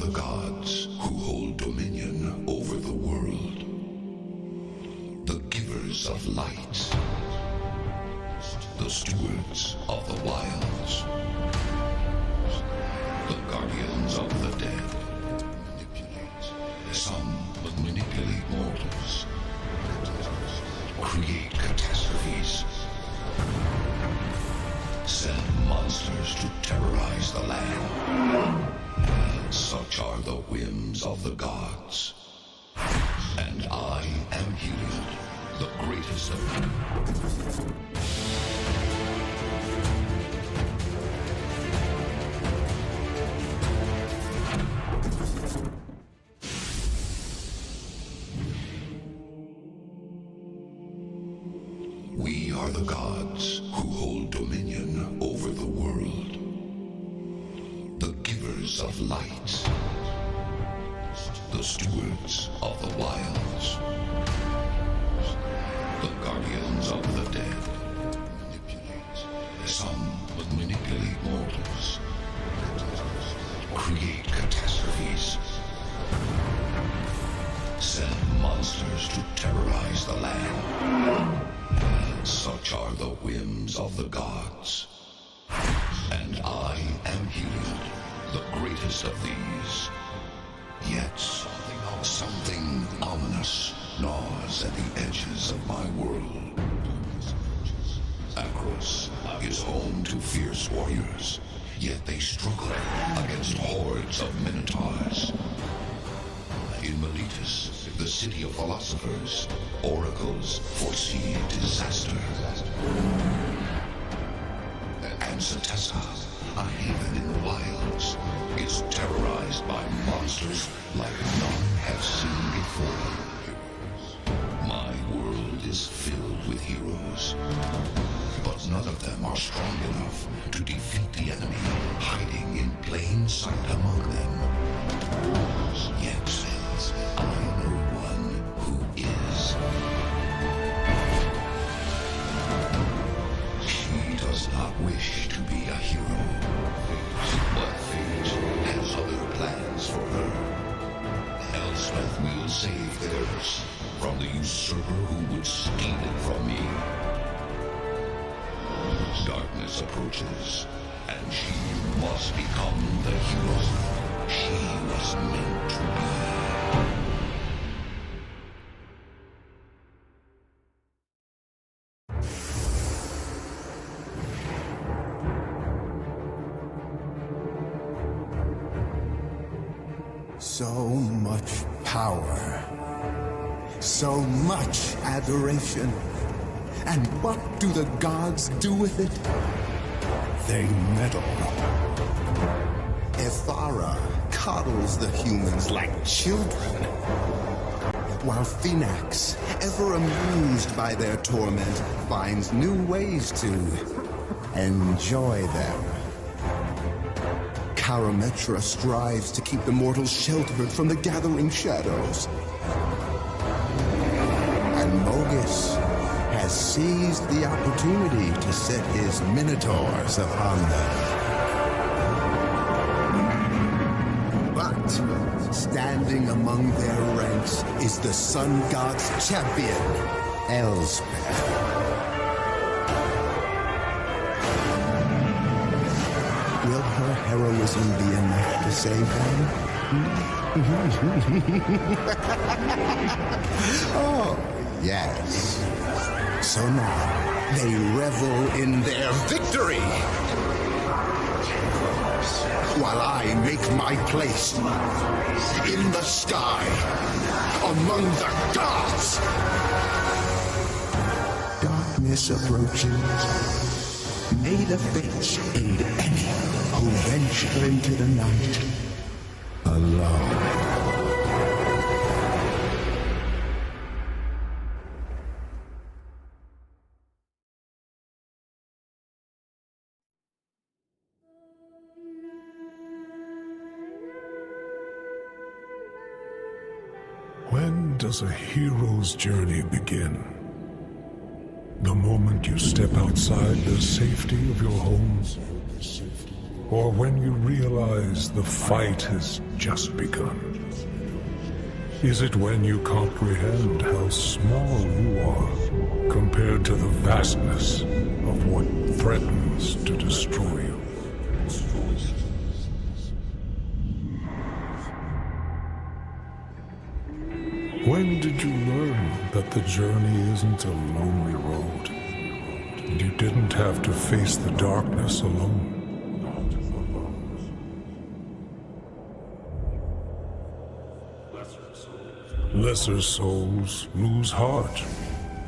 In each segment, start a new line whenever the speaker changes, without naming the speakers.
the gods who hold dominion over the world. The givers of light. The stewards of the wilds. The guardians of the dead. Some manipulate mortals. Create catastrophes. Send monsters to terrorize the land. Such are the whims of the gods. And I am Heliod, the greatest of them. We are the gods who hold dominion over the world. The givers of light. The stewards of the wilds. The guardians of the dead. Some manipulate mortals. Create catastrophes. Send monsters to terrorize the land. Such are the whims of the gods. And I am Heliod, the greatest of these. Yet something ominous gnaws at the edges of my world. Akros is home to fierce warriors, yet they struggle against hordes of minotaurs. In Meletus, the city of philosophers, oracles foresee disaster. And Satessa, a haven in the wilds, is terrorized by monsters like none have seen before. My world is filled with heroes, but none of them are strong enough to defeat the enemy hiding in plain sight among them. Yet, I know one who is. She does not wish to be a hero, but fate has other plans for her. Elspeth will save Theros from the usurper who would steal it from me. Darkness approaches, and she must become the hero she was meant to be.
So much power, so much adoration. And what do the gods do with it? They meddle. Ithara coddles the humans like children, while Phoenix, ever amused by their torment, finds new ways to enjoy them. Karametra strives to keep the mortals sheltered from the gathering shadows. And Mogis has seized the opportunity to set his minotaurs upon them. But standing among their ranks is the sun god's champion, Elspeth. Will her heroism be enough to save them? Oh, yes. So now, they revel in their victory, while I make my place in the sky, among the gods. Darkness approaches. May the fates aid any who venture into the night alone.
When does a hero's journey begin? The moment you step outside the safety of your home? Or when you realize the fight has just begun? Is it when you comprehend how small you are compared to the vastness of what threatens to destroy you? When did you learn that the journey isn't a lonely road? And you didn't have to face the darkness alone. Lesser souls lose heart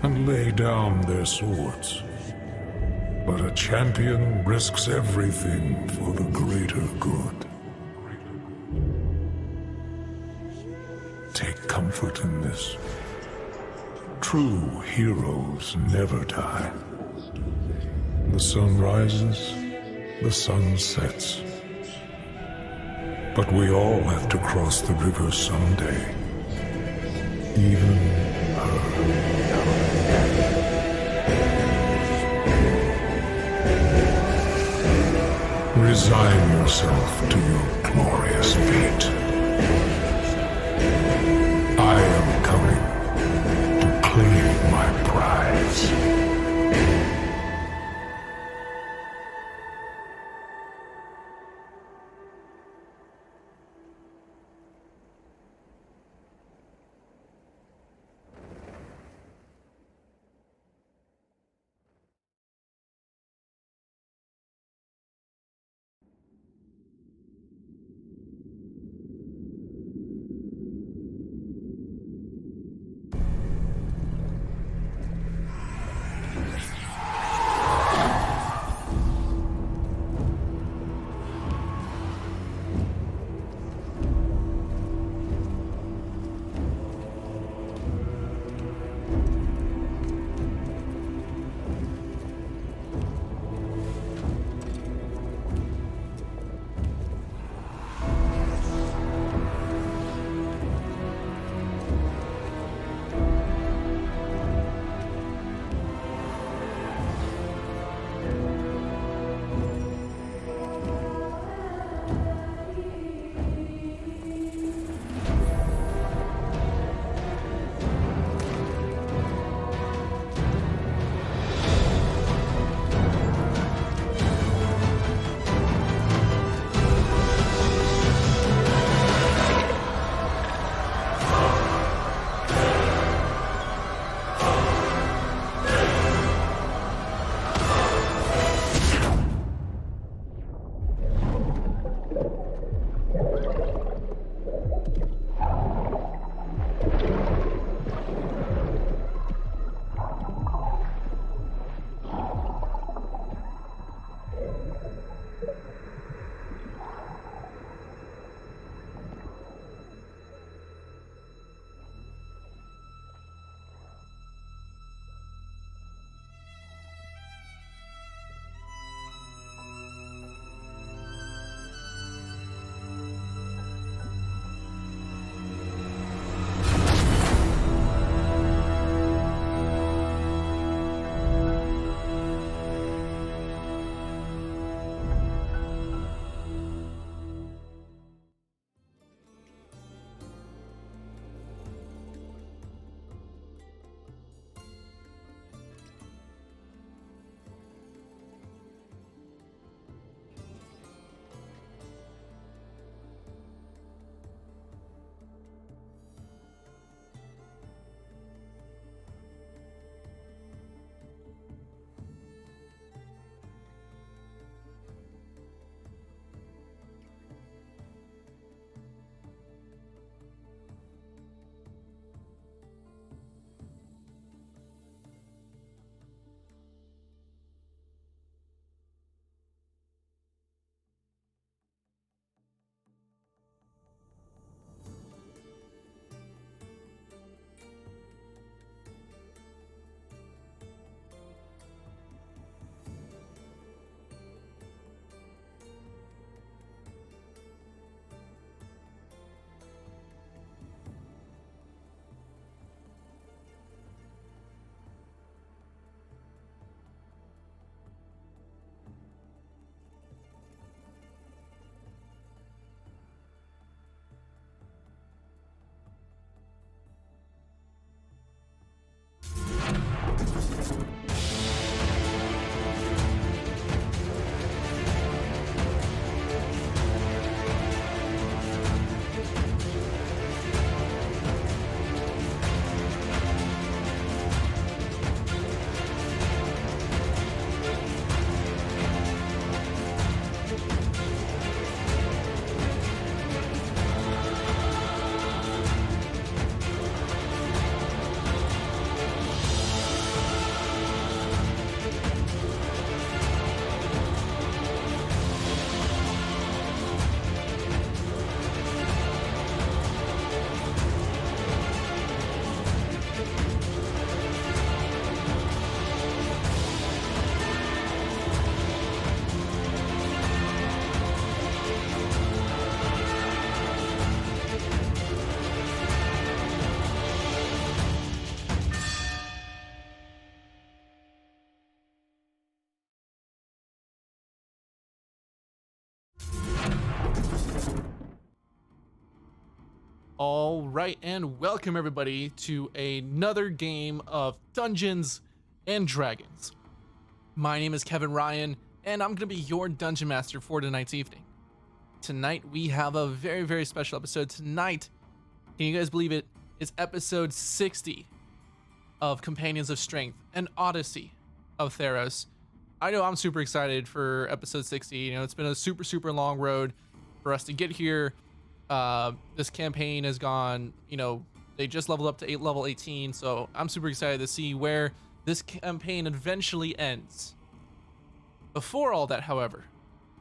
and lay down their swords. But a champion risks everything for the greater good. Take comfort in this. True heroes never die. The sun rises, the sun sets. But we all have to cross the river someday. Even her. Resign yourself to your glorious fate. I am coming to claim my prize.
All right, and welcome everybody to another game of Dungeons and Dragons. My name is Kevin Ryan, and I'm going to be your Dungeon Master for tonight's evening. Tonight, we have a very, very special episode. Tonight, can you guys believe it? It's episode 60 of Companions of Strength, an Odyssey of Theros. I know I'm super excited for episode 60. You know, it's been a super, super long road for us to get here. This campaign has gone, you know, they just leveled up to level 18, so I'm super excited to see where this campaign eventually ends. Before all that, however,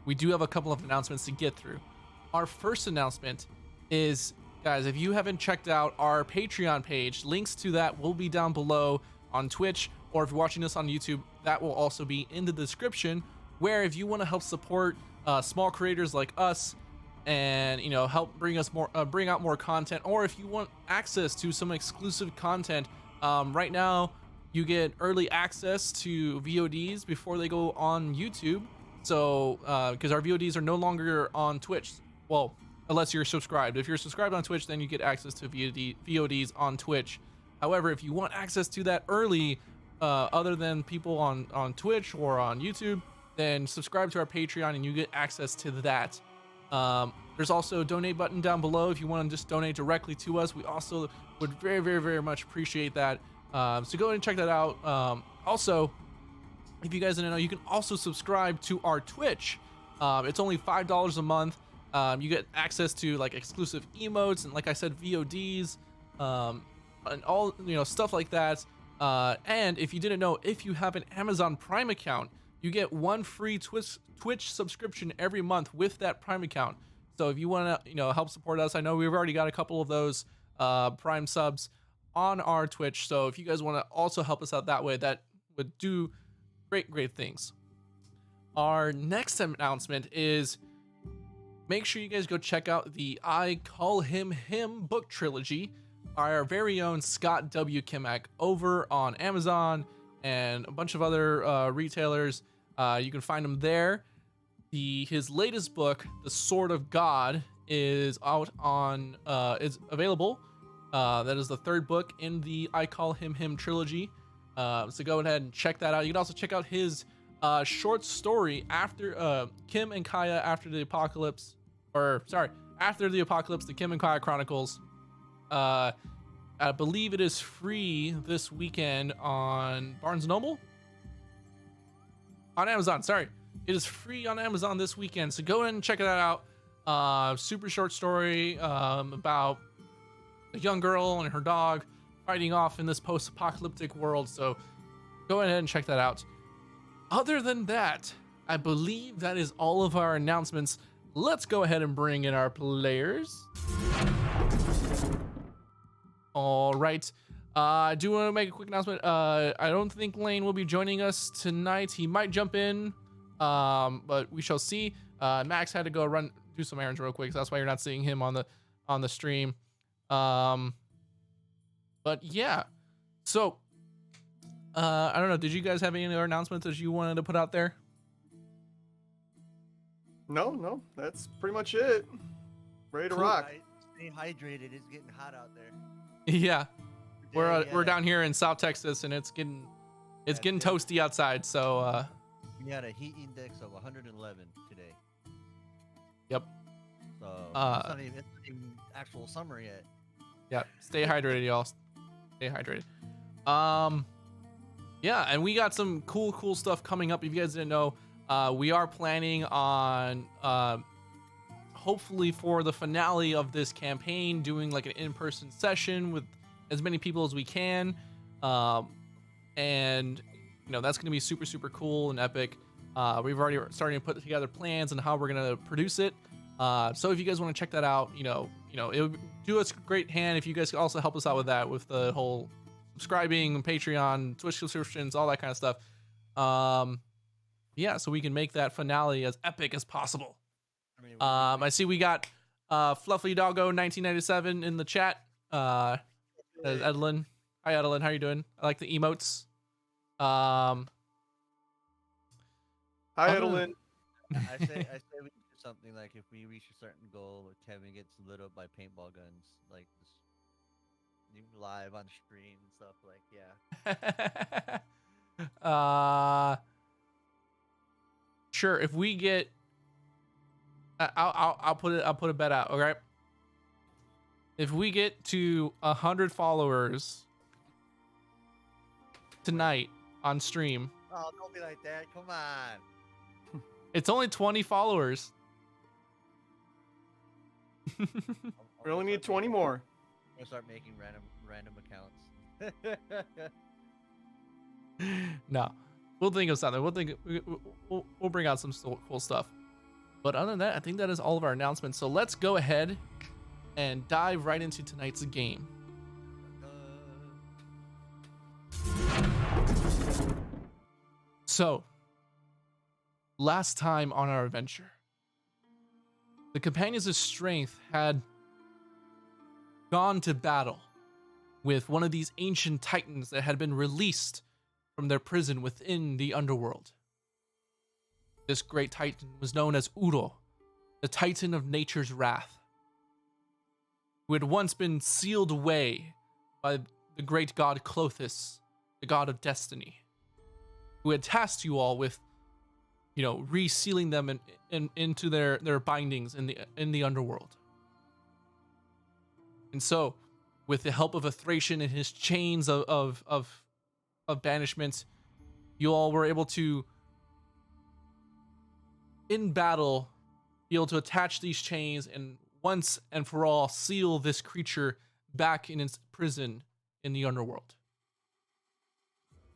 we do have a couple of announcements to get through. Our first announcement is, guys, if you haven't checked out our Patreon page, links to that will be down below on Twitch, or if you're watching this on YouTube, that will also be in the description, where if you want to help support small creators like us, and you know, help bring us more bring out more content, or if you want access to some exclusive content, right now you get early access to VODs before they go on YouTube. So because our VODs are no longer on Twitch, well, unless you're subscribed. If you're subscribed on Twitch, then you get access to VODs on Twitch. However, if you want access to that early, other than people on Twitch or on YouTube, then subscribe to our Patreon and you get access to that. There's also a donate button down below if you want to just donate directly to us. We also would very, very, very much appreciate that. So go ahead and check that out. Also, if you guys didn't know, you can also subscribe to our Twitch. It's only $5 a month. You get access to like exclusive emotes and, like I said, VODs, and all, you know, stuff like that. And if you didn't know, if you have an Amazon Prime account, you get one free Twitch subscription every month with that Prime account. So if you want to, you know, help support us, I know we've already got a couple of those Prime subs on our Twitch. So if you guys want to also help us out that way, that would do great, great things. Our next announcement is, make sure you guys go check out the I Call Him Him book trilogy, our very own Scott W. Kimack, over on Amazon and a bunch of other retailers. You can find him there. His latest book, The Sword of God, is out on is available. That is the third book in the I Call Him Him trilogy. So go ahead and check that out. You can also check out his short story, after Kim and Kaya After the Apocalypse, After the Apocalypse, the Kim and Kaya Chronicles. I believe it is free this weekend on Barnes & Noble? On Amazon, sorry. It is free on Amazon this weekend, so go ahead and check that out. Super short story about a young girl and her dog fighting off in this post-apocalyptic world, so go ahead and check that out. Other than that, I believe that is all of our announcements. Let's go ahead and bring in our players. All right. I do want to make a quick announcement. I don't think Lane will be joining us tonight. He might jump in, but we shall see. Max had to go do some errands real quick, so that's why you're not seeing him on the stream. But yeah. So, I don't know. Did you guys have any other announcements that you wanted to put out there?
No, that's pretty much it. Ready to rock.
Stay hydrated. It's getting hot out there.
Yeah. We're down here in South Texas, and it's getting toasty outside. So
we had a heat index of 111 today.
Yep.
So it's not even actual summer yet.
Yeah. Stay hydrated, y'all. Stay hydrated. Yeah, and we got some cool stuff coming up. If you guys didn't know, we are planning on hopefully for the finale of this campaign doing like an in-person session with as many people as we can, and you know, that's going to be super, super cool and epic. We've already starting to put together plans on how we're going to produce it, so if you guys want to check that out, you know it would do us a great hand if you guys could also help us out with that, with the whole subscribing, Patreon, Twitch subscriptions, all that kind of stuff. Yeah, so we can make that finale as epic as possible. I see we got Fluffy Doggo 1997 in the chat. Edelyn. Hi, Edelyn. How you doing? I like the emotes.
Hi, Edelyn.
I say we something like if we reach a certain goal, Kevin gets lit up by paintball guns, like just live on stream and stuff. Like, yeah.
Sure. If we get, I'll put a bet out. Okay. If we get to 100 followers tonight on stream,
Oh, don't be like that. Come on.
it's only 20 followers.
We only need 20 more.
We'll start making random accounts.
No, we'll think of something. We'll bring out some cool stuff. But other than that, I think that is all of our announcements. So let's go ahead and dive right into tonight's game. So, last time on our adventure, the companions of strength had gone to battle with one of these ancient titans that had been released from their prison within the underworld. This great titan was known as Uro, the titan of nature's wrath, who had once been sealed away by the great god Clothis, the god of destiny, who had tasked you all with, resealing them into their bindings in the underworld. And so, with the help of a Thracian and his chains of banishment, you all were able to, in battle, be able to attach these chains and once and for all seal this creature back in its prison in the underworld.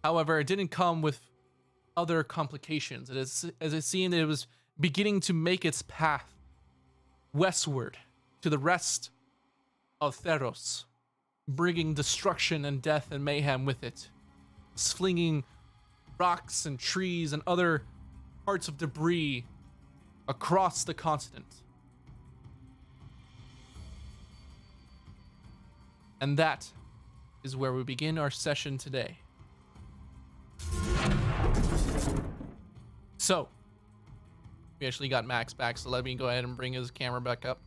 However, it didn't come with other complications. As it seemed, it was beginning to make its path westward to the rest of Theros, bringing destruction and death and mayhem with it, slinging rocks and trees and other parts of debris across the continent. And that is where we begin our session today. So, we actually got Max back, so let me go ahead and bring his camera back up.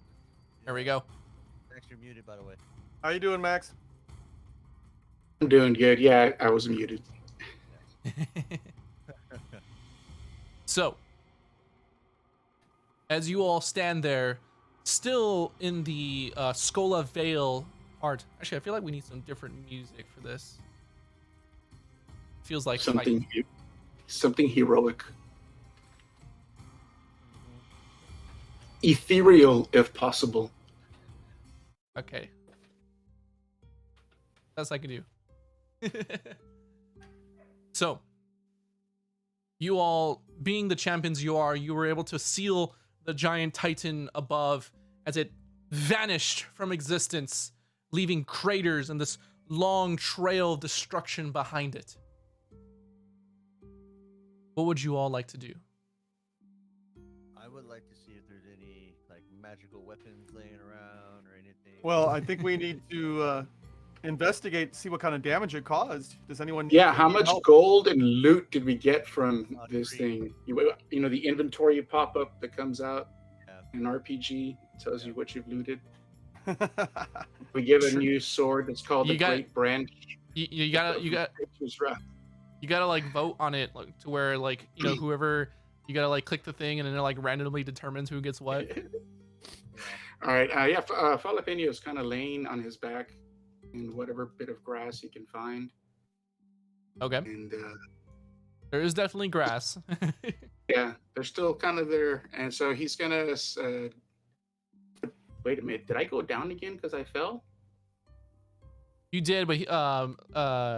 There we go.
Max, you're muted, by the way.
How you doing, Max?
I'm doing good. Yeah, I was muted.
So, as you all stand there, still in the Skola Vale part. Actually, I feel like we need some different music for this. Feels like
something heroic. Ethereal, if possible.
Okay. Best I can do. So, you all, being the champions you are, you were able to seal the giant titan above as it vanished from existence, leaving craters and this long trail of destruction behind it. What would you all like to do?
I would like to see if there's any magical weapons laying around or anything.
Well, I think we need to investigate, see what kind of damage it caused. Does anyone?
Yeah, how much
help?
gold and loot did we get from this thing? You know, the inventory pop-up that comes out in RPG tells you what you've looted. We give a new sword that's called the Great Brand.
You gotta vote on it to where whoever you gotta click the thing and then it randomly determines who gets what.
All right, Jalapeno is kind of laying on his back in whatever bit of grass he can find.
Okay.
And
there is definitely grass.
Yeah, they're still kind of there, and so he's gonna. Wait a minute, did I go down again because I fell?
You did, but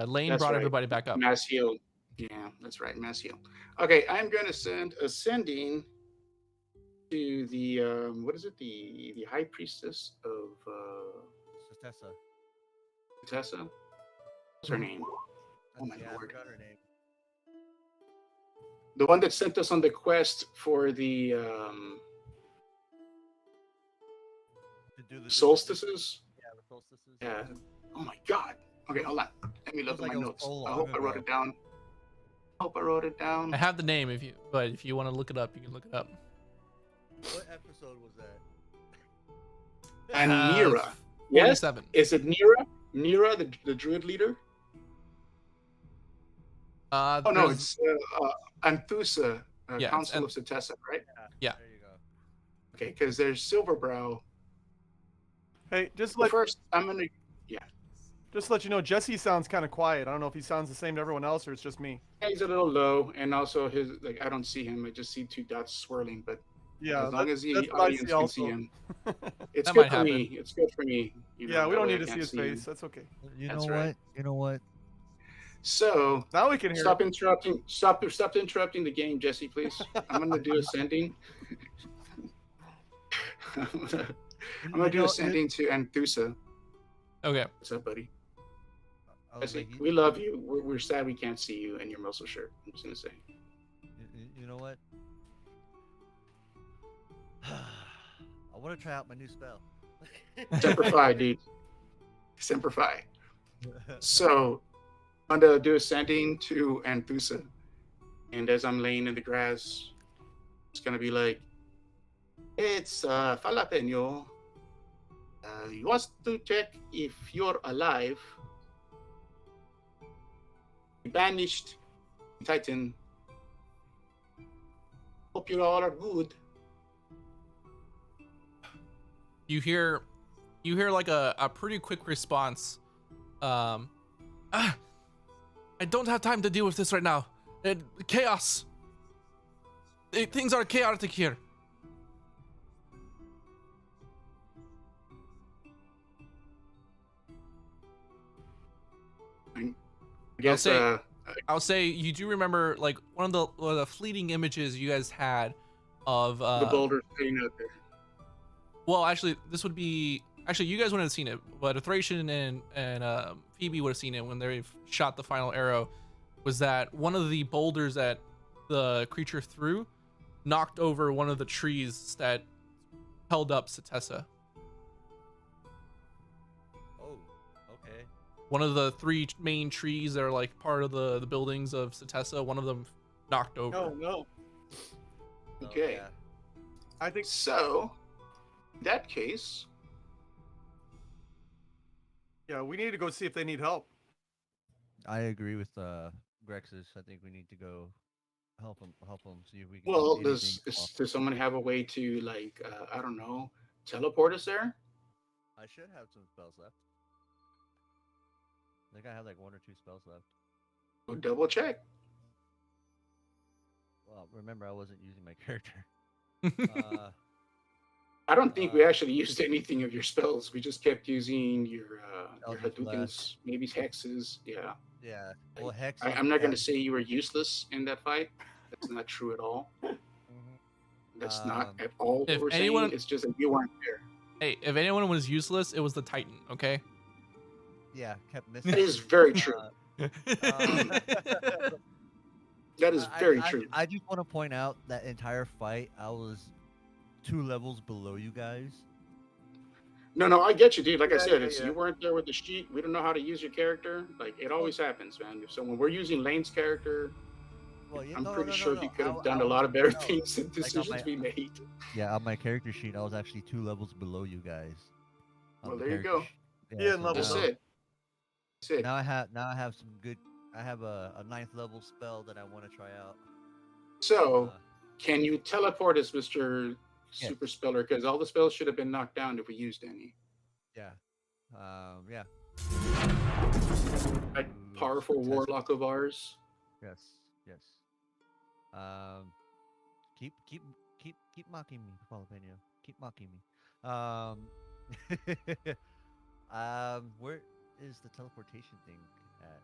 Lane brought everybody back up.
Mass heal. Yeah, that's right, mass heal. Okay, I'm gonna send ascending to the what is it? The high priestess of Tessa. What's her name? Oh my lord.
I forgot her name.
The one that sent us on the quest for the
To do the
solstices.
Yeah, the solstices.
Yeah. Oh my god. Okay, hold on. Let me look at my notes. I hope I wrote it down.
I have the name if you want to look it up, you can look it up.
What episode was that?
And Nira. Yes?
47.
Is it Nira? Nira, the druid leader? Oh, no,
There's-
it's Anthusa,
Yeah, it's
Council of Setessa, right?
Yeah.
There you go.
Okay, because there's Silverbrow.
Hey, just
Well,
let
first, I'm going to...
just to let you know, Jesse sounds kind of quiet. I don't know if he sounds the same to everyone else or it's just me.
He's a little low, and also his I don't see him. I just see two dots swirling. But
Yeah,
as long as the
that's what I
audience
see
can
also.
see him, it's
That
good
might
for
happen.
me. It's good for me. You know,
Yeah, we
that
don't
way
need
I
to see
can't
his
him.
face. That's okay.
You
That's
know
right.
what? You know what?
So
Now we can hear.
stop interrupting. Stop interrupting the game, Jesse. Please. I'm gonna do ascending. I'm gonna do ascending to Anthusa.
Okay.
What's up, buddy?
I was
Jesse,
like,
we love you. We're sad we can't see you and your muscle shirt. I'm just gonna say.
you know what? I want to try out my new spell.
Semper dude. Semper. So, I'm going to do ascending to Anthusa. And as I'm laying in the grass, it's going to be like, it's Jalapeno. He wants to check if you're alive. Banished Titan. Hope you all are good.
You hear like a pretty quick response. I don't have time to deal with this right now. Chaos. Things are chaotic here.
I guess
I'll say you do remember like one of the fleeting images you guys had of
the boulders sitting out there.
well, actually, this would be actually you guys wouldn't have seen it, but Thracian and Phoebe would have seen it when they shot the final arrow. Was that one of the boulders that the creature threw knocked over one of the trees that held up Setessa?
Oh, okay.
One of the three main trees that are like part of the buildings of Setessa. One of them knocked over.
No, no.
Okay.
yeah.
I think
So, in that case,
yeah, we need to go see if they need help.
I agree with Grexus. I think we need to go help him. See if we can.
well,
do
does
anything off.
does someone have a way to like I don't know, teleport us there?
I should have some spells left. I think I have like 1 or 2 spells left.
We'll double check.
Well, remember I wasn't using my character.
I don't think we actually used anything of your spells. We just kept using your
Eldritch
Hadoukens,
Blast.
maybe hexes. Yeah,
Yeah. Well, Hex.
I'm not going to say you were useless in that fight. That's not true at all. That's not at all what
If
we're
anyone-
saying. It's just that you weren't there.
Hey, if anyone was useless, it was the Titan. Okay.
Yeah, kept missing.
That is very true. That is very true.
I just want to point out that entire fight, I was 2 levels below you guys.
No, I get you, dude. Like I
Yeah,
said,
yeah,
it's
yeah.
you weren't there with the sheet. We don't know how to use your character. Like it always happens, man. So when we're using Lane's character,
Well, yeah,
I'm
no,
pretty
no,
sure
no,
you
no.
could have
I-
done
I
a lot
was-
of better
no,
things and
like on
decisions
my-
we made.
Yeah, on my character sheet, I was actually 2 levels below you guys. on
Well,
the
there you
character
go.
sheet.
Yeah, and
so
level
That's
now-
up.
it. That's it.
Now I have some good. I have a 9th level spell that I want to try out.
So,
Uh,
can you teleport us, Mr.
Yeah.
Super Speller? Because all the spells should have been knocked down if we used any.
yeah. Yeah.
That
Ooh,
powerful
fantastic.
warlock of ours.
Yes. Yes. Keep mocking me, Jalapeno. Keep mocking me. Where is the teleportation thing at?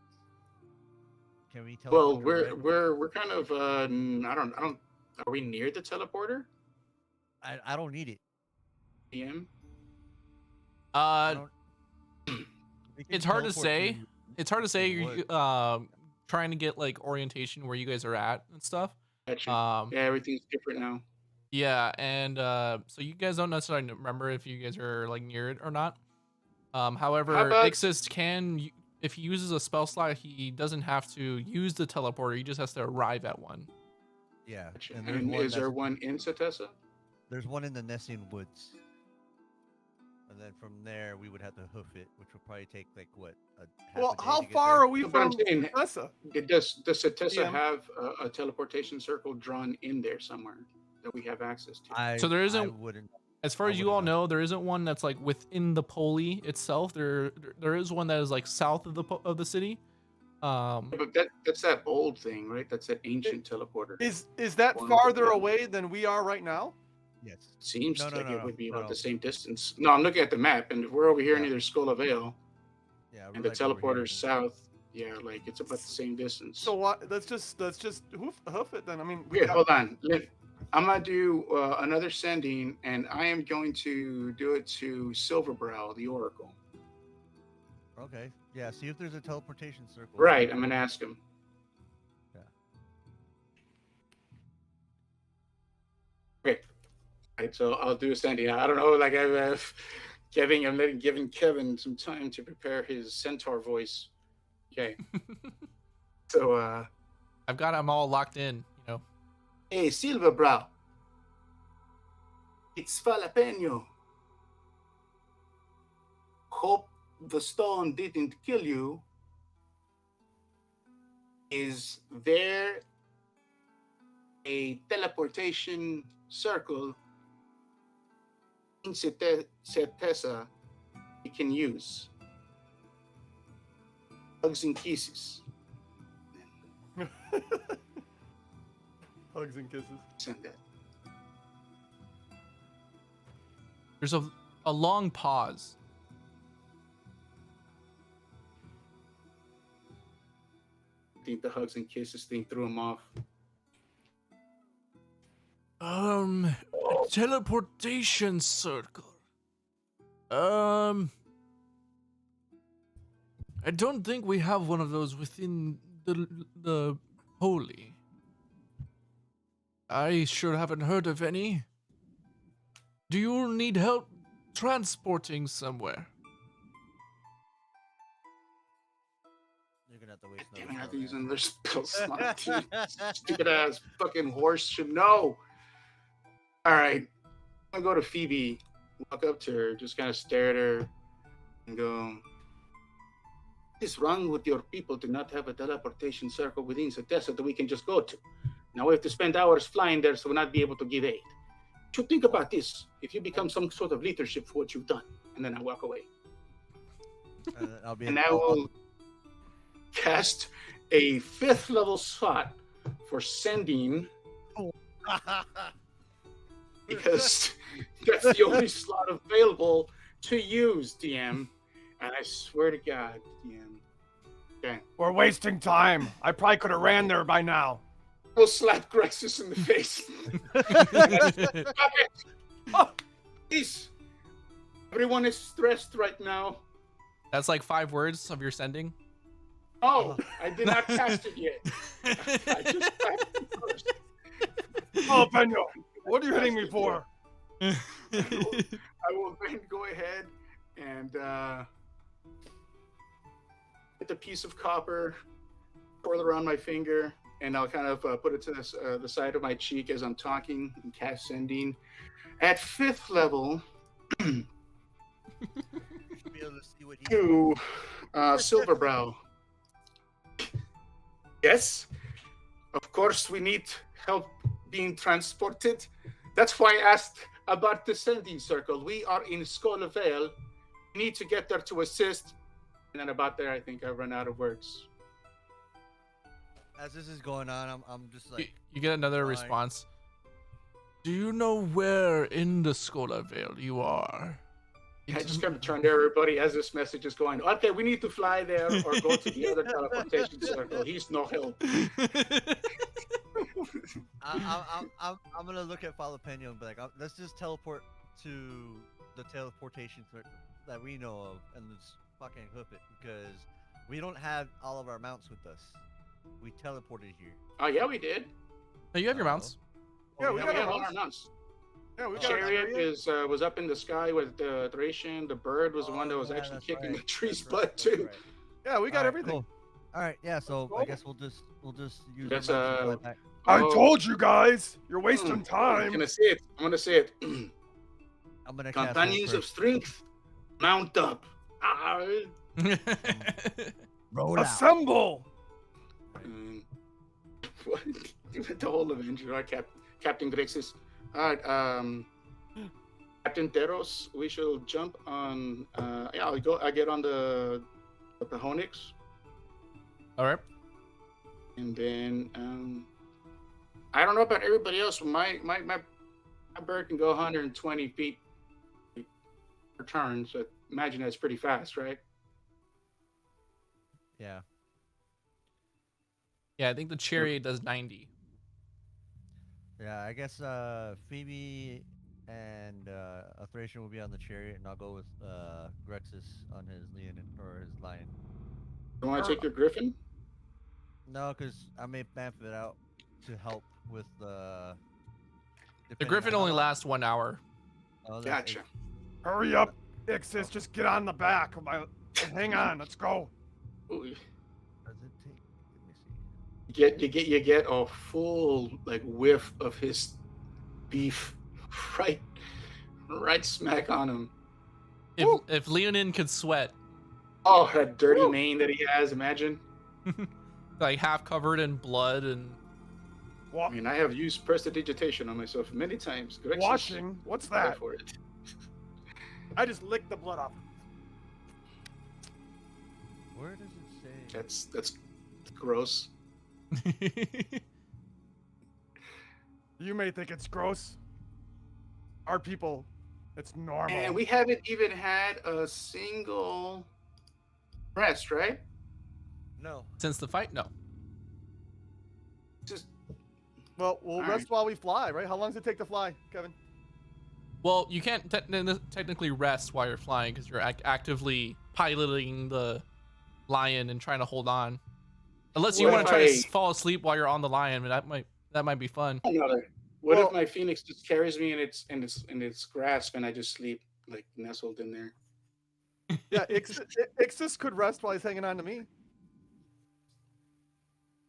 Can we
Well,
teleport?
we're kind of I don't are we near the teleporter?
I don't need it.
PM?
I don't. We can
It's hard to
teleport
say.
to-
It's hard to say.
to
You're trying to get like orientation where you guys are at and stuff.
Gotcha.
Yeah,
Everything's different now.
and so you guys don't necessarily remember if you guys are like near it or not. However,
How about-
Ixis can, if he uses a spell slot, he doesn't have to use the teleporter. He just has to arrive at one.
Yeah.
Gotcha.
And there's
And
one
is there
that's-
one in Setessa?
There's one in the Nessian Woods. And then from there, we would have to hoof it, which would probably take like what?
Well, how far are we
But I'm
from
saying,
Tessa?
does Satessa
Yeah.
have a teleportation circle drawn in there somewhere that we have access to?
So there isn't-
I wouldn't.
As far
I
as you
wouldn't
all
know.
know, there isn't one that's like within the poli itself. There is one that is like south of the city.
But that's that old thing, right? That's that ancient teleporter.
Is that
One
farther
of the-
away than we are right now?
Yes.
Seems
No, no,
like
no,
it would be
no,
about
no.
the same distance. No, I'm looking at the map, and we're over here
Yeah.
near Skull Vale,
Yeah.
and the
like over here.
teleporter's south. Yeah, like it's about the same distance.
So what? Let's just hoof it then. I mean, we
Okay,
got-
hold on. I'm gonna do another sending, and I am going to do it to Silverbrow, the Oracle.
Okay. Yeah. See if there's a teleportation circle.
Right, I'm gonna ask him.
Yeah.
Okay. Right, so I'll do a sending. I don't know, like I'm giving Kevin some time to prepare his centaur voice. Okay. So
I've got them all locked in. You know.
hey, Silverbrow. It's Jalapeno. Hope the stone didn't kill you. Is there a teleportation circle in Setessa you can use? Hugs and kisses.
hugs and kisses.
Send that.
There's a long pause.
I think the hugs and kisses thing threw him off.
Teleportation circle. I don't think we have one of those within the holy. I sure haven't heard of any. Do you need help transporting somewhere?
You're gonna have to waste
Damn, I
another
have to
spell,
use
man.
another spell slot. Stupid ass fucking horse should know. All right, I'm gonna go to Phoebe, walk up to her, just kind of stare at her, and go, "What is wrong with your people to not have a teleportation circle within Setessa that we can just go to? Now we have to spend hours flying there, so we'll not be able to give aid. You should think about this if you become some sort of leadership for what you've done." And then I walk away.
And then I'll be.
And I will cast a 5th level slot for sending, because that's the only slot available to use, DM. And I swear to God, DM. Okay.
We're wasting time. I probably could have ran there by now.
We'll slap Grexus in the face. Stop it! Oh, please. Everyone is stressed right now.
That's like 5 words of your sending.
Oh, I did not cast it yet. I just clapped it first.
Oh, Benyo, what are you hitting me for?
I will then go ahead and get the piece of copper, twirl around my finger, and I'll kind of put it to the side of my cheek as I'm talking and cast sending. At 5th level,
You should be able to see what he.
to Silverbrow. Yes, of course we need help being transported. That's why I asked about the sending circle. We are in Skull Vale. We need to get there to assist. And then about there, I think I run out of words.
As this is going on, I'm just like.
You get another
Fine.
response. Do you know where in the Scholar Vale you are?
I just kind of turn to everybody as this message is going. Okay, we need to fly there or go to the other teleportation circle. He's no help.
I'm gonna look at Jalapeno and be like, let's just teleport to the teleportation circle that we know of and just fucking hoof it, because we don't have all of our mounts with us. We teleported here.
Oh yeah, we did.
No, you have your mounts.
Yeah, we
Yeah,
got
we have
our
all our
mounts.
mounts.
Yeah, we
The
got our
chariot
chariot.
was up in the sky with the Thracian. The bird was the one that was
yeah,
actually
that's
kicking
right,
the tree's
that's right,
butt
that's
too.
Yeah, we got
Alright,
everything.
cool. All right, yeah. So I
Cool.
guess we'll just use.
That's,
our mounts and fly back.
I
Oh.
told you guys, you're wasting
I'm
time.
gonna say it. I'm gonna say it.
I'm gonna cast
Companions
Hold
of strength, mount up. Ah.
Roll out.
Assemble.
Mm. What? The whole Avenger, right? Captain Grixis. All right, Captain Theros, we shall jump on. Yeah, I get on the Pahonix,
All right.
and then I don't know about everybody else. But my bird can go 120 feet per turn, so imagine that's pretty fast, right?
Yeah.
Yeah, I think the chariot does 90.
Yeah, I guess Phoebe and Thracian will be on the chariot, and I'll go with Grexus on his Leonin or his lion.
You want to take your Griffin?
No, because I may bamf it out to help with the.
The Griffin only lasts 1 hour.
Oh,
Gotcha.
Hurry up, Ixis. Just get on the back. Hang on. Let's go.
Ooh,
Does it take? Let me see.
you get a full like whiff of his beef, right smack on him.
If Leonin could sweat,
Oh, that dirty mane that he has. Imagine.
like half covered in blood and
I mean, I have used prestidigitation on myself many times. Grixis,
Washing. What's
go
that?
for it.
I just licked the blood off.
Where does it say?
That's gross.
You may think it's gross. Our people, it's normal.
And we haven't even had a single rest, right?
No.
since the fight, no.
Just
Well, we'll
All
rest
right.
while we fly, right? How long does it take to fly, Kevin?
Well, you can't technically rest while you're flying because you're actively piloting the lion and trying to hold on. Unless you
What
want to
if
try to
I-
fall asleep while you're on the lion, but that might be fun.
what
Well-
if my Phoenix just carries me in its grasp and I just sleep like nestled in there?
Yeah, Ixis could rest while he's hanging on to me.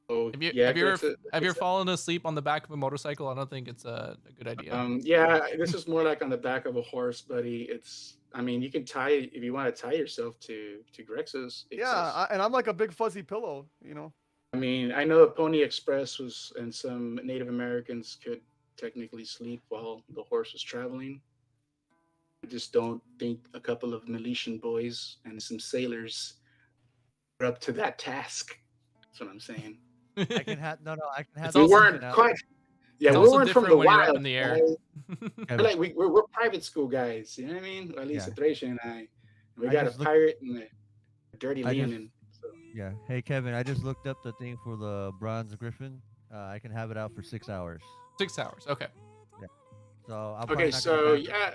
Oh,
Have you
yeah,
have you
Grixis-
ever fallen asleep on the back of a motorcycle? I don't think it's a good idea.
Yeah, this is more like on the back of a horse, buddy. I mean, you can tie if you want to tie yourself to Grex's.
Yeah, and I'm like a big fuzzy pillow, you know.
I mean, I know Pony Express was, and some Native Americans could technically sleep while the horse was traveling. I just don't think a couple of Militian boys and some sailors are up to that task. That's what I'm saying.
I can have I can have.
It's
We
also
weren't
now.
quite. Yeah,
It's
we
also
weren't from
different
the
when you're up
wild.
in the air.
Guys. We're private school guys. You know what I mean? Or at least
Yeah.
Thracian and I. We
I
got a
just looked-
pirate and a dirty
I just-
Leonin. So.
Yeah. Hey Kevin, I just looked up the thing for the bronze griffin. I can have it out for 6 hours.
6 hours. Okay.
So I'm probably
Okay,
not
so
gonna
yeah,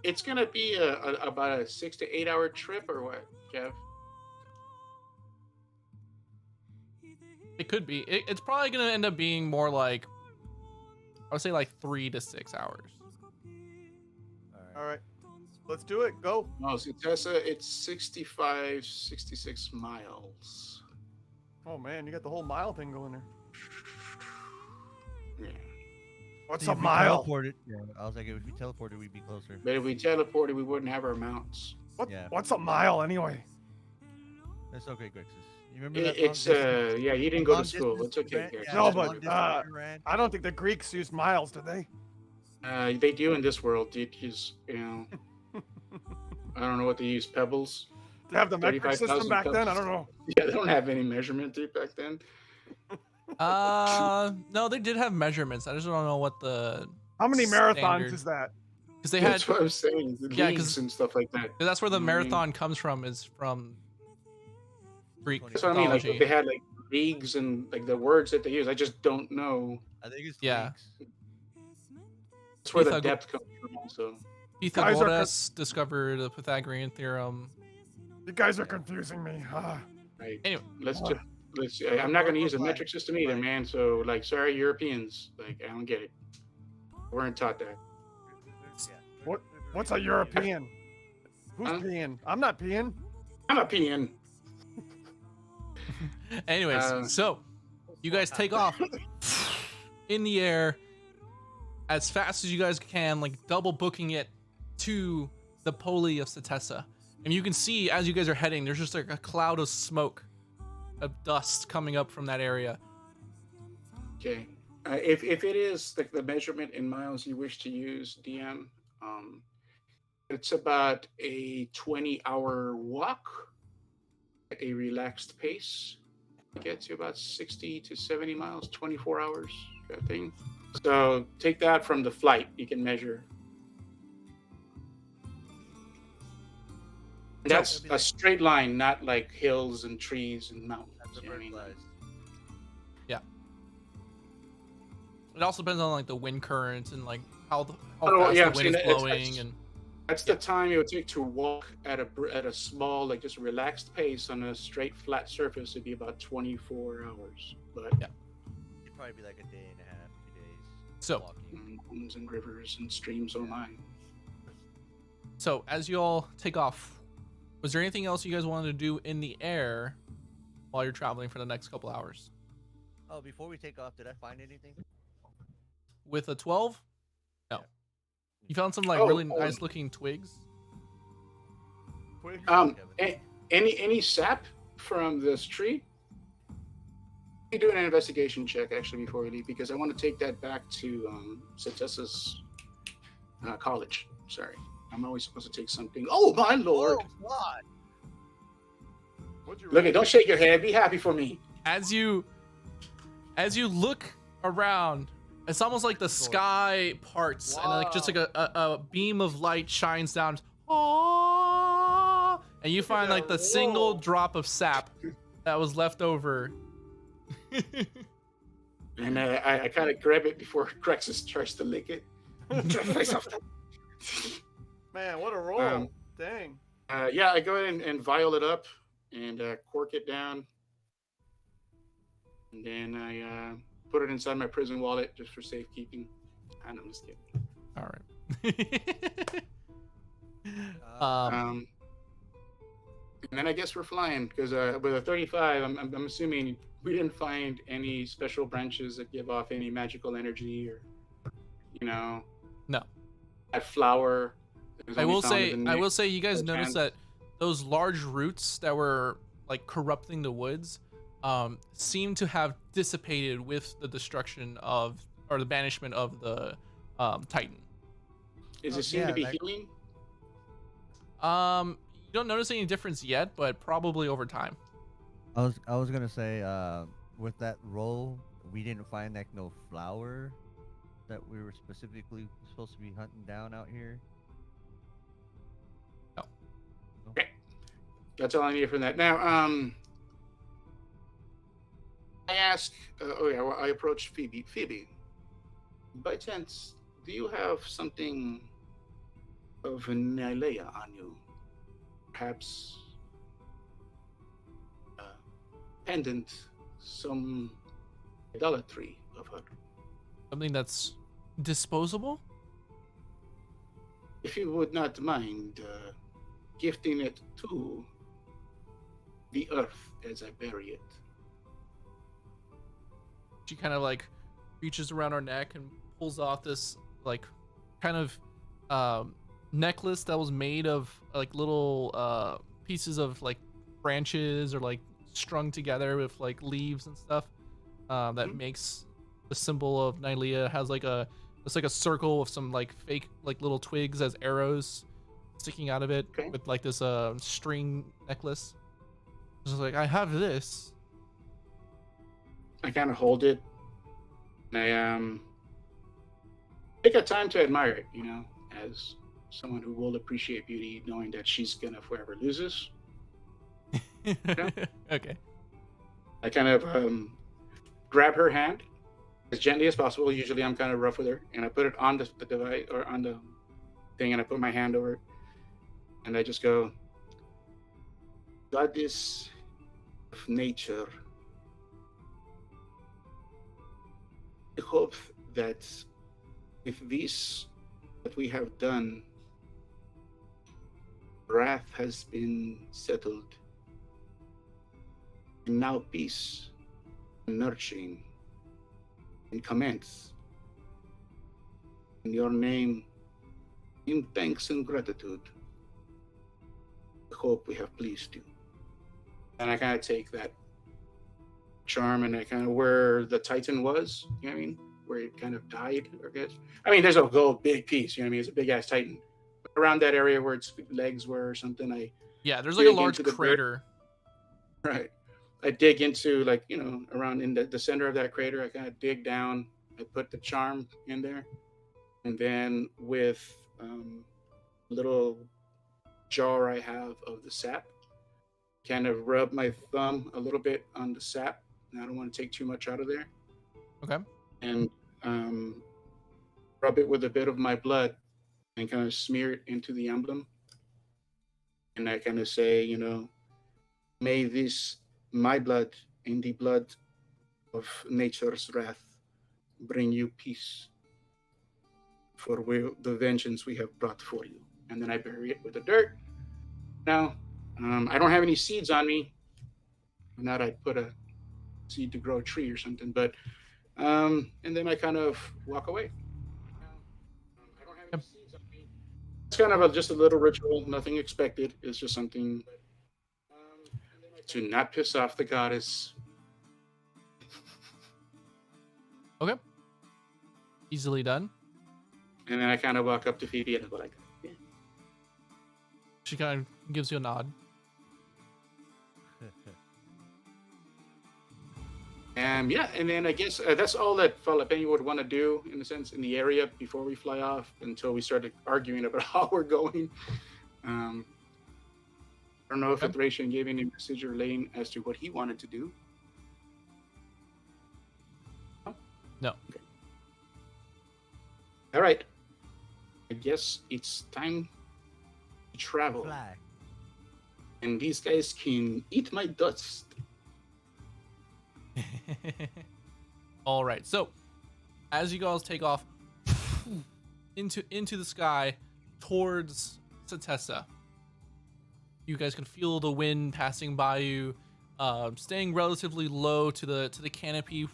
it's gonna be about a 6 to 8 hour trip or what, Kev?
It could be. It's probably gonna end up being more like, I would say like 3 to 6 hours.
All right, let's do it. Go.
No, so Tessa, it's 66 miles.
Oh man, you got the whole mile thing going there.
Yeah.
What's
See,
a
if we
mile?
Teleported, yeah, I was like, if we teleported, we'd be closer.
But if we teleported, we wouldn't have our mounts.
Yeah.
What's a mile anyway?
That's okay, Grexus. You remember that?
It's yeah, you didn't go to school. It's okay. Garrett.
No,
that
but,
long distance we ran.
I don't think the Greeks used miles, did they?
They do in this world. They use, I don't know what they use, pebbles.
They have the metric
35,000
system back then. I
pebbles.
don't know.
Yeah, they don't have any measurement dude back then.
No, they did have measurements. I just don't know what
How many marathons
Standard.
is that?
because they had
That's what I'm saying. The
Yeah,
leagues and stuff like that.
that's where the
You know what I mean?
marathon comes from, is from Greek
That's what I mean. Like
mythology.
they had like leagues and like the words that they use. I just don't know.
I think it's
Yeah.
leagues.
That's where the
Pythag-
depth comes from. So
Pythagoras discovered the Pythagorean theorem.
You guys are confusing me.
right.
Anyway,
Let's. I'm not going to use a metric system either, man. So like, sorry, Europeans. Like, I don't get it. We weren't taught that.
What's a European? Who's
Huh?
peeing? I'm not peeing.
I'm a PN.
anyways,
Uh,
so you guys take off. in the air as fast as you guys can, like double booking it to the Poli of Setessa. And you can see as you guys are heading, there's just like a cloud of smoke, of dust coming up from that area.
Okay. If it is like the measurement in miles you wish to use, DM, it's about a 20-hour walk at a relaxed pace. It gets you about 60 to 70 miles, 24 hours, kind of thing. So take that from the flight. You can measure. That's a straight line, not like hills and trees and mountains.
That's
You know what I mean?
Yeah. It also depends on like the wind current and like how fast
yeah,
the wind is blowing and.
That's the time it would take to walk at a small, like just relaxed pace on a straight, flat surface. It'd be about 24 hours. But
yeah,
it'd probably be like a day and a half, 2 days.
So,
mountains and rivers and streams, oh my.
So, as you all take off, was there anything else you guys wanted to do in the air while you're traveling for the next couple hours?
Oh, before we take off, did I find anything?
With a 12? No.
Yeah.
You found some like really nice looking twigs?
Any sap from this tree? You do an investigation check actually before we leave, because I want to take that back to Setessa's college. Sorry, I'm always supposed to take something. Oh my lord!
Oh God!
Look, don't shake your head. Be happy for me.
As you look around, it's almost like the sky parts and like just like a beam of light shines down. Aww, and you find like the single drop of sap that was left over.
And I kind of grab it before Crexus tries to lick it.
Man, what a roll. Dang.
Yeah, I go ahead and vial it up and cork it down. And then I put it inside my prison wallet just for safekeeping. I'm just kidding.
All right.
And then I guess we're flying, because with a 35, I'm assuming we didn't find any special branches that give off any magical energy, or
no.
That flower.
I will say you guys noticed that those large roots that were like corrupting the woods seem to have dissipated with the destruction of, or the banishment of the Titan.
Is it seem to be healing?
You don't notice any difference yet, but probably over time.
I was gonna say, with that roll, we didn't find like no flower that we were specifically supposed to be hunting down out here.
No.
Okay. That's all I need from that. Now, I ask, I approach Phoebe. Phoebe, by chance, do you have something of Nylea on you? Perhaps pendant, some idolatry of her.
Something that's disposable?
If you would not mind gifting it to the earth as I bury it.
She kind of like reaches around her neck and pulls off this like kind of necklace that was made of like little pieces of like branches or like strung together with like leaves and stuff that makes the symbol of Nylea. Has like it's like a circle with some like fake like little twigs as arrows sticking out of it, with like this string necklace. It's like, I have this.
I kind of hold it. And I take a time to admire it, as someone who will appreciate beauty, knowing that she's gonna forever lose this.
Okay.
I kind of grab her hand as gently as possible. Usually I'm kind of rough with her, and I put it on the device or on the thing, and I put my hand over it, and I just go, Goddess of nature, I hope that if this that we have done, wrath has been settled, and now peace and nurturing and commence. In your name, in thanks and gratitude, I hope we have pleased you. And I kind of take that charm and I kind of where the Titan was, you know what I mean? Where it kind of died, I guess. I mean, there's a gold big piece, you know what I mean? It's a big ass Titan. But around that area where its legs were or something,
there's like a large crater.
Right. I dig into around in the center of that crater, I kind of dig down, I put the charm in there. And then with a little jar I have of the sap, kind of rub my thumb a little bit on the sap. And I don't want to take too much out of there.
Okay.
And rub it with a bit of my blood and kind of smear it into the emblem. And I kind of say, may this, my blood and the blood of nature's wrath, bring you peace for the vengeance we have brought for you. And then I bury it with the dirt. Now, I don't have any seeds on me. Not I'd put a seed to grow a tree or something, but and then I kind of walk away. I don't have any seeds on me. It's kind of just a little ritual, nothing expected. It's just something to not piss off the goddess.
Okay. Easily done.
And then I kind of walk up to Phoebe and I go like, yeah.
She kind of gives you a nod.
And then I guess that's all that Jalapeno would want to do, in a sense, in the area before we fly off, until we started arguing about how we're going. I don't know if Thracian gave any message or Lane as to what he wanted to do.
No.
Okay. All right. I guess it's time to travel.
Fly.
And these guys can eat my dust.
All right. So, as you guys take off into the sky towards Setessa, you guys can feel the wind passing by you, staying relatively low to the canopy,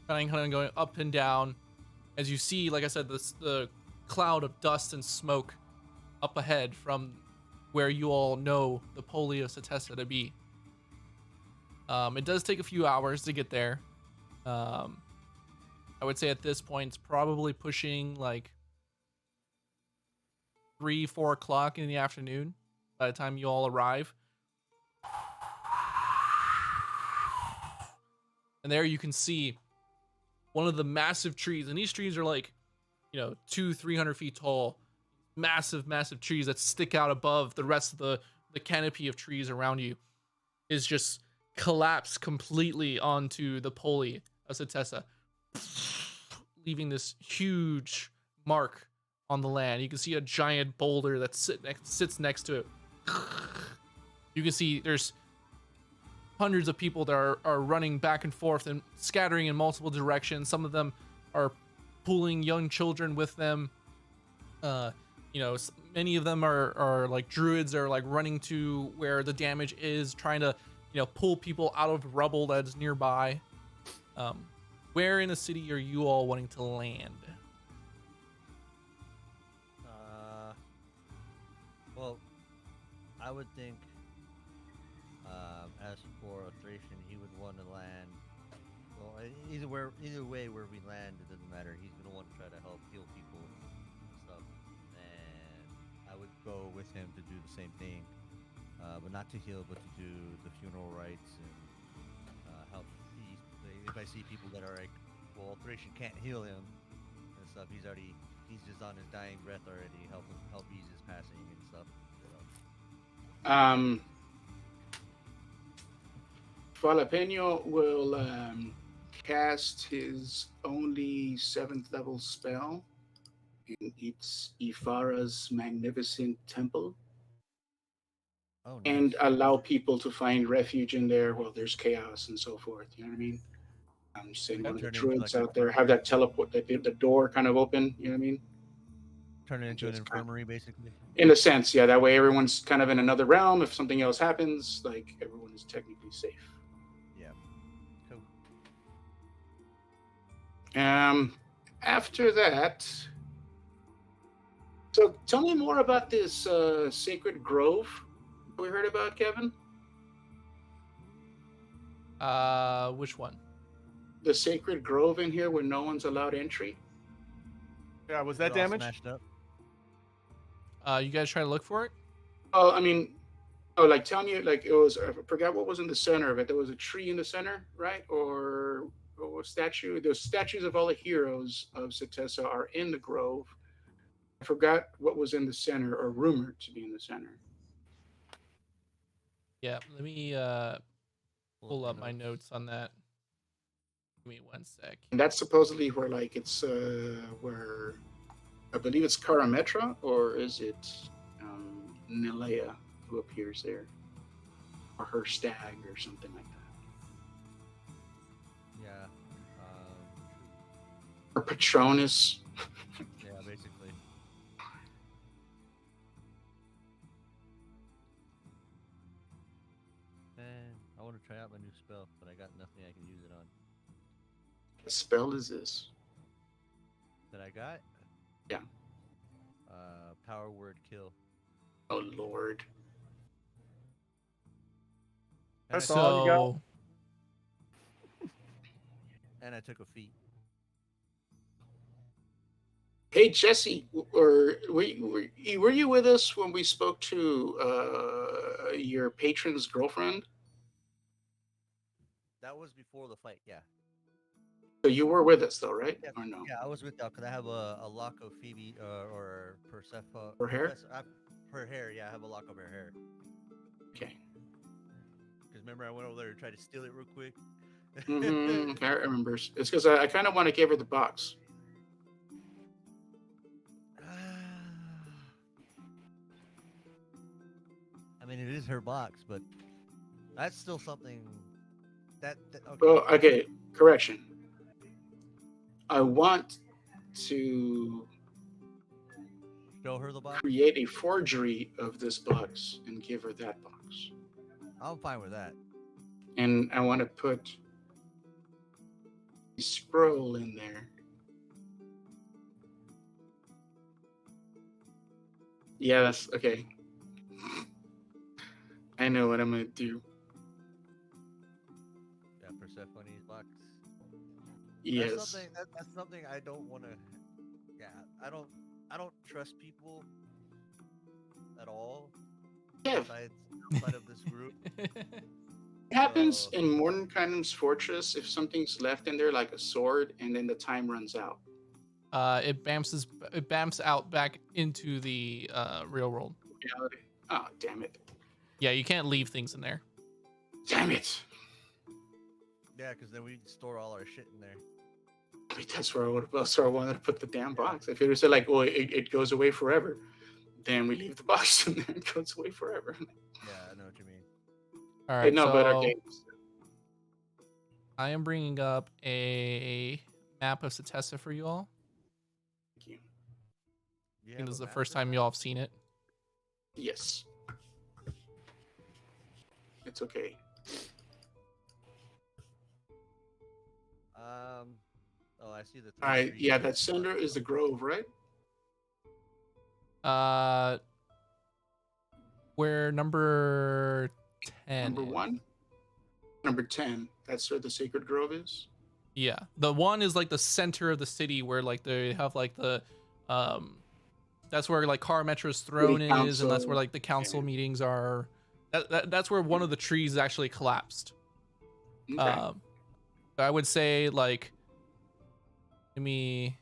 kind of going up and down. As you see, like I said, the cloud of dust and smoke up ahead from where you all know the Poli of Setessa to be. It does take a few hours to get there. I would say at this point it's probably pushing like 3-4 o'clock in the afternoon by the time you all arrive. And there you can see one of the massive trees, and these trees are like, 200-300 feet tall, massive trees that stick out above the rest of the canopy of trees around you, is just collapsed completely onto the Poli of Setessa, leaving this huge mark on the land. You can see a giant boulder that sits next to it. You can see there's hundreds of people that are running back and forth and scattering in multiple directions. Some of them are pulling young children with them. Many of them are like druids, are like running to where the damage is, trying to pull people out of rubble that is nearby. Where in the city are you all wanting to land?
Well, I would think, as for a Thracian, he would want to land. Well, either way where we land, it doesn't matter. He's gonna want to try to help heal people and stuff, and I would go with him to do the same thing, but not to heal, but to do the funeral rites and help. If I see people that are like, well, Thracian can't heal him and stuff, he's just on his dying breath already. Help ease his passing and stuff.
Jalapeno will cast his only 7th level spell, and it's Ifara's Magnificent Temple.
Oh, nice.
And allow people to find refuge in there while there's chaos and so forth. You know what I mean? I'm just saying, one of the druids out there have that teleport, the door kind of open. You know what I mean?
Turn it into an infirmary, basically.
In a sense, yeah. That way, everyone's kind of in another realm. If something else happens, like, everyone is technically safe.
Yeah. Cool.
After that, so tell me more about this sacred grove we heard about, Kevin.
Which one?
The sacred grove in here where no one's allowed entry.
Yeah, was that
They're all
damage?
smashed up.
You guys try to look for it?
Oh, I mean, like tell me, like it was. I forgot what was in the center of it. There was a tree in the center, right? Or a statue. The statues of all the heroes of Setessa are in the grove. I forgot what was in the center, or rumored to be in the center.
Yeah, let me pull up my notes on that. Give me 1 sec.
And that's supposedly where, like, it's where I believe it's Karametra, or is it Nilea who appears there, or her stag, or something like that.
Yeah.
Or Patronus.
Yeah, basically. Man, I want to try out my new spell, but I got nothing I can use it on.
What spell is this?
That I got?
Yeah.
Power word kill.
Oh Lord.
And
That's
I,
all you got?
and I took a feat.
Hey Jesse, or were you with us when we spoke to your patron's girlfriend?
That was before the fight, yeah.
So you were with us though, right?
Yeah,
Or no?
yeah, I was with that because I have a lock of Phoebe or Persephone.
Her hair?
Her hair, yeah, I have a lock of her hair.
Okay.
Because remember, I went over there and tried to steal it real quick.
I remember. It's because I kind of want to give her the box.
I mean, it is her box, but that's still something that okay.
Well, okay. Correction. I want to
Show her the box.
create a forgery of this box and give her that box.
I'm fine with that.
And I want to put a scroll in there. Yeah, that's okay. I know what I'm gonna do.
Yeah, Persephone's box.
Yes.
That's something I don't want to. Yeah, I don't trust people at all.
Yeah.
Outside of this group.
It happens in Mordenkainen's fortress if something's left in there, like a sword, and then the time runs out.
It bamps out back into the real world.
Reality. Oh, damn it.
Yeah, you can't leave things in there.
Damn it.
Yeah, because then we store all our shit in there.
I mean, that's where I wanted to put the damn box. If it was like, oh, it goes away forever, then we leave the box in there. It goes away forever.
Yeah, I know what you mean.
All right,
No,
so
but okay.
I am bringing up a map of Setessa for you all.
Thank you.
You
I think
have
this is
a
the
map
first
for
time
that?
you all have seen it.
Yes. It's okay.
Oh, I see the.
All right.
three
Yeah,
trees.
that center is the grove, right?
Where number 10
Number
is.
1? Number 10. That's where the sacred grove is?
Yeah, the one is like the center of the city where like they have like the that's where like Karametra's throne is, and that's
council.
where like the council meetings are. That's where one of the trees actually collapsed.
Okay.
I would say like let me.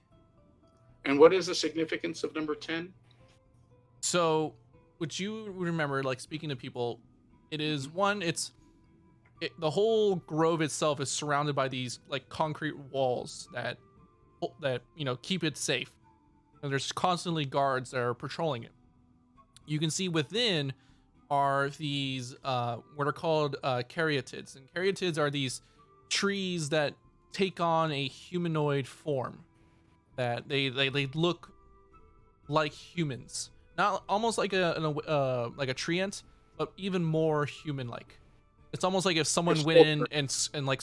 And what is the significance of number 10?
So, would you remember, like speaking to people, it is one. The whole grove itself is surrounded by these like concrete walls that keep it safe. And there's constantly guards that are patrolling it. You can see within are these what are called caryatids, and caryatids are these trees that take on a humanoid form. That they look like humans, not almost like a treant, but even more human-like. It's almost like if someone went in and like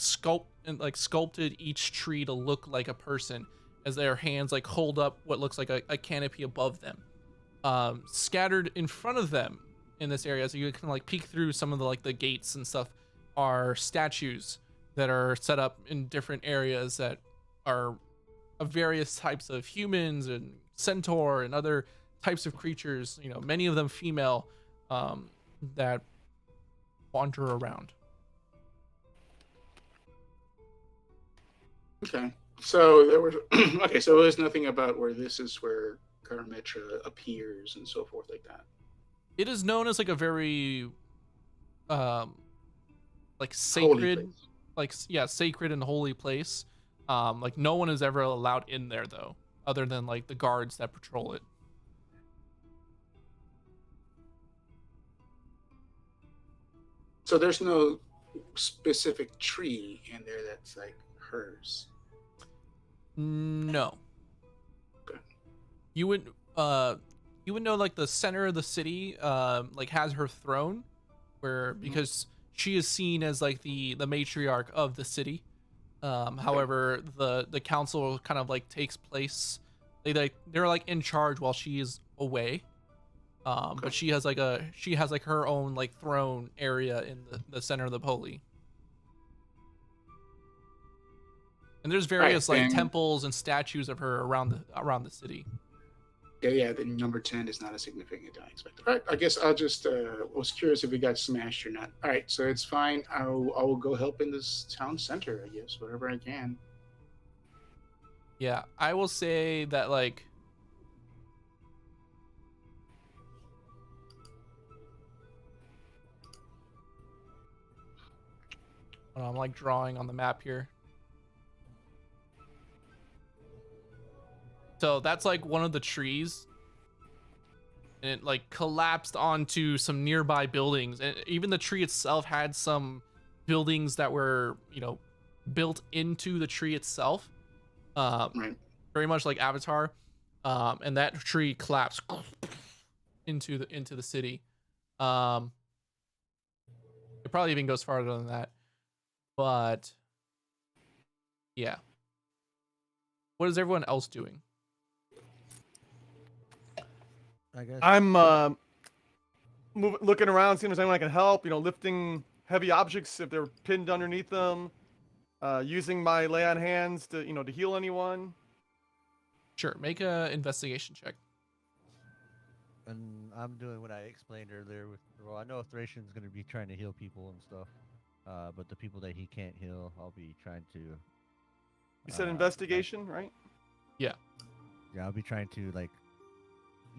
and like sculpted each tree to look like a person, as their hands like hold up what looks like a canopy above them. Scattered in front of them in this area, so you can like peek through some of the like the gates and stuff, are statues that are set up in different areas that are of various types of humans and centaur and other types of creatures, you know, many of them female, that wander around.
Okay. So there was okay. So there's nothing about where this is where Karametra appears and so forth like that.
It is known as like a very, like
Holy
sacred,
place.
like yeah, sacred and holy place. Like no one is ever allowed in there though, other than like the guards that patrol it.
So there's no specific tree in there that's like hers.
No.
Okay.
You would know like the center of the city like has her throne, where because she is seen as like the matriarch of the city. However, the council kind of like takes place. They're like in charge while she is away. But she has like her own like throne area in the center of the Poli. And there's various like temples and statues of her around the city.
Yeah, the number 10 is not as significant as I expected. All right, I guess I'll just was curious if we got smashed or not. All right, so it's fine. I will go help in this town center, I guess, whatever I can.
Yeah, I will say that like I'm like drawing on the map here. So that's like one of the trees, and it like collapsed onto some nearby buildings, and even the tree itself had some buildings that were, you know, built into the tree itself,
Right.
very much like Avatar, and that tree collapsed into the city. It probably even goes farther than that, but yeah. What is everyone else doing?
I guess.
I'm looking around, seeing if there's anyone I can help. You know, lifting heavy objects if they're pinned underneath them. Using my lay on hands to to heal anyone.
Sure, make a investigation check.
And I'm doing what I explained earlier. Well, I know Thracian's going to be trying to heal people and stuff, but the people that he can't heal, I'll be trying to.
You said investigation, right?
Yeah.
Yeah, I'll be trying to like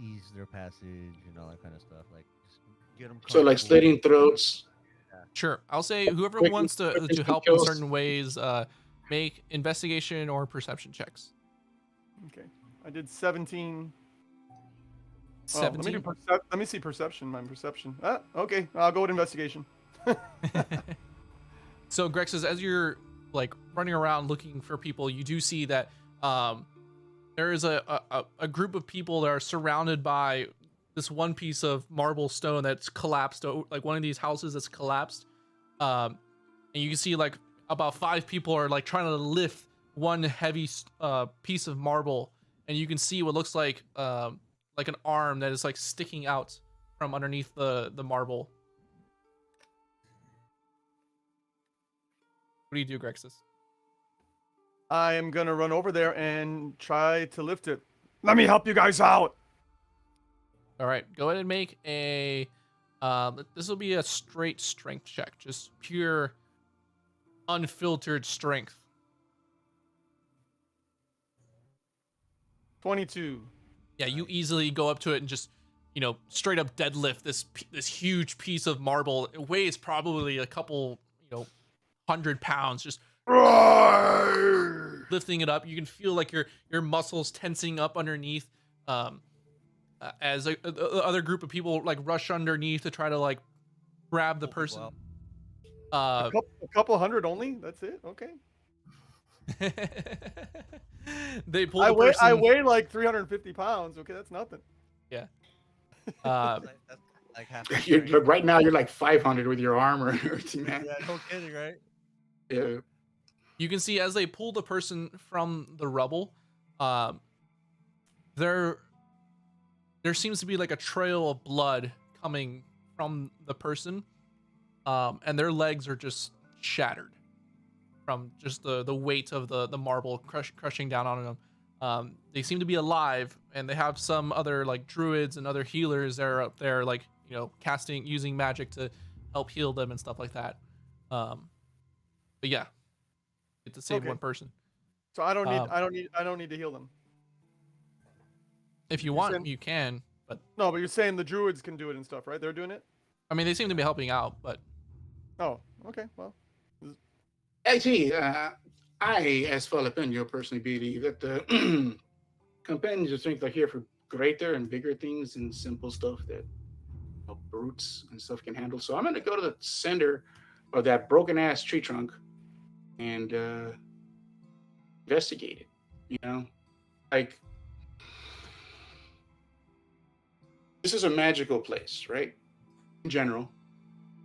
ease their passage and all that kind of stuff. Like just get them.
So like slitting throats.
Sure. I'll say whoever
Quick-
wants to
quick
help in
kills.
certain ways, make investigation or perception checks.
Okay. I did 17. Oh,
17.
let me see perception. My perception. Okay. I'll go with investigation.
So Grexus, as you're like running around looking for people, you do see that there is a group of people that are surrounded by this one piece of marble stone that's collapsed, like one of these houses that's collapsed. And you can see like about 5 people are like trying to lift one heavy piece of marble, and you can see what looks like an arm that is like sticking out from underneath the marble. What do you do, Grexus?
I am gonna run over there and try to lift it. Let me help you guys out.
All right, go ahead and make a. This will be a straight strength check, just pure, unfiltered strength.
22.
Yeah, you easily go up to it and just, straight up deadlift this huge piece of marble. It weighs probably a couple, 100 pounds. Just lifting it up. You can feel like your muscles tensing up underneath. As a other group of people like rush underneath to try to like grab the person.
A couple hundred only. That's it. Okay.
They pull.
I
person.
weigh like 350 pounds. Okay, that's nothing.
Yeah.
That's like half.
Right now you're like 500 with your armor and everything, man.
Yeah, no kidding, right?
Yeah.
You can see as they pull the person from the rubble, there seems to be like a trail of blood coming from the person, and their legs are just shattered from just the weight of the marble crushing down on them. They seem to be alive, and they have some other like druids and other healers that are up there, like, you know, using magic to help heal them and stuff like that. But yeah, get to save
Okay.
one person.
So I don't need to heal them.
If you want, you can, but
No, but you're saying the druids can do it and stuff, right? They're doing it?
I mean, they seem to be helping out, but
Oh, okay. Well,
Actually, I, as Filipenio, personally believe that the companions of strength are here for greater and bigger things than simple stuff that brutes and stuff can handle. So I'm going to go to the center of that broken ass tree trunk and investigate it. You know, like, this is a magical place, right? In general,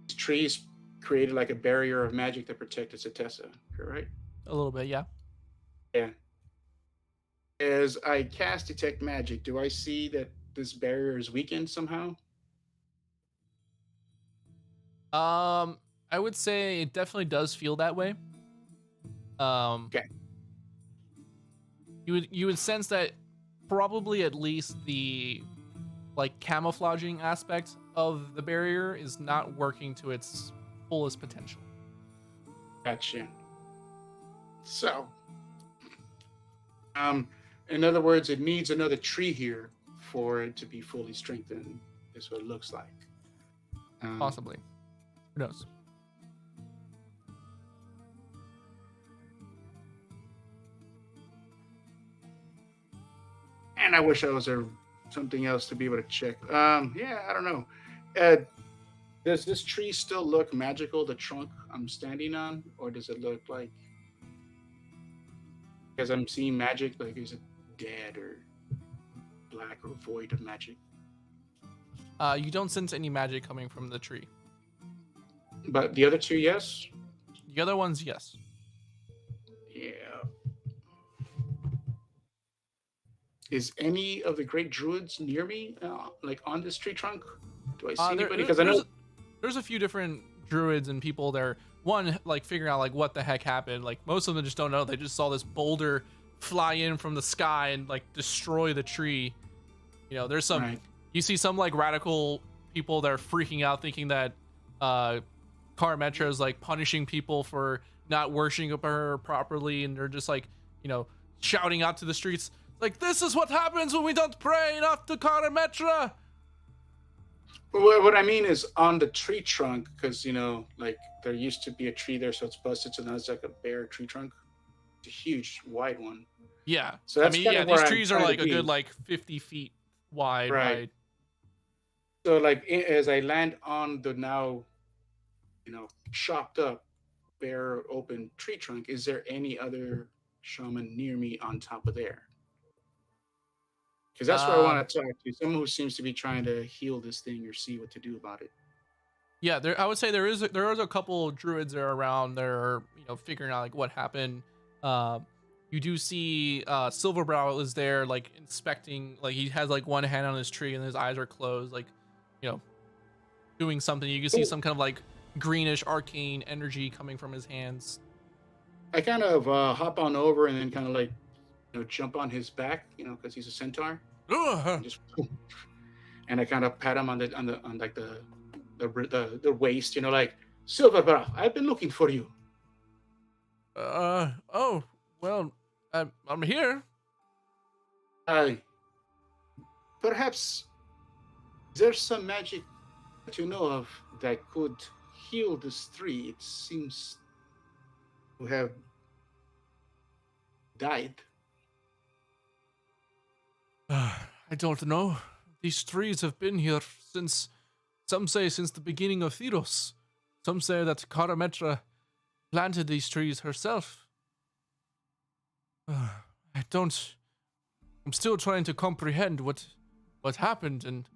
these trees created like a barrier of magic that protected Satessa, right?
a little bit, yeah.
Yeah. As I cast Detect Magic, do I see that this barrier is weakened somehow?
I would say it definitely does feel that way.
Okay.
You would sense that probably at least the like camouflaging aspect of the barrier is not working to its fullest potential.
Gotcha. So, in other words, it needs another tree here for it to be fully strengthened, is what it looks like.
Possibly. Who knows?
And I wish I was there something else to be able to check. Yeah, I don't know. Does this tree still look magical, the trunk I'm standing on? Or does it look like, because I'm seeing magic, like, is it dead or black or void of magic?
You don't sense any magic coming from the tree.
But the other two, yes?
The other ones, yes.
Yeah. Is any of the great druids near me, like on this tree trunk? Do I see anybody? Because I know
there's a few different druids and people there. One, like, figuring out like what the heck happened. Like, most of them just don't know. They just saw this boulder fly in from the sky and like destroy the tree. You know, there's some.
Right.
You see some like radical people that are freaking out, thinking that Karametra is like punishing people for not worshiping her properly, and they're just like, you know, shouting out to the streets like, "This is what happens when we don't pray enough to Karametra."
What I mean is on the tree trunk, because, you know, like, there used to be a tree there, so it's busted, so now it's like a bare tree trunk. It's a huge, wide one.
Yeah.
So that's
these trees are like a good like 50 feet wide.
Right. So, like, as I land on the now, you know, chopped up, bare, open tree trunk, is there any other shaman near me on top of there? Because that's what I want to talk to. Someone who seems to be trying to heal this thing or see what to do about it.
Yeah, I would say there is a couple druids that are around. They're, you know, figuring out like what happened. You do see Silverbrow is there, like, inspecting. Like, he has like one hand on his tree and his eyes are closed, like, you know, doing something. You can see some kind of like greenish arcane energy coming from his hands.
I kind of hop on over and then kind of like, you know, jump on his back, you know, because he's a centaur. And I kind of pat him on like the waist, you know, like, Silverbrow, I've been looking for you.
Oh, well, I'm here.
Perhaps there's some magic that you know of that could heal this tree. It seems to have died.
I don't know. These trees have been here since, some say since the beginning of Theros. Some say that Karametra planted these trees herself. I'm still trying to comprehend what happened, and...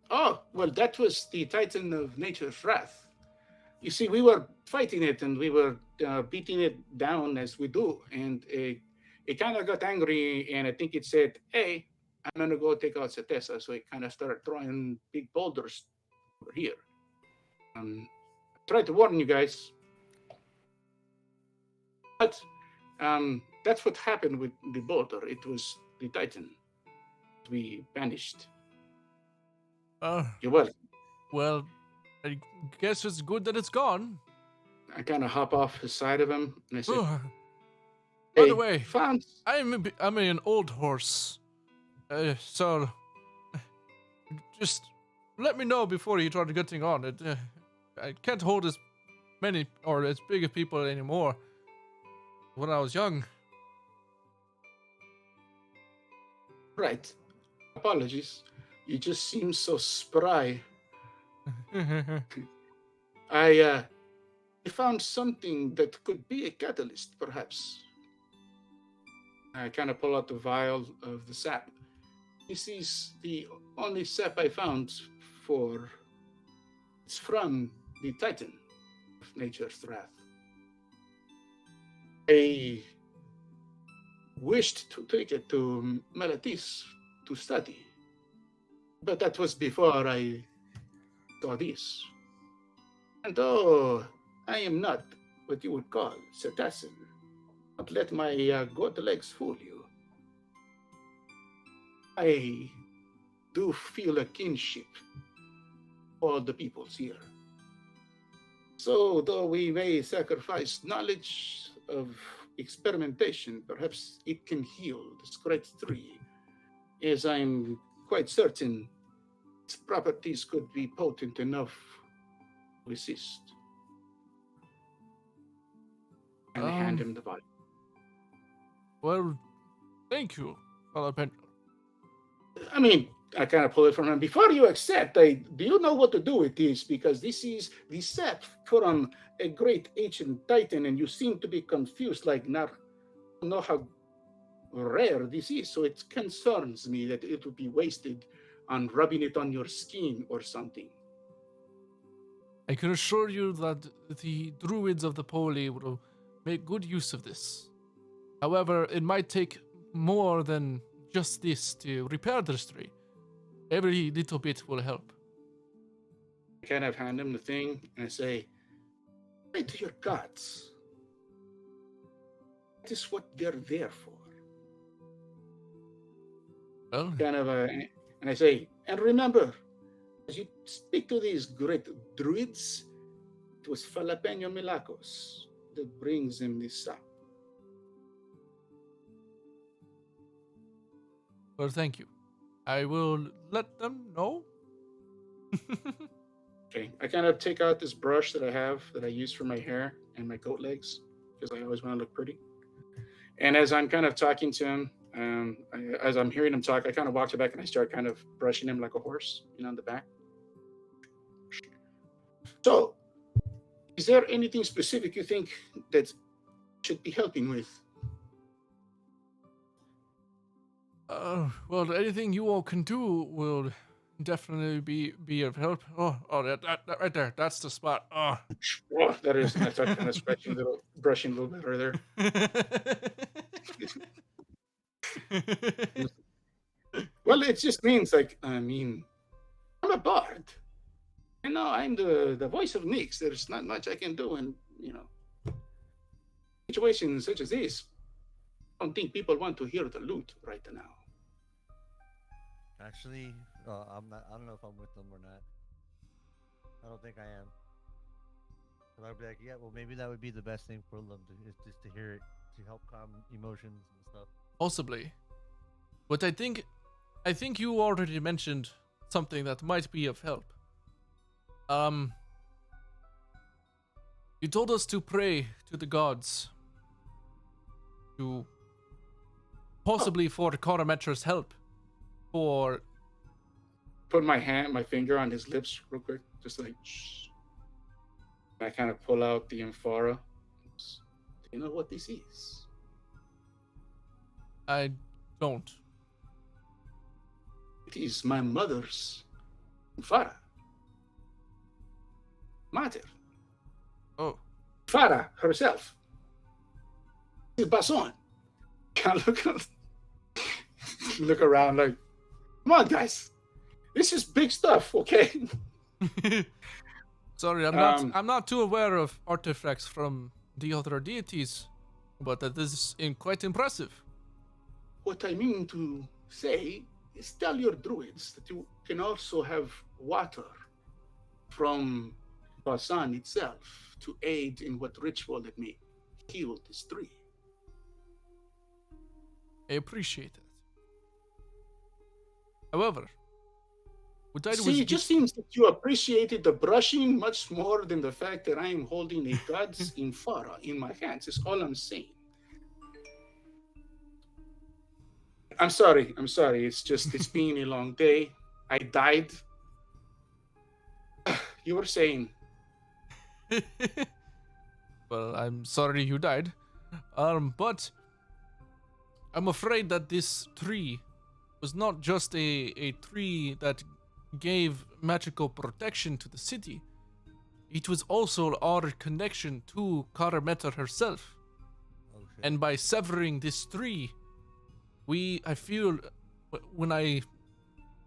Oh, well, that was the Titan of Nature's Wrath. You see, we were fighting it, and we were beating it down as we do, and it kind of got angry, and I think it said, "Hey, I'm gonna go take out Setessa." So it kind of started throwing big boulders over here. Tried to warn you guys, but that's what happened with the boulder. It was the Titan we banished. You're welcome.
Well, I guess it's good that it's gone.
I kind of hop off the side of him, and I said,
By
"Hey,
the way,
found."
I'm an old horse, so just let me know before you try getting on it. I can't hold as many or as big of people anymore. When I was young.
Right. Apologies. You just seem so spry. I found something that could be a catalyst, perhaps. I kind of pull out the vial of the sap. This is the only sap I found for. It's from the Titan of Nature's Wrath. I wished to take it to Melatis to study, but that was before I saw this. And though I am not what you would call cetacean, don't let my goat legs fool you. I do feel a kinship for the peoples here. So, though we may sacrifice knowledge of experimentation, perhaps it can heal this great tree, as I'm quite certain its properties could be potent enough to assist. And I hand him the vial.
Well, thank you, Jalapeno.
I mean, I kind of pull it from him. Before you accept, do you know what to do with this? Because this is the sap from a great ancient Titan, and you seem to be confused, like not know how rare this is. So it concerns me that it would be wasted on rubbing it on your skin or something.
I can assure you that the druids of the Poli will make good use of this. However, it might take more than just this to repair this tree. Every little bit will help.
I kind of hand him the thing and I say, pray to your gods. That is what they're there for.
Well,
And I say, and remember, as you speak to these great druids, it was Jalapeno Milagros that brings them this sap.
well, thank you. I will let them know.
Okay, I kind of take out this brush that I have that I use for my hair and my goat legs because I always want to look pretty. And as I'm kind of talking to him, as I'm hearing him talk, I kind of walk to the back and I start kind of brushing him like a horse, on the back. So, is there anything specific you think that should be helping with?
Well, anything you all can do will definitely be of help. Oh, that right there. That's the spot. Oh,
That is. I start kind of brushing a little bit right there. Well, it just means I'm a bard. I'm the voice of Nyx. There's not much I can do in, situations such as this. I don't think people want to hear the lute right now.
Actually, I'm not. I don't know if I'm with them or not. I don't think I am. But I'd be like, yeah, well, maybe that would be the best thing for them is just to hear it to help calm emotions and stuff.
Possibly, but I think you already mentioned something that might be of help. You told us to pray to the gods, to possibly for Karametra's help. For
put my finger on his lips real quick, just like shh. I kind of pull out the amphora. Do you know what this is?
I don't.
It is my mother's amphora. Mater.
Oh.
Farah herself. She's Bason. Look around like, come on, guys. This is big stuff, okay?
Sorry, I'm not too aware of artifacts from the other deities, but that is quite impressive.
What I mean to say is tell your druids that you can also have water from Basan itself to aid in what ritual that may heal this tree.
I appreciate it. However, what I
See, it just seems that you appreciated the brushing much more than the fact that I am holding a god's infara in my hands. Is all I'm saying. I'm sorry. It's been a long day. I died. You were saying.
Well, I'm sorry you died. But I'm afraid that this tree was not just a tree that gave magical protection to the city. It was also our connection to Karametra herself.
Oh, shit.
And by severing this tree, I feel, when I,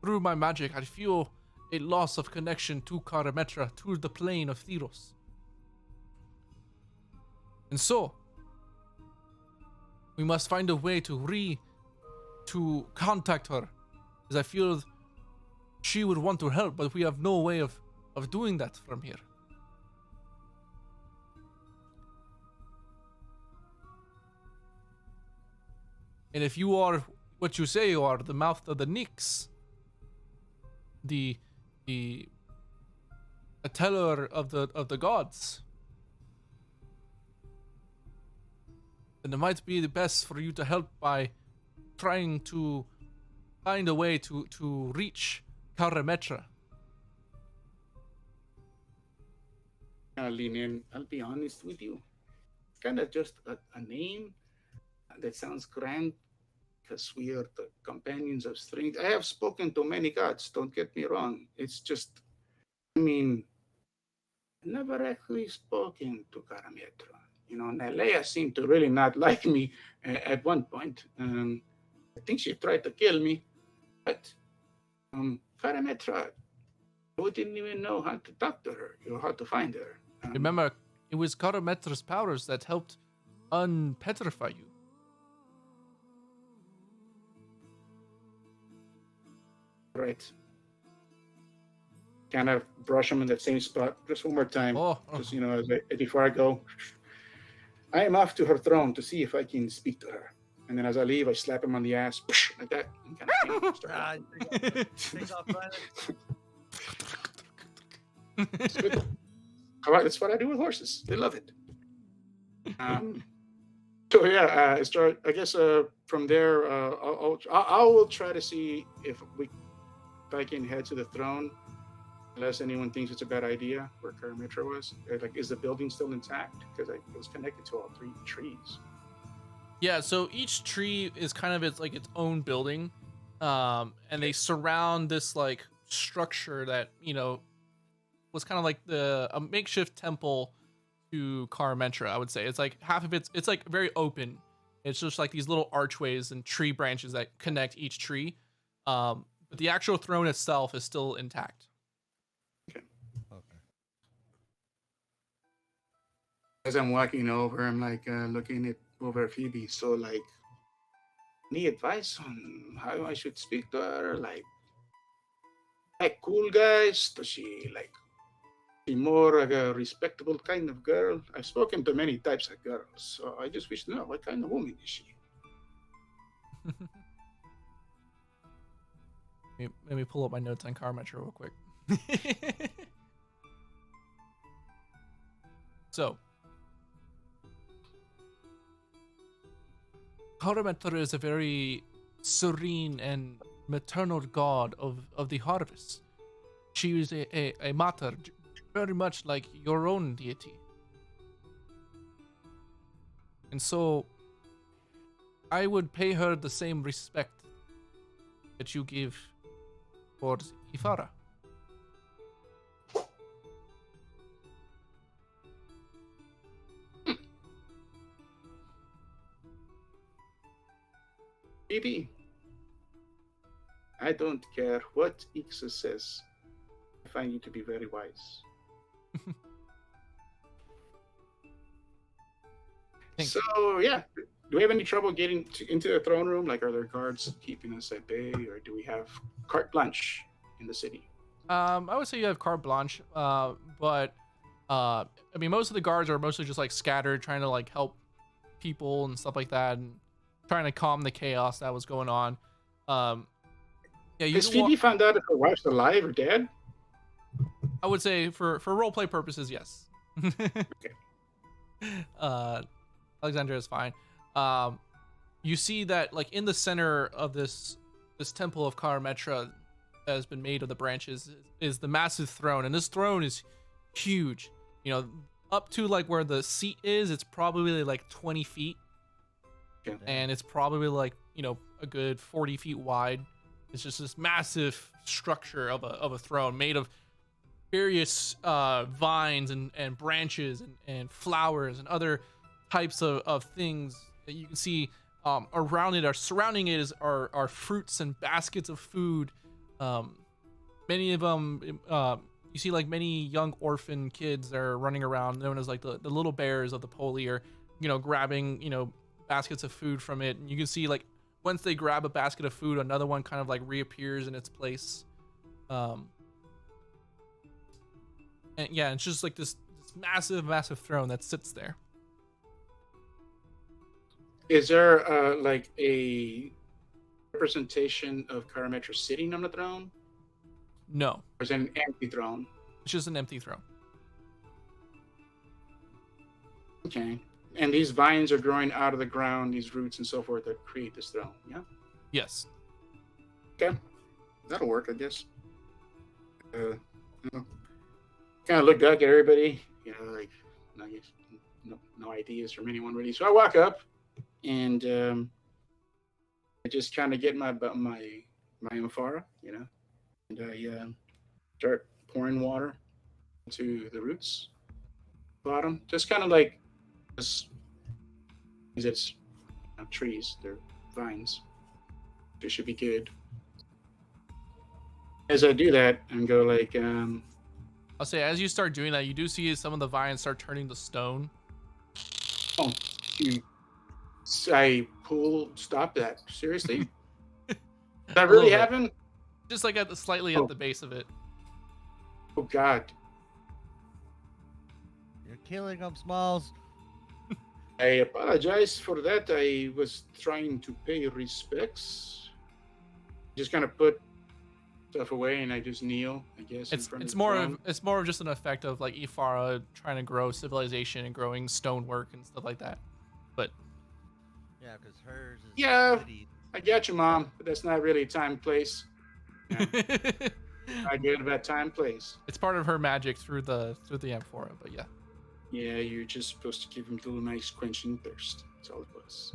through my magic, I feel a loss of connection to Karametra, to the plane of Theros. And so, we must find a way to contact her, as I feel she would want to help, but we have no way of doing that from here. And if you are what you say you are, the mouth of the Nyx, a teller of the gods, then it might be the best for you to help by trying to find a way to reach Karametra.
I'll lean in. I'll be honest with you. It's kind of just a name that sounds grand because we are the companions of strength. I have spoken to many gods, don't get me wrong. It's just, I mean, I've never actually spoken to Karametra. You know, Nalea seemed to really not like me at one point. I think she tried to kill me, but Karametra, we didn't even know how to talk to her or how to find her.
Remember, it was Karametra's powers that helped unpetrify you.
Right. Kind of brush them in that same spot just one more time. Just, you know, before I go, I am off to her throne to see if I can speak to her. And then as I leave, I slap him on the ass, like that. And kind of, you know,
Take off running.
It's good. All right, that's what I do with horses. They love it. So yeah, I guess from there, I will try to see if I can head to the throne, unless anyone thinks it's a bad idea where Karametra was. Like, is the building still intact? Because it was connected to all three trees.
Yeah, so each tree is kind of its own building, and they surround this like structure that, you know, was kind of like a makeshift temple to Karametra. I would say it's like half of it's like very open. It's just like these little archways and tree branches that connect each tree, but the actual throne itself is still intact.
Okay.
As I'm walking over, I'm like looking at over Phoebe. So like, any advice on how I should speak to her? Like cool guys? Does she like be more like a respectable kind of girl? I've spoken to many types of girls, so I just wish to know what kind of woman is she.
Let me pull up my notes on Karametra real quick. So, Karametra is a very serene and maternal god of the harvest. She is a mater, very much like your own deity. And so, I would pay her the same respect that you give towards Ifara.
BB, I don't care what Ixa says. I find you to be very wise.
Thanks.
So, yeah. Do we have any trouble getting into the throne room? Like, are there guards keeping us at bay, or do we have carte blanche in the city?
I would say you have carte blanche, but I mean, most of the guards are mostly just like scattered, trying to like help people and stuff like that, and trying to calm the chaos that was going on. Yeah, you
Has
can
Phoebe found out if her wife's alive or dead?
I would say for roleplay purposes, yes. Alexandria is fine. You see that like in the center of this temple of Karametra that has been made of the branches is the massive throne, and this throne is huge. You know, up to like where the seat is, it's probably like 20 feet, and it's probably like, you know, a good 40 feet wide. It's just this massive structure of a throne made of various vines and branches and flowers and other types of things that you can see around it. Surrounding it are fruits and baskets of food. Many of them, you see like many young orphan kids that are running around, known as like the little bears of the Poli, are, you know, grabbing, you know, baskets of food from it. And you can see like once they grab a basket of food, another one kind of like reappears in its place. And yeah, it's just like this massive throne that sits there.
Is there like a representation of Karametra sitting on the throne?
No,
Or is it an empty throne?
it's just an empty throne.
Okay. And these vines are growing out of the ground, these roots and so forth that create this throne, yeah?
Yes.
Okay. That'll work, I guess. You know, kind of look back at everybody, you know, like, I guess, no ideas from anyone really. So I walk up and I just kind of get my amphora, you know, and I start pouring water into the roots, bottom, just kind of like this. It's trees, they're vines. They should be good. As I do that, and go like,
I'll say as you start doing that, you do see some of the vines start turning to stone.
oh, stop that. Seriously? That really happened?
Just like at the base of it.
Oh, God.
You're killing them, Smalls.
I apologize for that. I was trying to pay respects. Just kind of put stuff away and I just kneel, I guess.
It's more of just an effect of like Ifara trying to grow civilization and growing stonework and stuff like that. But
Yeah, because hers is.
Yeah.
City.
I get you, Mom, but that's not really time, place. Yeah. I get about time, place.
it's part of her magic through the amphora. But yeah.
Yeah, you're just supposed to give him a little nice quenching thirst. That's all it was.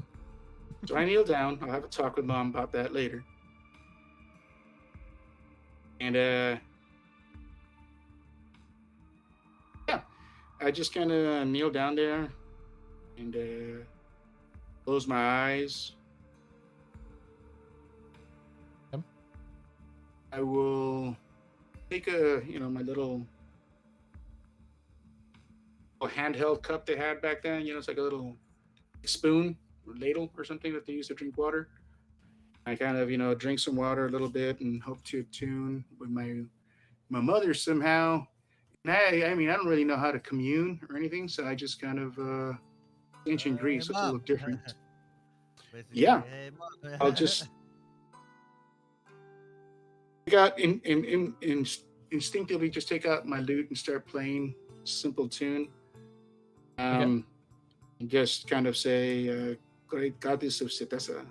So I kneel down. I'll have a talk with Mom about that later. And yeah, I just kind of kneel down there and close my eyes.
Yep.
I will take my little handheld cup they had back then. You know, it's like a little spoon or ladle or something that they use to drink water. I kind of, drink some water a little bit and hope to attune with my mother somehow. And I mean, I don't really know how to commune or anything, so I just kind of ancient Greece, so it's a little different.
Basically,
Yeah.
hey, Mom.
I'll just instinctively just take out my lute and start playing simple tune. And just kind of say, great goddess of Cetessa,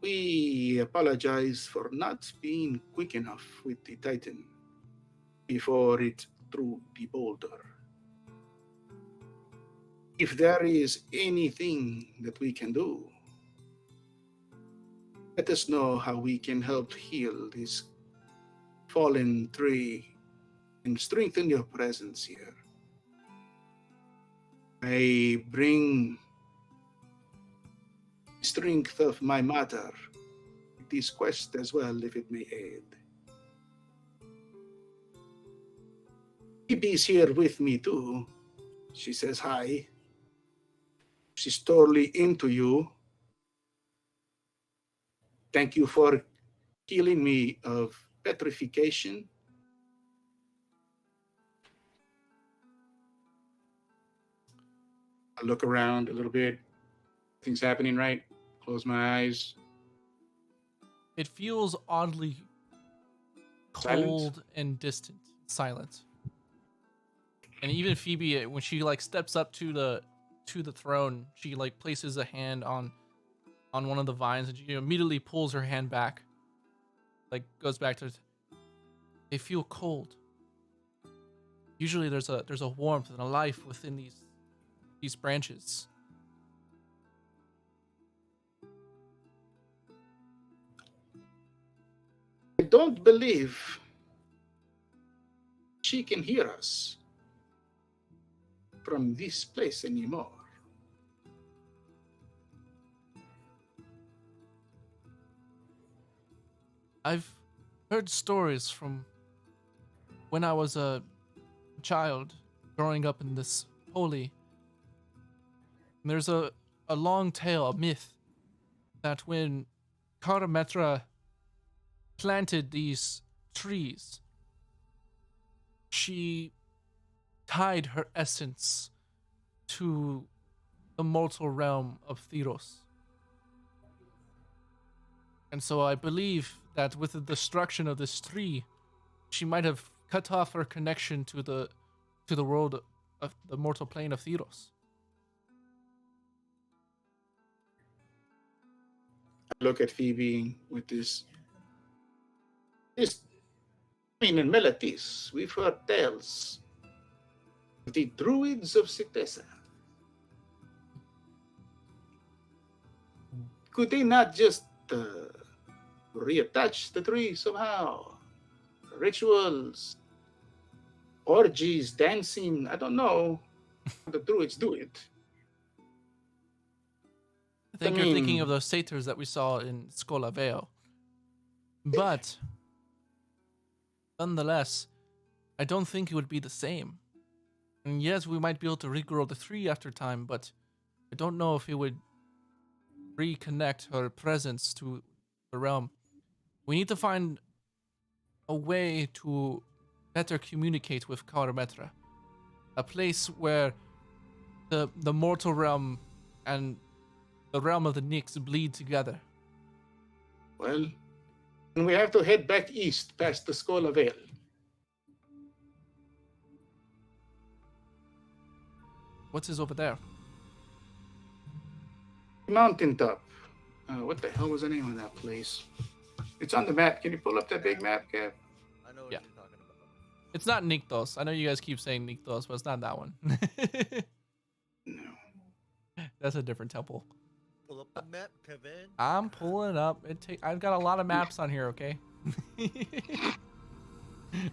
we apologize for not being quick enough with the Titan before it threw the boulder. If there is anything that we can do, let us know how we can help heal this fallen tree and strengthen your presence here. I bring strength of my mother. This quest as well, if it may aid. Phoebe's here with me too. She says hi. She's totally into you. Thank you for healing me of petrification. I look around a little bit. Things happening, right? Close my eyes.
It feels oddly cold and distant, silent. And even Phoebe, when she like steps up to the throne, she like places a hand on one of the vines, and she immediately pulls her hand back. Like goes back to. They feel cold. Usually, there's a warmth and a life within these branches.
I don't believe she can hear us from this place anymore.
I've heard stories from when I was a child growing up in this holy. And there's a long tale, a myth, that when Karametra planted these trees, she tied her essence to the mortal realm of Theros. And so I believe that with the destruction of this tree, she might have cut off her connection to the world of the mortal plane of Theros.
I look at Phoebe with this. I mean, in Meletis, we've heard tales of the druids of Citessa. Could they not just reattach the tree somehow? Rituals, orgies, dancing, I don't know how the druids do it.
I think you're thinking of those satyrs that we saw in Scola Veo. But nonetheless, I don't think it would be the same. And yes, we might be able to regrow the tree after time, but I don't know if it would reconnect her presence to the realm. We need to find a way to better communicate with Karametra. A place where the mortal realm and the realm of the Nyx bleed together.
Well, then we have to head back east past the Skull of Ale.
What is over there?
Mountaintop. What the hell was the name of that place? It's on the map. Can you pull up that big map, Kev?
I know what
Yeah.
you're talking about.
It's not Nykthos. I know you guys keep saying Nykthos, but it's not that one.
No.
That's a different temple.
Pull up the map, Kevin.
I'm pulling up. I've got a lot of maps on here, okay?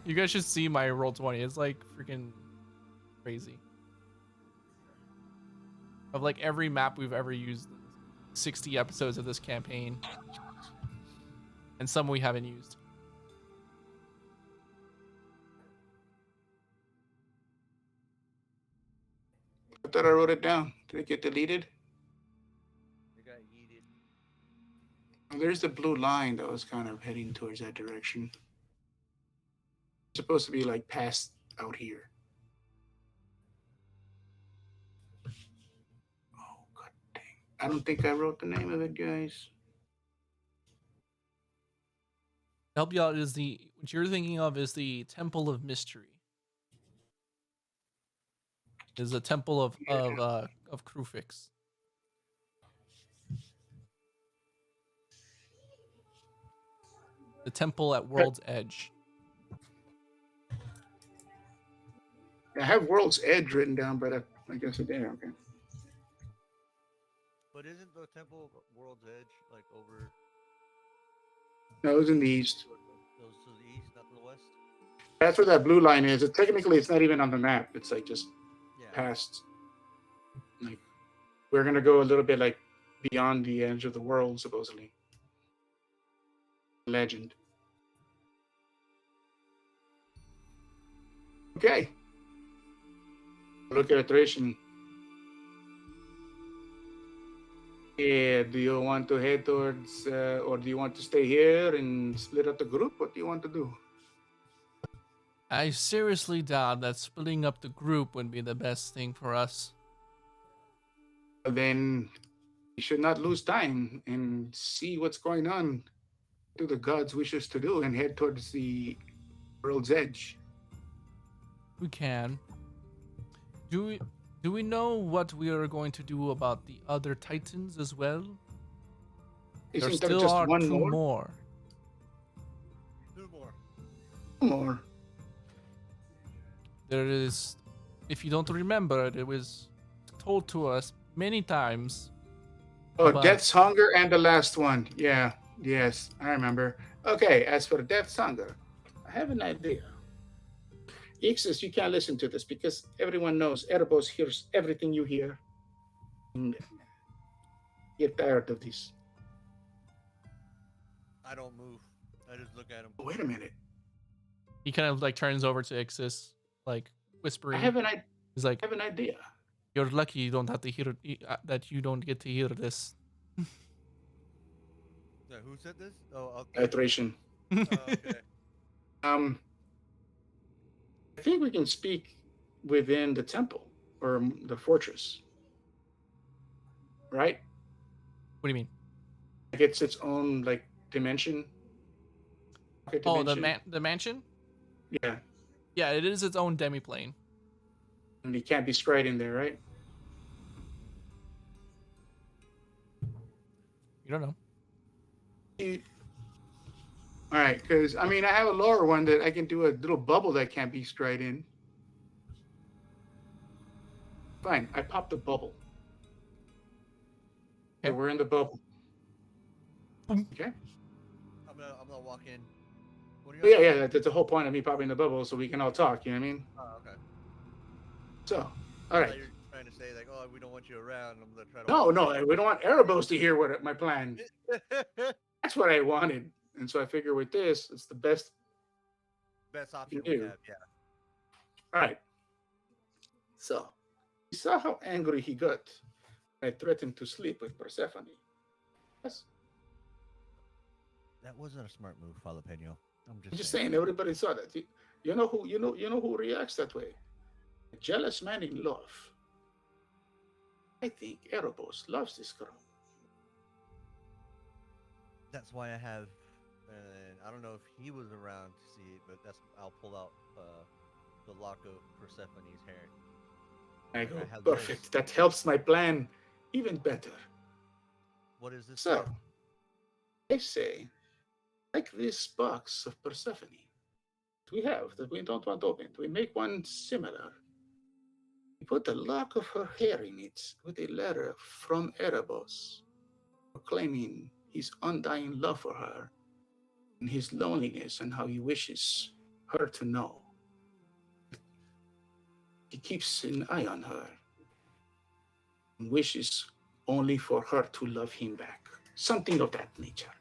You guys should see my Roll20. It's like freaking crazy. Of like every map we've ever used, 60 episodes of this campaign, and some we haven't used.
I thought I wrote it down. Did it get deleted?
You got yeeted.
Oh, there's the blue line that was kind of heading towards that direction. It's supposed to be like past out here. Oh, god dang. I don't think I wrote the name of it, guys.
Help you out is what you're thinking of is the Temple of Mystery. Is a temple of Krufix. The temple at World's Edge.
I have World's Edge written down, but I guess it did. Okay.
But isn't the Temple of World's Edge like over?
No, it was in the east.
Goes to the east, not to the west.
That's where that blue line is. Technically, it's not even on the map. It's like just
Yeah.
past. Like, we're gonna go a little bit like beyond the edge of the world, supposedly. Legend. Okay. Look at iteration. Yeah, do you want to head towards, or do you want to stay here and split up the group? What do you want to do?
I seriously doubt that splitting up the group would be the best thing for us.
Then we should not lose time and see what's going on, do the gods wish us to do, and head towards the world's edge.
We can. Do we know what we are going to do about the other titans as well?
You
There
think there's
still
just
are
one
two
more?
more.
Two more.
One more.
There is, if you don't remember, it was told to us many times.
Oh,
about-
Death's Hunger and the last one. Yeah. Yes, I remember. Okay, as for Death's Hunger, I have an idea. Ixis, you can't listen to this because everyone knows Erebos hears everything you hear. And get tired of this.
I don't move. I just look at him.
Oh, wait a minute.
He kind of like turns over to Ixis, like
I
whispering.
have an
He's like,
idea.
"You're lucky you don't have to hear that you don't get to hear this."
Yeah, who said this? Oh, okay.
Iteration.
Oh, okay.
I think we can speak within the temple or the fortress, right?
What do you mean?
Like it's its own like dimension. Pocket
Oh,
dimension.
the mansion?
Yeah,
Yeah, it is its own demiplane.
and you can't be straight in there, right?
You don't know.
All right, because I mean, I have a lower one that I can do a little bubble that can't be straight in. Fine, I popped the bubble.
Okay.
So we're in the bubble.
Boom.
Okay.
I'm gonna walk in. What do
But yeah, that's the whole point of me popping the bubble, so we can all talk. You know what I mean?
Oh, okay.
So, all
I
right.
thought you were trying to say like, oh, we don't want you around. I'm gonna try to.
No, we don't want Erebos to hear what my plan. That's what I wanted, and so I figure with this, it's the best.
Best option
You
we
do.
have. Yeah.
All right. So, you saw how angry he got. I threatened to sleep with Persephone. Yes.
That wasn't a smart move, Jalapeno.
I'm just saying, everybody saw that. You know who reacts that way? A jealous man in love. I think Erebos loves this girl.
That's why I have, and I don't know if he was around to see it, but I'll pull out the lock of Persephone's hair.
I
I
go,
have
perfect.
this.
That helps my plan even better.
What is this?
So, I say, like this box of Persephone we have that we don't want opened, we make one similar. We put a lock of her hair in it with a letter from Erebos, proclaiming his undying love for her and his loneliness and how he wishes her to know. He keeps an eye on her and wishes only for her to love him back. Something of that nature.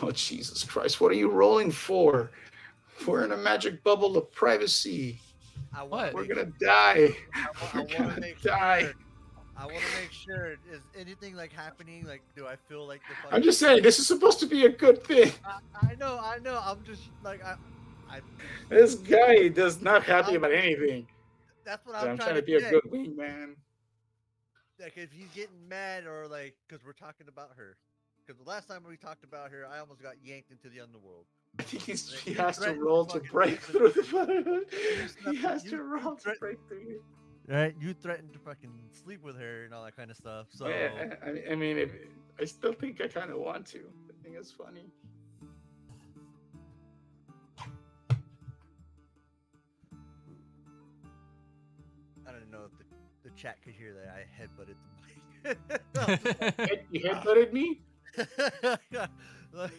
Oh, Jesus Christ, what are you rolling for? We're in a magic bubble of privacy.
What?
We're gonna die.
I
We're
want
gonna
to make
die.
sure. I want to make sure. Is anything like happening? Like, do I feel like the?
I'm just saying, this is supposed to be a good thing.
I know. I'm just like
This guy does not happy about anything.
That's what
So
I'm
I'm
trying
to be a
get.
good wingman.
Like, if he's getting mad or like, because we're talking about her. Because the last time we talked about her, I almost got yanked into the underworld.
I think he
You
has to
threatened
roll to
fucking
break
sleep
through
with
the Brotherhood. He
You
has to roll to
threat-
break through.
Right? You threatened to fucking sleep with her and all that kind of stuff. So
I mean, I still think I kind of want to. I think it's funny.
I don't know if the chat could hear that I headbutted the mic.
You headbutted me?
Like,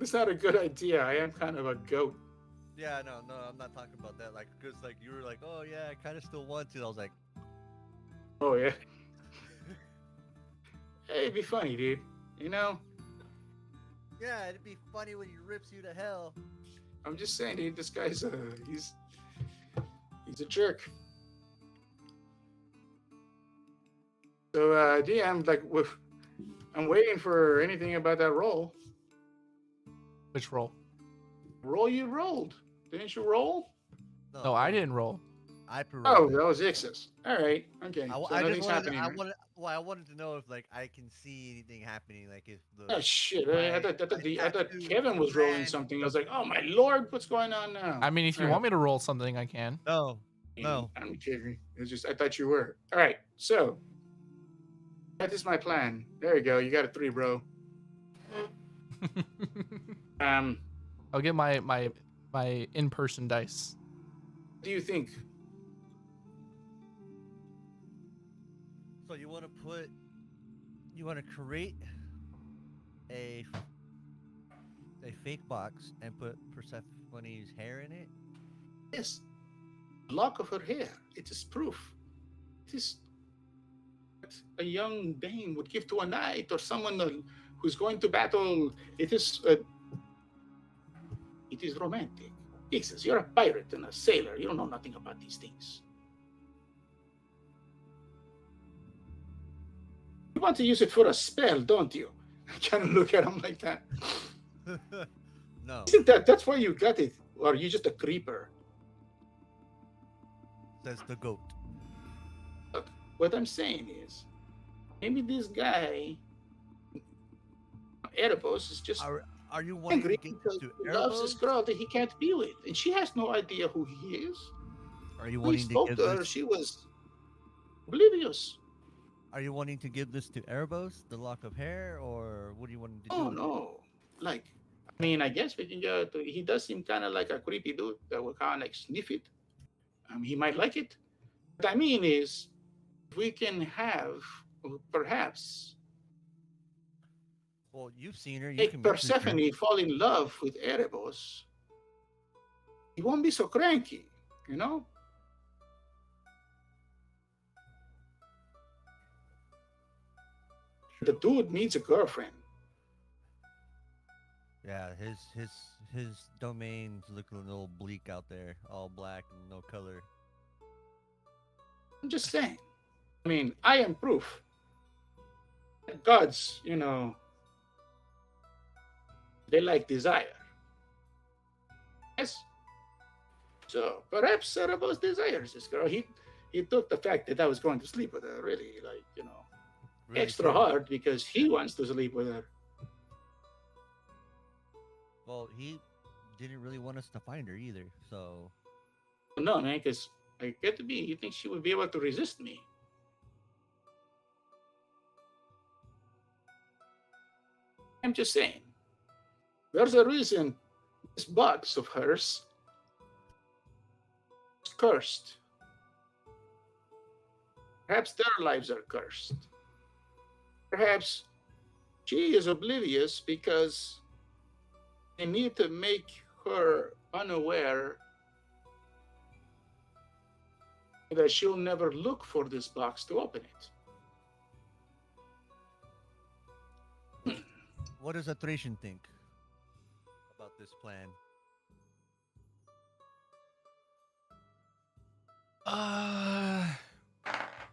It's not a good idea. I am kind of a goat.
yeah, no, I'm not talking about that. Like, cause like you were like, oh yeah, I kind of still want to. I was like,
Oh yeah. Hey, it'd be funny, dude. You know,
Yeah, it'd be funny when he rips you to hell.
I'm just saying, dude. This guy's he's a jerk. So, yeah, I'm waiting for anything about that roll.
Which roll?
Roll you rolled. Didn't you roll?
No, I didn't roll.
I
Oh, that was Ixis. All right. Okay. So
I just
nothing's
wanted,
happening. Right?
I wanted to know if like I can see anything happening, like if the
Oh shit!
my-
I thought
my
I thought
tattoo
Kevin was rolling
ran-
something. I was like, oh my lord, what's going on now?
I mean, if you
All right.
want me to roll something, I can.
No.
I'm kidding. It's just I thought you were. All right. So that is my plan. There you go. You got a 3, bro.
I'll get my in-person dice.
What do you think?
So you want to create a fake box and put Persephone's hair in it?
Yes. Lock of her hair. It is proof. It is what a young Bane would give to a knight or someone who's going to battle. It is romantic. Jesus, you're a pirate and a sailor. You don't know nothing about these things. You want to use it for a spell, don't you? I kind of look at him like that.
No.
Isn't that's why you got it? Or are you just a creeper?
Says the goat.
Look, what I'm saying is, maybe this guy, Erebos, is just
Are you wanting
angry
to get
because
to
he loves this
Erebos?
girl that he can't be with, and she has no idea who he is.
Are you
When he
wanting to
spoke
give
to her,
this?
she was oblivious.
Are you wanting to give this to Erebos, the lock of hair, or what are you wanting to do?
Oh
with it?
no! Like, I mean, I guess we can go. He does seem kind of like a creepy dude that will kind of like sniff it. He might like it. What I mean is, we can have perhaps
Well, you've seen her. You
make
can message her.
Persephone fall in love with Erebos. He won't be so cranky, you know. The dude needs a girlfriend.
Yeah, his domains look a little bleak out there, all black and no color.
I'm just saying. I mean, I am proof that gods, you know, they like desire. Yes. So perhaps Cerebos desires this girl. He took the fact that I was going to sleep with her really, like, you know,
Really
extra
serious.
hard because he wants to sleep with her.
Well, he didn't really want us to find her either, so
No, man, because I get to be. You think she would be able to resist me? I'm just saying. There's a reason this box of hers is cursed. Perhaps their lives are cursed. Perhaps she is oblivious because they need to make her unaware that she'll never look for this box to open it.
what does a Thracian think about this plan?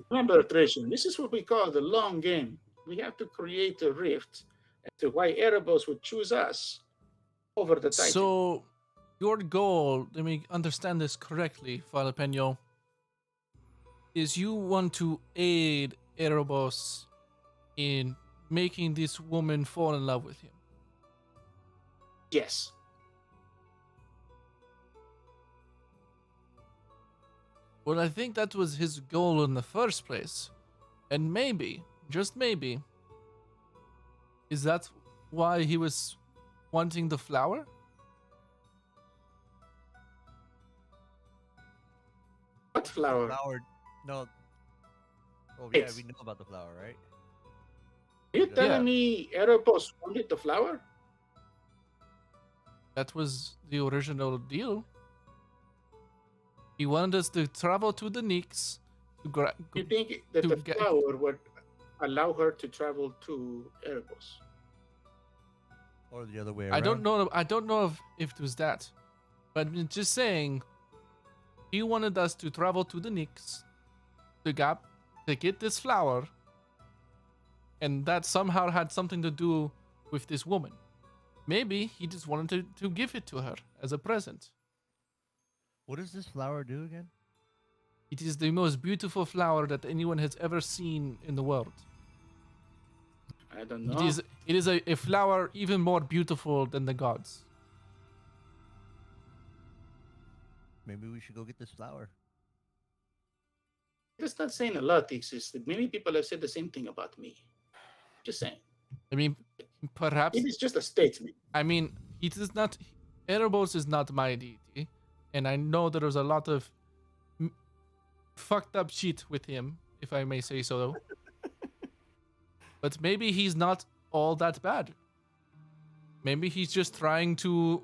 Remember, Trajan, this is what we call the long game. We have to create a rift as to why Erebos would choose us over the Titan.
So, your goal, let me understand this correctly, Jalapeno, is you want to aid Erebos in making this woman fall in love with him.
Yes.
Well, I think that was his goal in the first place. And maybe, just maybe, is that why he was wanting the flower?
What flower?
Flower? No. Oh yeah,
It's-
we know about the flower, right?
Are you telling
Yeah.
me Erebos wanted the flower?
That was the original deal. He wanted us to travel to the Nyx
You think that
to
the
get-
flower would allow her to travel to Erebos?
Or the other way around.
I don't know. I don't know if it was that, but I'm just saying. He wanted us to travel to the Nyx, to get this flower, and that somehow had something to do with this woman. Maybe he just wanted to give it to her as a present.
What does this flower do again?
It is the most beautiful flower that anyone has ever seen in the world.
I don't know.
It is a flower even more beautiful than the gods.
Maybe we should go get this flower.
That's not saying a lot exists. Many people have said the same thing about me. Just saying.
I mean, perhaps.
It is just a statement.
I mean, it is not. Erebos is not my deity, and I know there's a lot of fucked up shit with him, if I may say so. But maybe he's not all that bad. Maybe he's just trying to.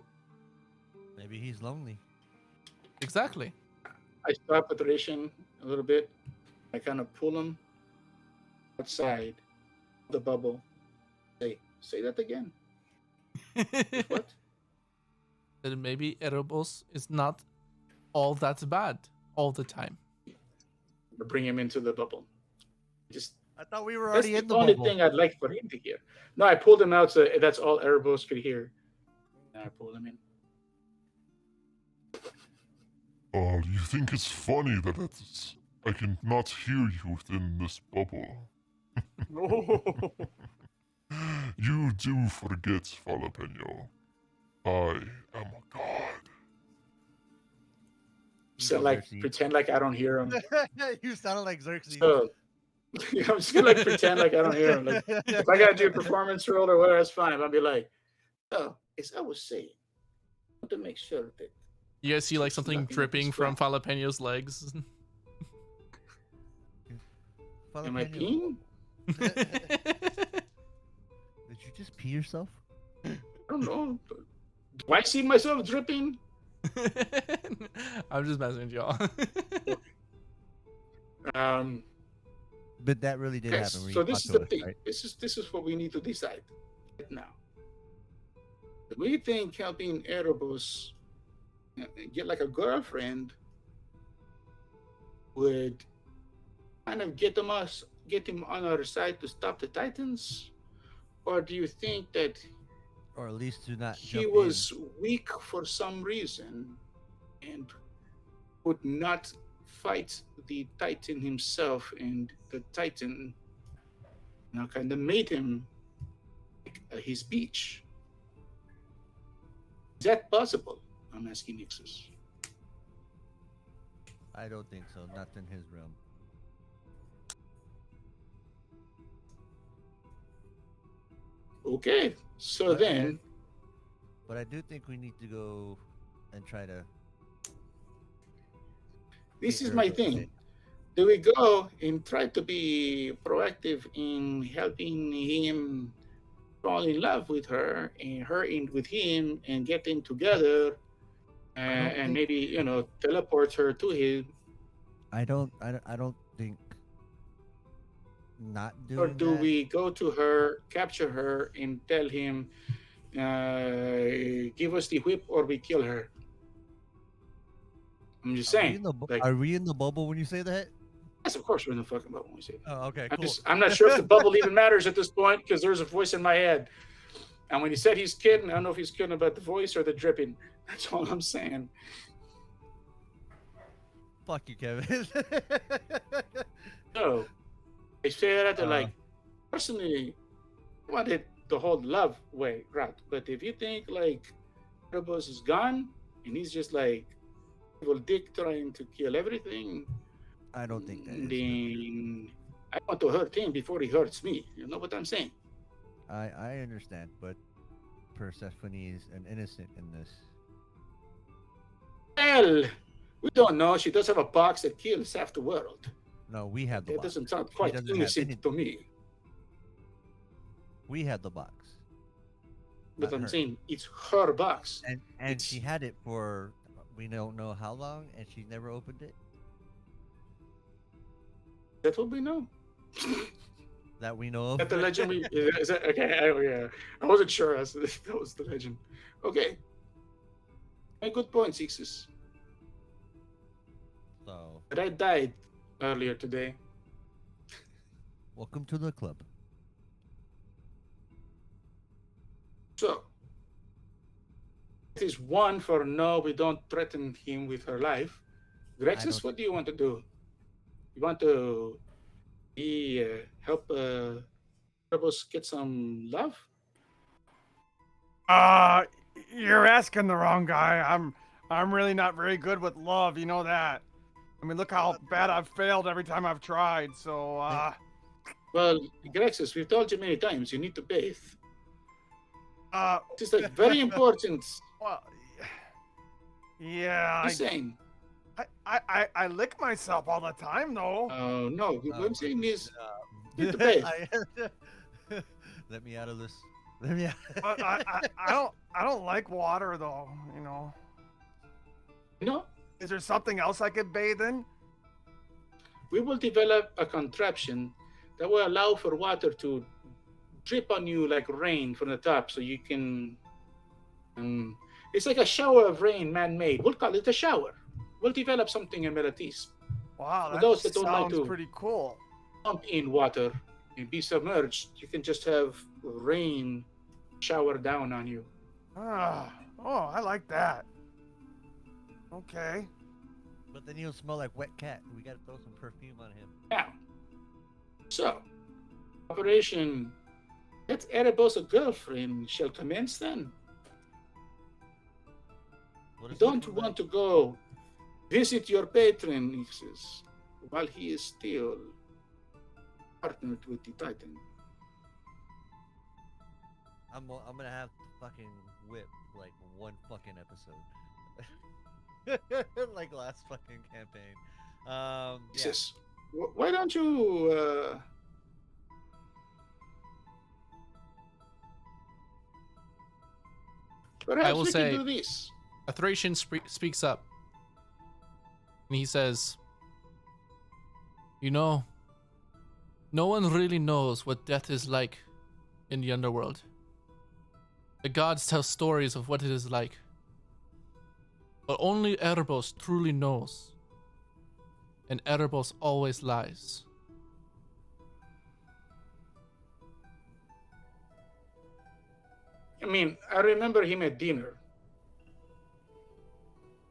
Maybe he's lonely.
Exactly.
I stop with Rishon a little bit. I kind of pull him outside the bubble. Say that again. What?
That maybe Erebos is not all that bad all the time.
Bring him into the bubble. Just
I thought we were
that's
already
the
in the
only
bubble.
thing I'd like for him to hear. No, I pulled him out so that's all Erebos could hear. And I pulled him in.
You think it's funny that I can not hear you within this bubble. You do forget, Jalapeno. I am a god.
So like
Xerxes.
pretend like I don't hear him.
You sounded like Xerxes.
So I'm just gonna like pretend like I don't hear him. Like if I gotta do a performance role or whatever, that's fine. I'll be like, oh, as I was saying, I want to make sure that
You guys see like
It's
something
nothing
dripping from
extra.
Jalapeno's legs?
am I
Jalapeno,
peeing?
Did you just pee yourself?
I don't know. Do I see myself dripping?
I'm just messing with y'all.
But that really did
Okay,
happen. where
so
you
this
talked
is
to
the
us,
thing.
right?
This is what we need to decide right now. Do we think helping Erebos get like a girlfriend would kind of get him on our side to stop the Titans, or do you think that
Or at least do not
he
jump
was weak for some reason and would not fight the Titan himself, and the Titan kind of made him his beach? Is that possible? I'm asking Nixus.
in. I don't think so. Not in his realm.
Okay, so
But-
then
But I do think we need to go and try to.
this
get
is my
Erebos
thing.
in.
Do we go and try to be proactive in helping him fall in love with her and her in with him and getting together and
think-
maybe teleport her to him?
I don't think not doing
Or do
that.
we go to her, capture her, and tell him, give us the whip or we kill her? I'm just
Are we,
saying.
in the bu-
Like,
are we in the bubble when you say that?
yes, of course we're in the fucking bubble when we say that.
Oh, okay, cool.
I'm not sure if the bubble even matters at this point because there's a voice in my head. And when he said he's kidding, I don't know if he's kidding about the voice or the dripping. That's all I'm saying.
Fuck you, Kevin.
So, I say that like, personally, I wanted the whole love way route. But if you think like Erebos is gone and he's just like evil dick trying to kill everything,
I don't think that is.
then I want to hurt him before he hurts me. You know what I'm saying?
I understand, but Persephone is an innocent in this.
Well, we don't know. She does have a box that kills half the world.
No, we have the
That
box.
doesn't sound
She
quite
doesn't have
innocent
any-
to me.
We had the box.
But
Not
I'm
her.
saying it's her box.
And
It's-
she had it for we don't know how long, and she never opened it.
That's what we know.
That we know of.
That the legend we is that okay? Yeah, I wasn't sure as if that was the legend. Okay, a good point, Sixes.
So,
But I died earlier today.
welcome to the club.
So it is one for no. We don't threaten him with her life. Grexus,
don't-
what do you want to do? You want to help us get some love?
You're asking the wrong guy. I'm really not very good with love, you know that. I mean, look how bad I've failed every time I've tried. So,
Well, Grexus, we've told you many times you need to bathe. It's like very important.
well, yeah,
Just saying.
I lick myself all the time though.
Oh no! What I'm saying is,
uh,
need to bathe.
Let me out of this. Let me out.
But I don't like water though. You know.
No,
Is there something else I could bathe in?
we will develop a contraption that will allow for water to drip on you like rain from the top, so you can. It's like a shower of rain, man-made. We'll call it a shower. We'll develop something in Melatis.
Wow,
For
that
those that don't like
sounds
to-
pretty cool.
Pump in water and be submerged. You can just have rain shower down on you.
Oh, I like that. Okay.
But then he'll smell like wet cat. We gotta throw some perfume on him.
Now, so Operation Get Erebos a Girlfriend shall commence then.
What
You
is
don't want to go visit your patron, he says, while he is still partnered with the Titan.
I'm gonna have to fucking whip like one fucking episode. Like last fucking campaign.
He
Yeah.
says, why don't you perhaps
will
we
say-
can do this.
A Thracian speaks up, and he says, "You know, no one really knows what death is like in the underworld. The gods tell stories of what it is like, but only Erebos truly knows, and Erebos always lies."
I mean, I remember him at dinner.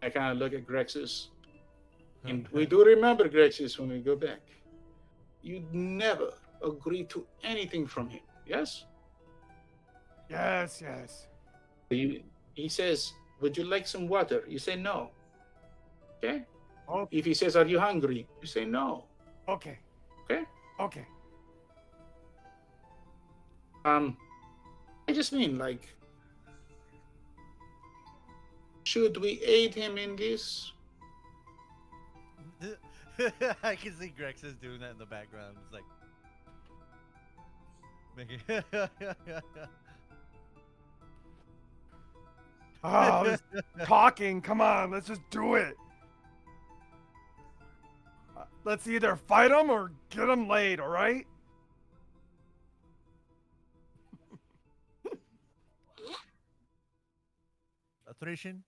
I kind of look at Grexus. And we do remember Grexus when we go back. You never agree to anything from him, yes?
Yes, yes.
He says, would you like some water? You say no. Okay?
Oh,
If he says, are you hungry? You say no.
okay.
Okay?
Okay.
I just mean, like, should we aid him in this?
I can see Grexus doing that in the background. It's like making.
Oh, this talking. Come on, let's just do it. Let's either fight them or get them laid, all right?
A Thracian?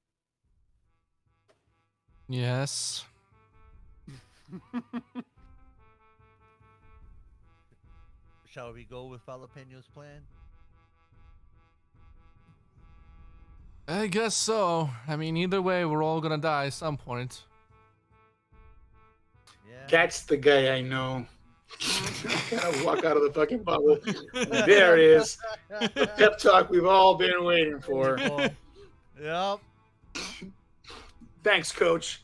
Yes.
Shall we go with Jalapeno's plan?
I guess so. I mean, either way, we're all gonna die at some point.
Yeah.
That's the guy I know. Kind of walk out of the fucking bubble. There it is. The pep talk we've all been waiting for.
Yep.
Thanks, coach.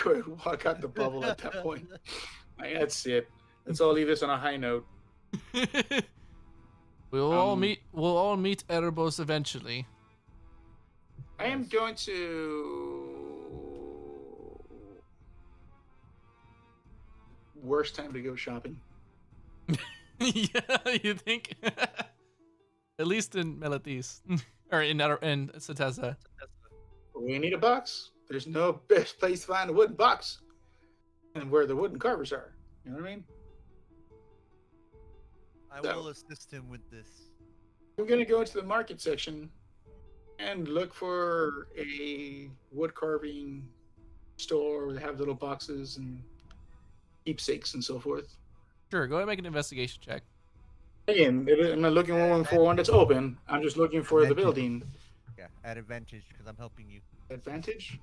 Go ahead and walk out the bubble at that point. Like, that's it. Let's all leave this on a high note.
We'll all meet. We'll all meet Erebos eventually.
I am going to. Worst time to go shopping.
Yeah, you think? At least in Melatis, or in Satessa.
We need a box. There's no best place to find a wooden box, and where the wooden carvers are. You know what I mean?
I
So-
will assist him with this.
I'm gonna go into the market section and look for a wood carving store where they have little boxes and keepsakes and so forth.
Sure, go ahead and make an investigation check.
Again, I'm not looking for one that's open. I'm just looking for the
Advantage.
building.
Yeah, at advantage because I'm helping you.
Advantage?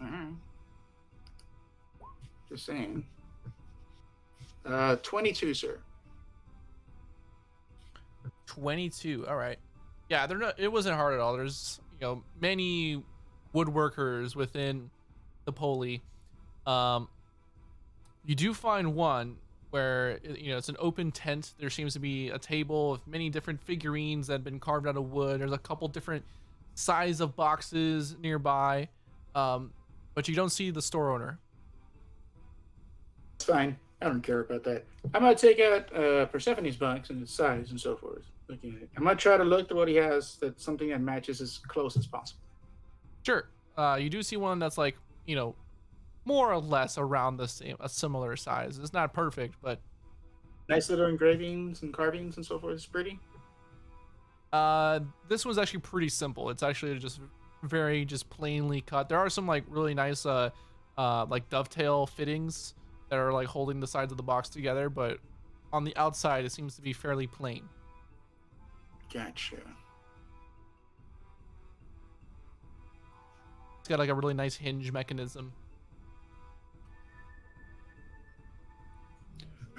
Alright. Just saying. 22, sir.
22. All right. Yeah, they're not. It wasn't hard at all. There's many woodworkers within the Poli. You do find one where it's an open tent. There seems to be a table with many different figurines that have been carved out of wood. There's a couple different size of boxes nearby, but you don't see the store owner.
It's fine. I don't care about that. I'm gonna take out Persephone's box and its size and so forth. Looking at it. I'm gonna try to look at what he has that's something that matches as close as possible.
Sure. You do see one that's like more or less around the same, a similar size. It's not perfect, but
Nice little engravings and carvings and so forth. It's pretty.
this one's actually pretty simple. It's actually just very plainly cut. There are some like really nice like dovetail fittings that are like holding the sides of the box together, but on the outside it seems to be fairly plain.
Gotcha.
It's got like a really nice hinge mechanism.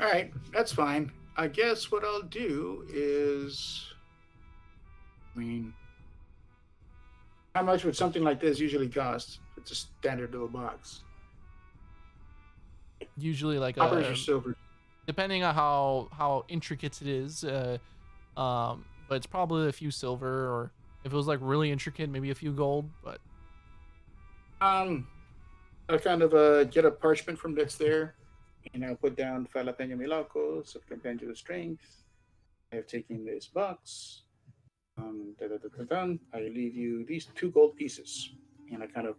All right, that's fine. I guess what I'll do is, how much would something like this usually cost? It's a standard little box.
Usually like
Coppers or silver?
depending on how intricate it is, but it's probably a few silver, or if it was like really intricate, maybe a few gold. But
I'll kind of get a parchment from that's there, and I'll put down Jalapeno Milacos of Compendium of Strength. I have taken this box. I leave you these 2 gold pieces, and I kind of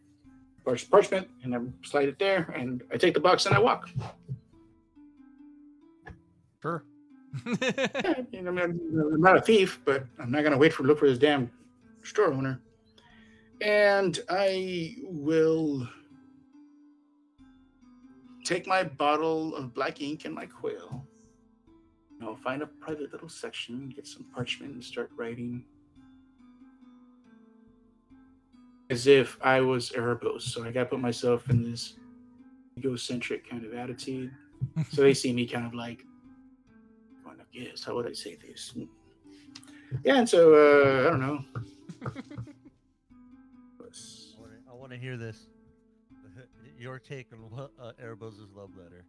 parchment and I slide it there, and I take the box and I walk.
sure.
Yeah, I'm not a thief, but I'm not gonna look for this damn store owner. And I will take my bottle of black ink and my quill. Find a private little section, get some parchment, and start writing as if I was Erebos. So I gotta put myself in this egocentric kind of attitude. So they see me kind of like, yes, how would I say this? Yeah, and so I don't know.
I want to hear this. Your take on Erebos' love letter.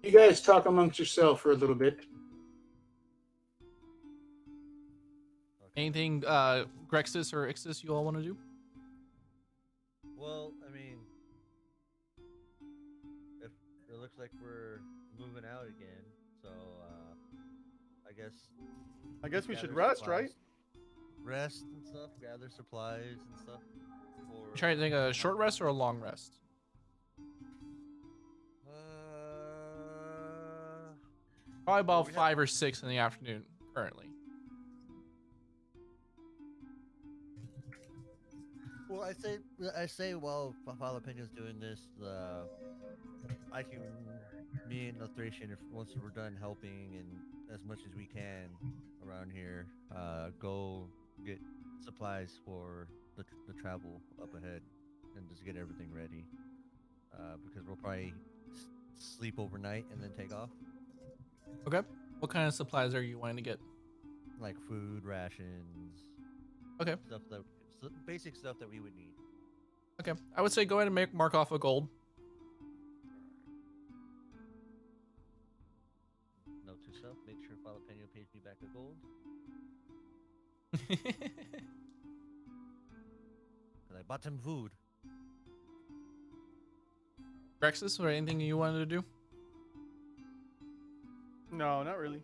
You guys talk amongst yourself for a little bit.
Anything Grexis or Ixis you all want to do?
Well, I mean, if it looks like we're moving out again, so I guess
we should
gather
rest,
supplies.
right?
Rest and stuff, gather supplies and stuff. For,
Trying to take a short rest or a long rest? Probably about
we have-
5 or 6 in the afternoon currently.
Well, I say while Jalapeno's doing this, me and Thracian, if once we're done helping and as much as we can around here, go get supplies for the travel up ahead and just get everything ready. Because we'll probably sleep overnight and then take off.
Okay. What kind of supplies are you wanting to get?
Like food, rations.
Okay.
Basic stuff that we would need.
Okay. I would say go ahead and mark off a gold.
Note to self: make sure Jalapeno pays me back a gold. Cause I bought him food.
Grexis, or anything you wanted to do?
No, not really.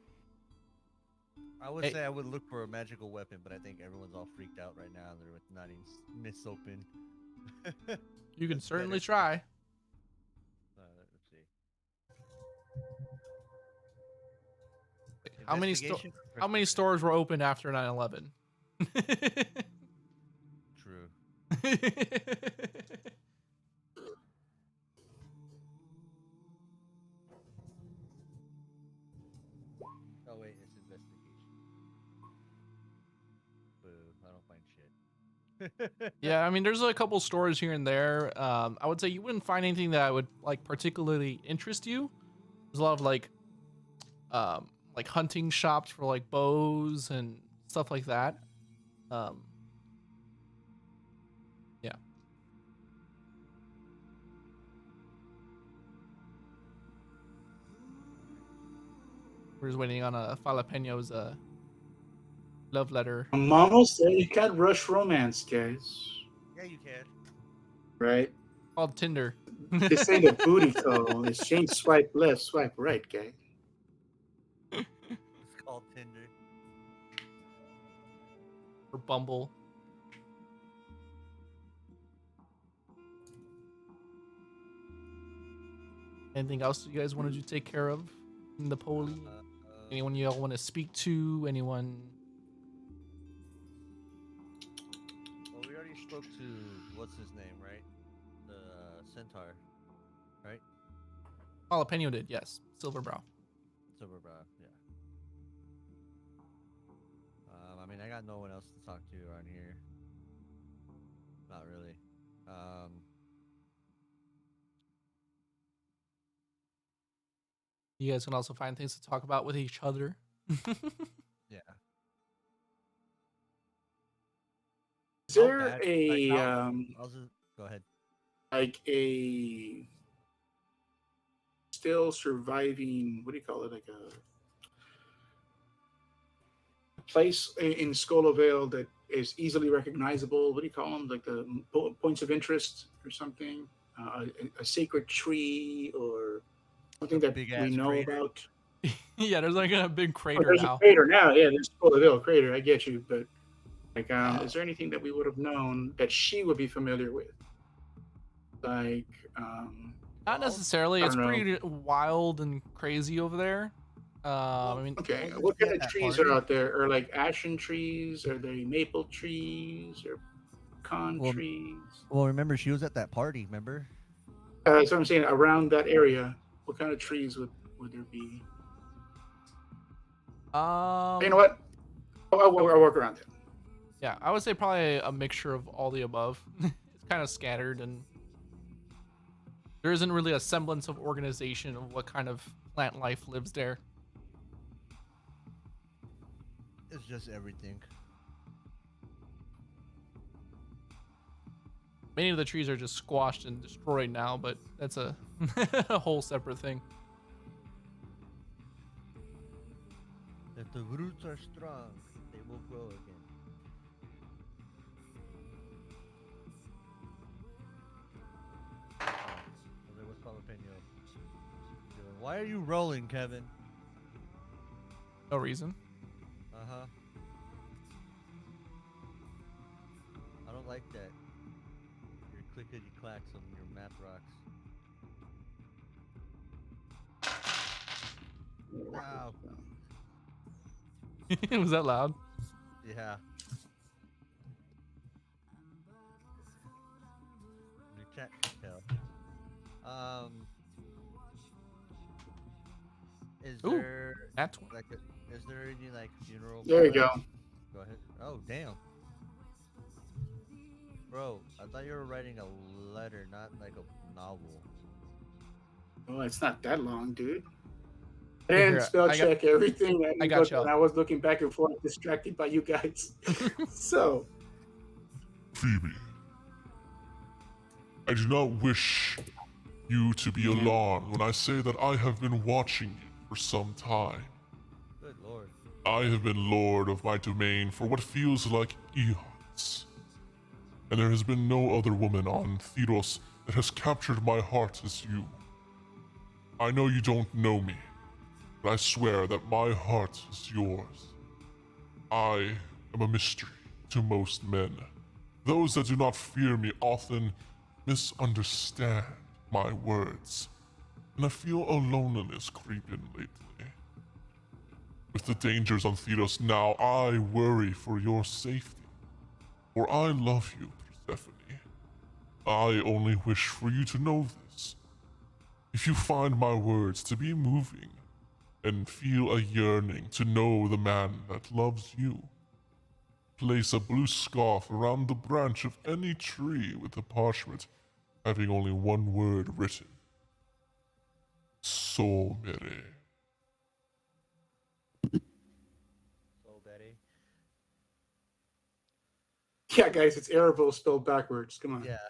I would
Hey.
say I would look for a magical weapon, but I think everyone's all freaked out right now. They're with not even miss open.
You can
That's
certainly
better.
try.
Let's see.
How many
Investigation or
how many
perception?
stores were open after 9/11?
True. Oh wait, it's investigation. Boo! I don't find shit.
Yeah, I mean, there's a couple stores here and there. I would say you wouldn't find anything that would like particularly interest you. There's a lot of like hunting shops for like bows and stuff like that. Um, yeah. We're just waiting on a Jalapeno's love letter.
Mama said you can't rush romance, guys.
Yeah, you can.
Right?
Called Tinder.
This ain't a booty call. It's change swipe left, swipe right, guy.
It's called Tinder.
Or Bumble. Anything else you guys wanted to take care of in the poly? Anyone you all want to speak to? Anyone?
Well, we already spoke to what's his name, right? The centaur, right?
Jalapeno did, yes. Silverbrow.
Silverbrow, yeah. I mean, I got no one else to talk to around here. Not really.
You guys can also find things to talk about with each other.
Yeah.
Is
How
there
bad-
a
like, I'll just go ahead.
like a still surviving, what do you call it, like a place in Skolovale that is easily recognizable? What do you call them, like the points of interest or something? A sacred tree or something that
big
we
ass
know
crater.
about?
Yeah, there's like a big
Oh,
crater
there's
now.
a crater now. Yeah, there's Skolovale crater. I get you, but like, is there anything that we would have known that she would be familiar with? Like,
Not necessarily.
I
It's
don't know.
pretty wild and crazy over there. I mean,
okay,
wasn't
what
she
kind
at
of
that
trees
party?
are out there? Are like ashen trees? Are they maple trees? Or pecan
Well,
trees?
Well, remember she was at that party. Remember?
That's what I'm saying. Around that area, what kind of trees would there be? You know what? I'll work around it.
yeah, I would say probably a mixture of all the above. It's kind of scattered, and there isn't really a semblance of organization of what kind of plant life lives there.
It's just everything.
Many of the trees are just squashed and destroyed now, but that's a, a whole separate thing.
If the roots are strong, they will grow again. What's jalapeno doing? Why are you rolling, Kevin?
No reason.
Uh-huh. I don't like that. Your clickety clacks on your map rocks. Wow.
Was that loud?
Yeah. You can't tell. Is
Ooh,
there
that's one.
like is there any like funeral?
There you go.
Go ahead. Oh damn. Bro, I thought you were writing a letter, not like a novel.
Oh, it's not that long, dude.
Here,
And spell
I got-
check everything.
I got you.
And I was looking back and forth, distracted by you guys. So,
Phoebe, I do not wish you to be alarmed when I say that I have been watching you for some time.
Good lord.
I have been lord of my domain for what feels like eons. And there has been no other woman on Theros that has captured my heart as you. I know you don't know me, but I swear that my heart is yours. I am a mystery to most men. Those that do not fear me often misunderstand my words, and I feel a loneliness creep in lately. With the dangers on Theros now, I worry for your safety. For I love you, Persephone. I only wish for you to know this. If you find my words to be moving, and feel a yearning to know the man that loves you, place a blue scarf around the branch of any tree with a parchment having only one word written. So mere.
So Betty.
Yeah, guys, it's Erebos spelled backwards. Come on.
Yeah.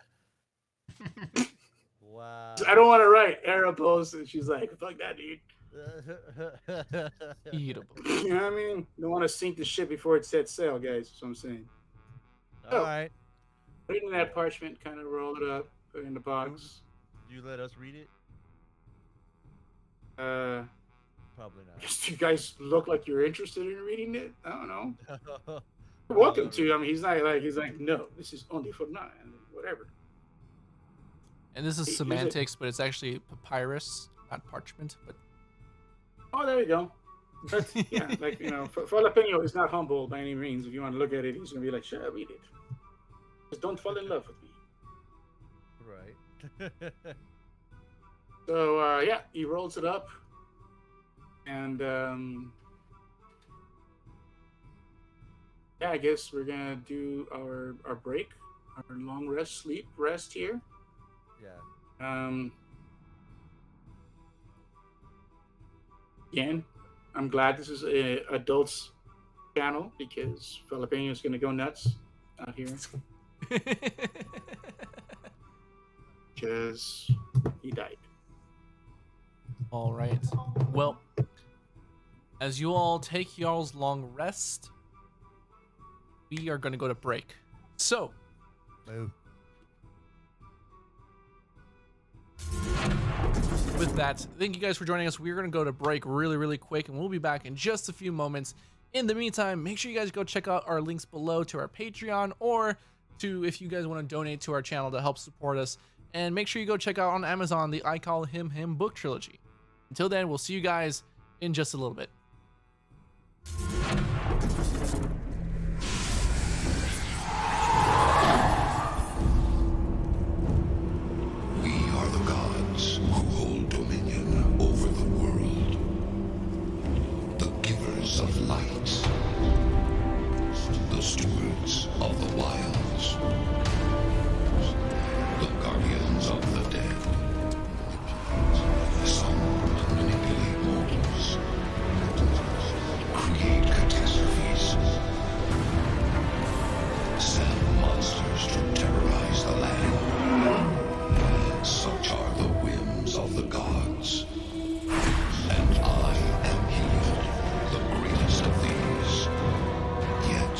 Wow.
I don't want to write Erebos, and she's like, "Fuck that, dude."
Eatable.
You know what I mean? Don't want to sink the ship before it sets sail, guys. That's what I'm saying.
All right.
Put it in that parchment, kind of roll it up, put it in the box.
You let us read it? Probably not.
Guess you guys look like you're interested in reading it. I don't know. You're welcome to. I mean, he's like, no, this is only for now, and whatever.
And this is semantics, but it's actually papyrus, not parchment. But
oh, there you go. But yeah, like, you know, Jalapeno is not humble by any means. If you want to look at it, he's gonna be like, sure, read it. Just don't fall in love with me.
Right.
So yeah, he rolls it up, and yeah, I guess we're gonna do our break, our long rest here.
Yeah.
Again, I'm glad this is a adults channel because Jalapeno is gonna go nuts out here because he died.
all right. Well, as you all take y'all's long rest, we are going to go to break. So,
Move.
with that, thank you guys for joining us. We're going to go to break really quick, and we'll be back in just a few moments. In the meantime, make sure you guys go check out our links below to our Patreon, or to, if you guys want to donate to our channel to help support us. And make sure you go check out on Amazon the I Call Him book trilogy. Until then, we'll see you guys in just a little bit.
We are the gods who hold dominion over the world. The givers of light. The stewards of the wilds. The guardians of the dead. Some manipulate mortals. Create catastrophes. Send monsters to terrorize the land. Such are the whims of the gods. And I am here, the greatest of these. Yet,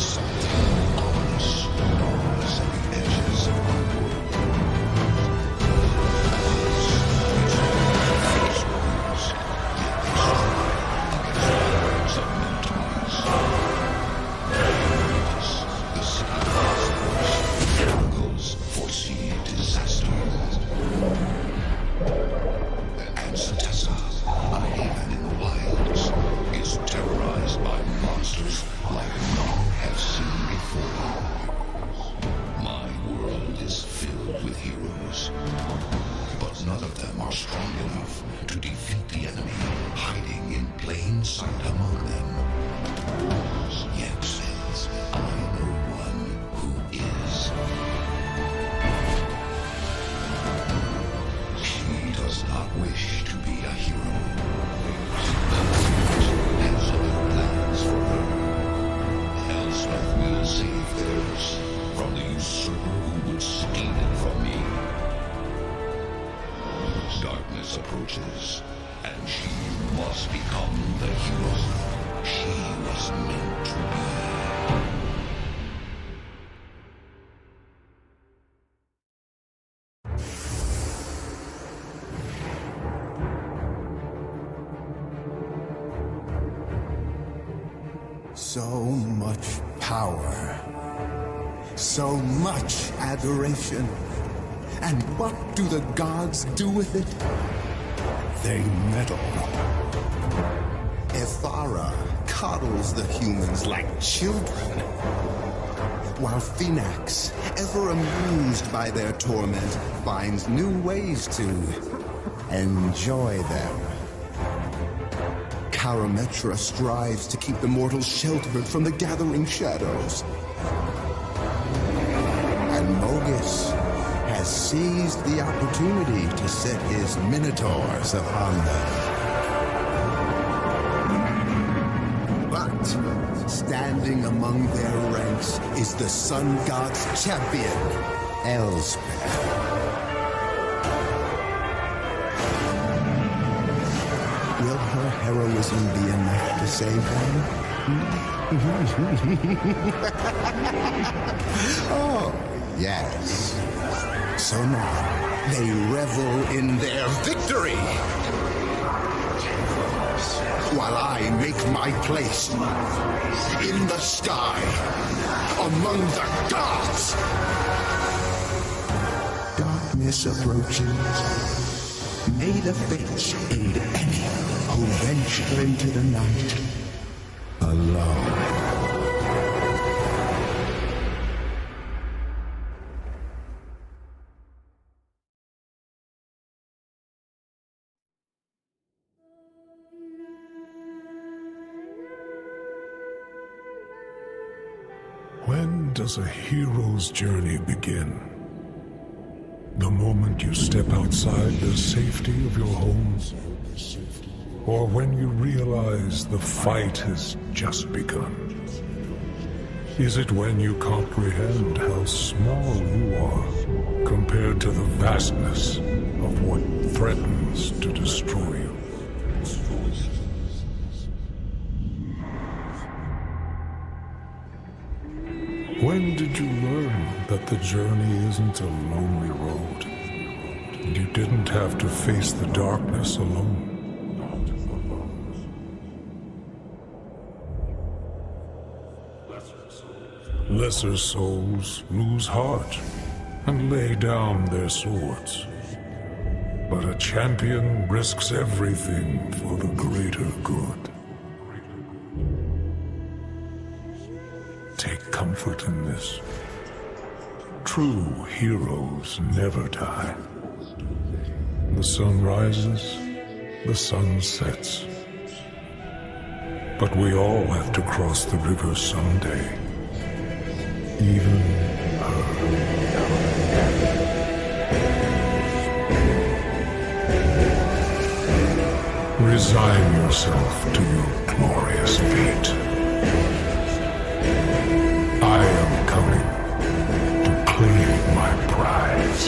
something ominous gnaws at the edges of my world. Fierce warriors, yet they strive against the hordes of minotaurs. The city miracles foresee disaster. And Satessa, a haven in the wilds, is terrorized by monsters like none have seen before. My world is filled with heroes, but none of them are strong enough to defeat the enemy hiding in plain sight among them. Yet, I know one who is. She does not wish to be a hero. The night has other plans for her. Elspeth will save Theros from the usurper who would steal it from me. Darkness approaches, and she must become the hero she was meant to be.
So much power. So much adoration. And what do the gods do with it? They meddle. Ithara coddles the humans like children, while Thenax, ever amused by their torment, finds new ways to enjoy them. Karametra strives to keep the mortals sheltered from the gathering shadows. And Mogis has seized the opportunity to set his minotaurs upon them. But standing among their ranks is the sun god's champion, Elspeth. Will her heroism be enough to save them? Oh, yes. So now, they revel in their victory! While I make my place in the sky, among the gods! Darkness approaches. May the fates aid any who venture into the night alone.
When does a hero's journey begin? The moment you step outside the safety of your home? Or when you realize the fight has just begun? Is it when you comprehend how small you are compared to the vastness of what threatens to destroy you? When did you learn that the journey isn't a lonely road? And you didn't have to face the darkness alone? Lesser souls lose heart and lay down their swords. But a champion risks everything for the greater good. Take comfort in this. True heroes never die. The sun rises, the sun sets. But we all have to cross the river someday. Even her. Resign yourself to your glorious fate. I am coming to claim my prize.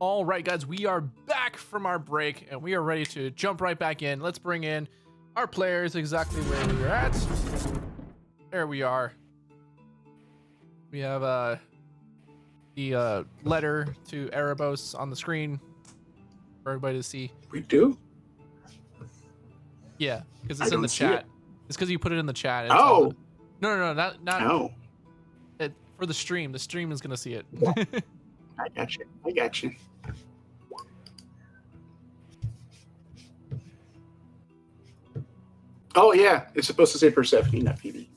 All right, guys, we are back from our break, and we are ready to jump right back in. Let's bring in our players exactly where we are at. There we are. We have the letter to Erebos on the screen for everybody to see.
We do?
Yeah, because
I
it's in
don't
the
see
chat.
it.
It's because you put it in the chat. It's
Oh.
No, not
Oh.
for the stream. The stream is gonna see it.
I got you. I got you. Oh, yeah. It's supposed to say Persephone, not Phoebe.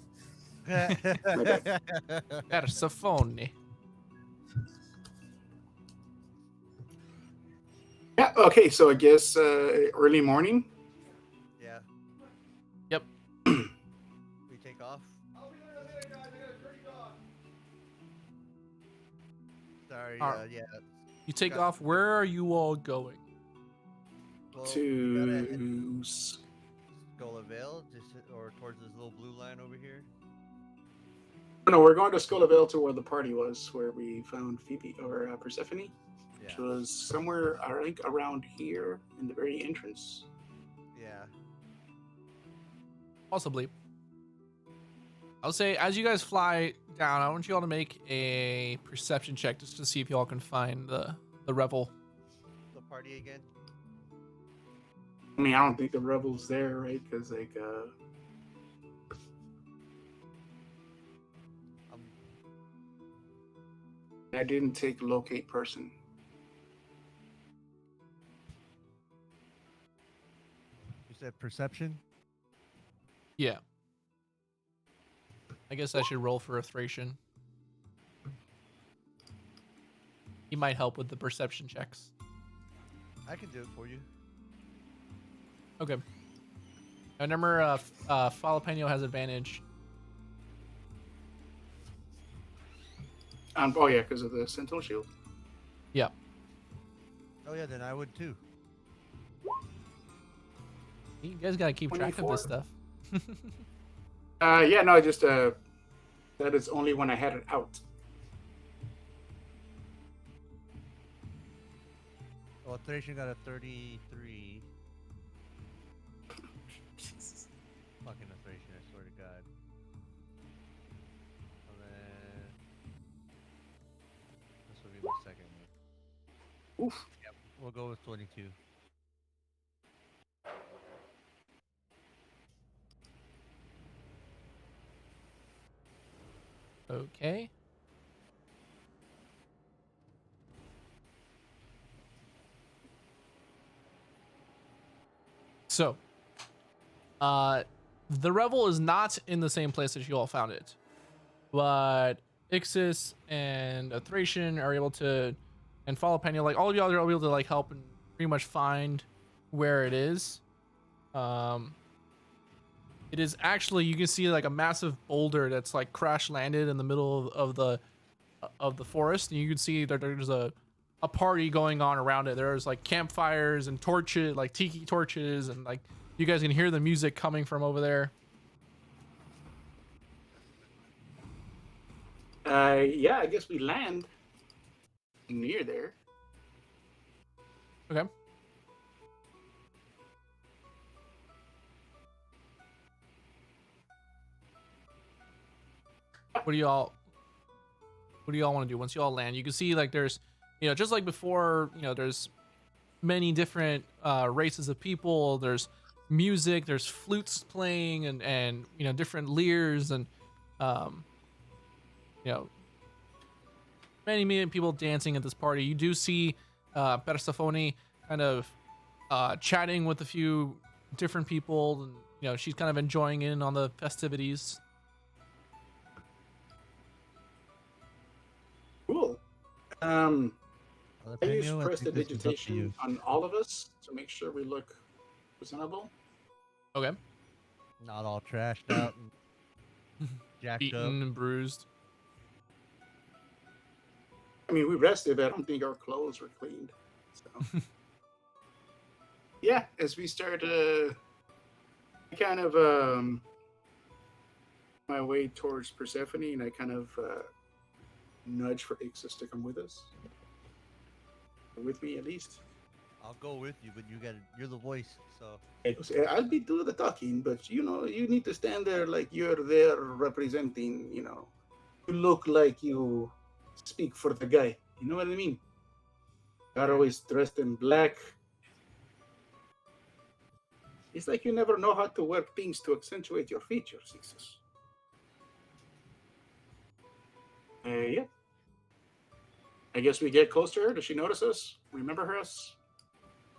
Persephone.
Yeah, okay, so I guess early morning.
Yeah.
Yep.
We take off. Sorry, yeah.
You take off. Where are you all going?
Well,
To
Skull Vale, or towards this little blue line over here.
No, we're going to Skull to where the party was, where we found Phoebe or Persephone, which was somewhere I think around here in the very entrance.
Yeah.
Possibly. I'll say as you guys fly down, I want you all to make a perception check just to see if you all can find the revel.
The party again.
I mean, I don't think the rebel's there, right? Because like, I didn't take locate person.
You said perception?
Yeah. I guess I should roll for a Thracian. He might help with the perception checks.
I can do it for you.
Okay. I remember Jalapeno has advantage.
Oh yeah, because of the Sentinel Shield.
Yeah.
Oh yeah, then I would too.
You guys gotta keep track of this stuff.
Yeah, no, I just that is only when I had it out.
Well, Thracian got a 33. Fucking a Thracian, I swear to God. And then this will be my second one.
Oof.
Yep, we'll go with 22.
Okay. So, the Revel is not in the same place as you all found it, but Ixis and Thracian are able to, and Jalapeno, like all of y'all are able to like help and pretty much find where it is. It is actually, you can see like a massive boulder that's like crash landed in the middle of the forest, and you can see that there's a party going on around it. There's like campfires and torches, like tiki torches, and like you guys can hear the music coming from over there.
Yeah, I guess we land near there.
Okay. What do y'all want to do once you all land? You can see like there's, just like before, there's many different races of people. There's music, there's flutes playing and different lyres and many people dancing at this party. You do see Persephone kind of chatting with a few different people, and she's kind of enjoying in on the festivities.
Cool. I use
Jalapeno, I
press the
think this is up to you.
digitation on all of us to make sure we look presentable.
Okay.
Not all trashed out and jacked
Beaten
up.
and bruised.
I mean, we rested, but I don't think our clothes were cleaned. So, yeah, as we start kind of my way towards Persephone, and I kind of nudge for Ixis to come with us. With me at least.
I'll go with you, but you're the voice, so.
I'll be doing the talking, but you need to stand there like you're there representing. You look like you speak for the guy. You know what I mean? You're always dressed in black. It's like you never know how to wear things to accentuate your features. Yeah. I guess we get close to her. Does she notice us? Remember us?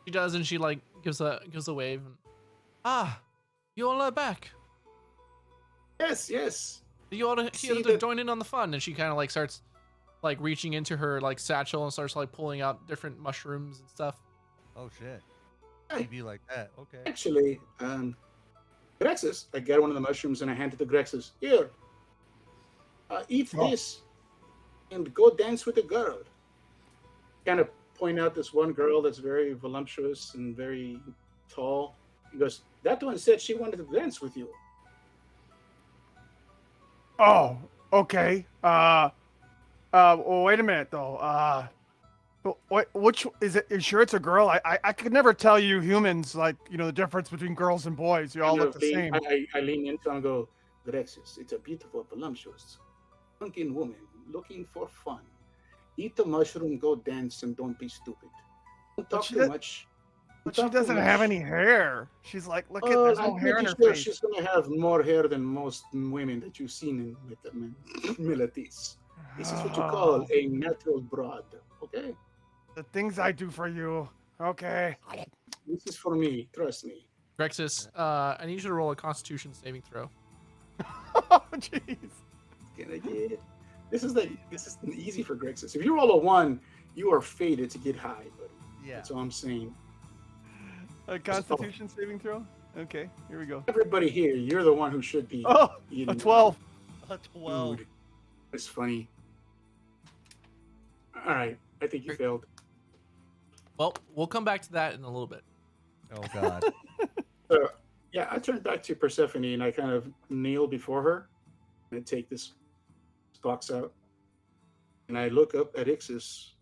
She does, and she like gives a wave. And, you all are back.
Yes.
You all here
See
to
that-
join in on the fun. And she kind of like starts like reaching into her like satchel and starts like pulling out different mushrooms and stuff.
Oh shit.
Hey.
You'd be like that. Okay.
Actually, Grexus, I get one of the mushrooms and I hand it to Grexus. Here, eat this and go dance with a girl. Kind of point out this one girl that's very voluptuous and very tall. He goes, that one said she wanted to dance with you.
Oh, okay. Well, wait a minute though. Which is it? You sure it's a girl? I could never tell you humans like the difference between girls and boys. You all look the same.
I lean into and go, Grexus, it's a beautiful, voluptuous, drunken woman looking for fun. Eat the mushroom, go dance, and don't be stupid. Don't talk too much.
But she doesn't have any hair. She's like, look at there's no
I'm
hair in
pretty
her
sure
face.
she's gonna have more hair than most women that you've seen in Militis. This is what you call a natural broad, okay?
The things I do for you. Okay.
This is for me, trust me.
Grexus, I need you to roll a Constitution saving throw.
Oh, jeez.
Can I get it? This is easy for Grexus. If you roll a 1, you are fated to get high, buddy.
Yeah.
That's all I'm saying.
A Constitution saving throw? Okay, here we go.
Everybody here, you're the one who should be
Oh,
eating
a 12.
A 12.
food. It's funny. All right, I think you failed.
Well, we'll come back to that in a little bit.
Oh god.
So, yeah, I turn back to Persephone and I kind of kneel before her and I take this box out and I look up at Ixis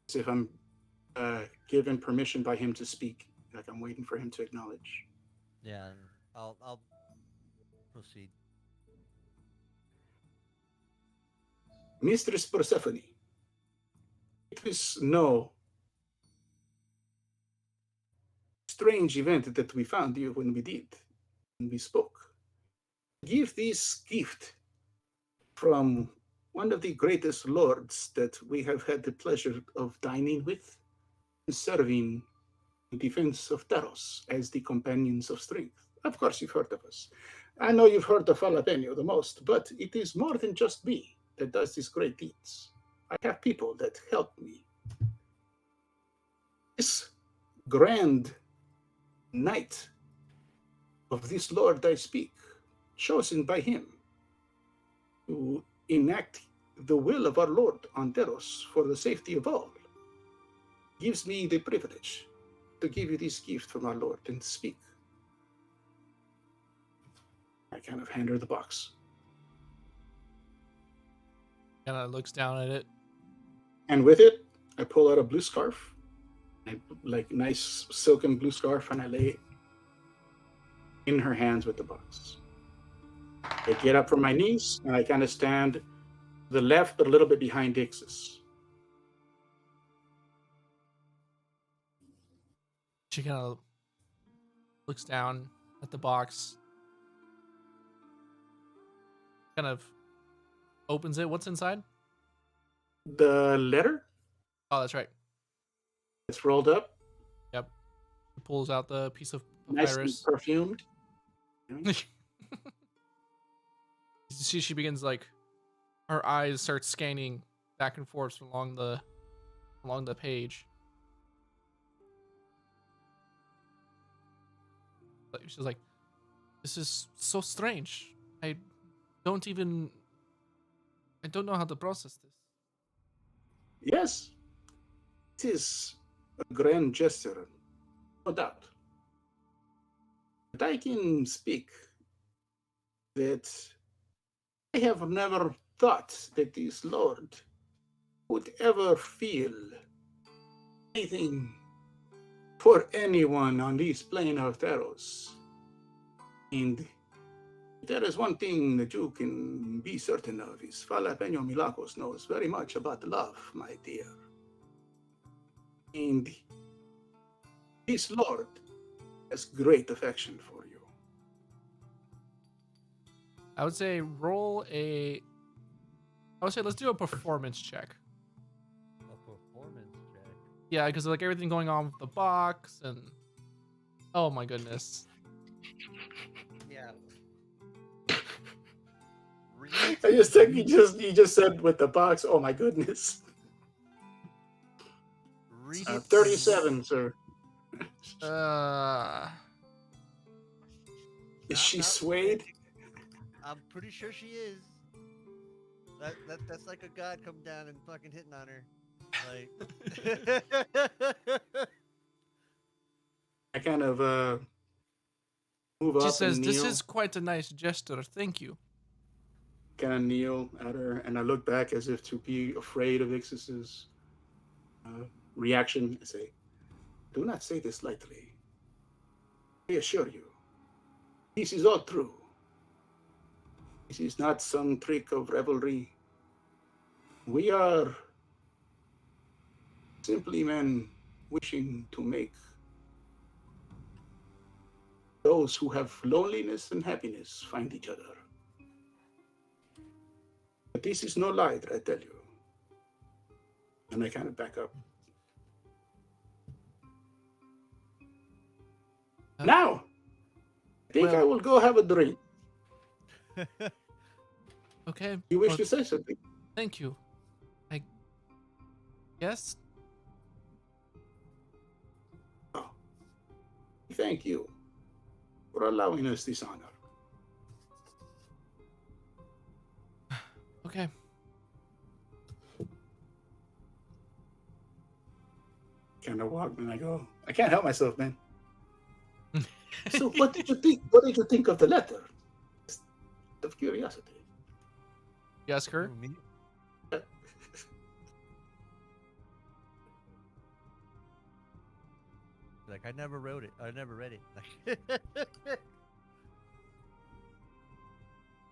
as if I'm given permission by him to speak. Like I'm waiting for him to acknowledge.
Yeah, I'll proceed.
Mistress Persephone, it is no strange event that we found you when we spoke. Give this gift from one of the greatest lords that we have had the pleasure of dining with and serving in defense of Theros as the companions of strength. Of course, you've heard of us. I know you've heard of Jalapeno the most, but it is more than just me that does these great deeds. I have people that help me. This grand knight of this Lord I speak, chosen by him to enact the will of our Lord on Theros for the safety of all, gives me the privilege to give you this gift from our Lord and speak. I kind of hand her the box.
Kind of looks down at it.
And with it, I pull out a blue scarf, like nice silken blue scarf, and I lay it in her hands with the box. I get up from my knees, and I kind of stand to the left, but a little bit behind Ixis.
She kind of looks down at the box. Kind of opens it. What's inside?
The letter
Oh, that's right.
that's rolled up,
Yep. She pulls out the piece of
nice and
papyrus.
perfumed.
She begins like her eyes start scanning back and forth along the page. She's like, "This is so strange. I don't know how to process this."
Yes, it is a grand gesture, no doubt. But I can speak that I have never thought that this Lord would ever feel anything for anyone on this plane of Theros. And there is one thing that you can be certain of is Jalapeno Milagros knows very much about love, my dear. And this Lord has great affection for you.
I would say let's do a performance check.
A performance check.
Yeah, because like everything going on with the box and oh my goodness.
Yeah.
I just think you just said with the box. Oh my goodness. 37, sir. Is she swayed?
I'm pretty sure she is. That's like a god come down and fucking hitting on her. Like
I kind of move up.
She says,
and
"This
kneel.
is quite a nice gesture. Thank you."
Kind of kneel at her, and I look back as if to be afraid of Ixis's reaction. I say, "Do not say this lightly. I assure you, this is all true. This is not some trick of revelry. We are simply men wishing to make those who have loneliness and happiness find each other. But this is no lie, that I tell you." And I kind of back up. Now, I think I will go have a drink.
Okay.
You wish
well,
to say something?
Thank you. I guess.
Oh, thank you for allowing us this honor.
Okay.
Kind of walk, and I go, I can't help myself, man. So what did you think? What did you think of the letter? Just of curiosity.
You ask her.
me? Like I never wrote it. I never read it.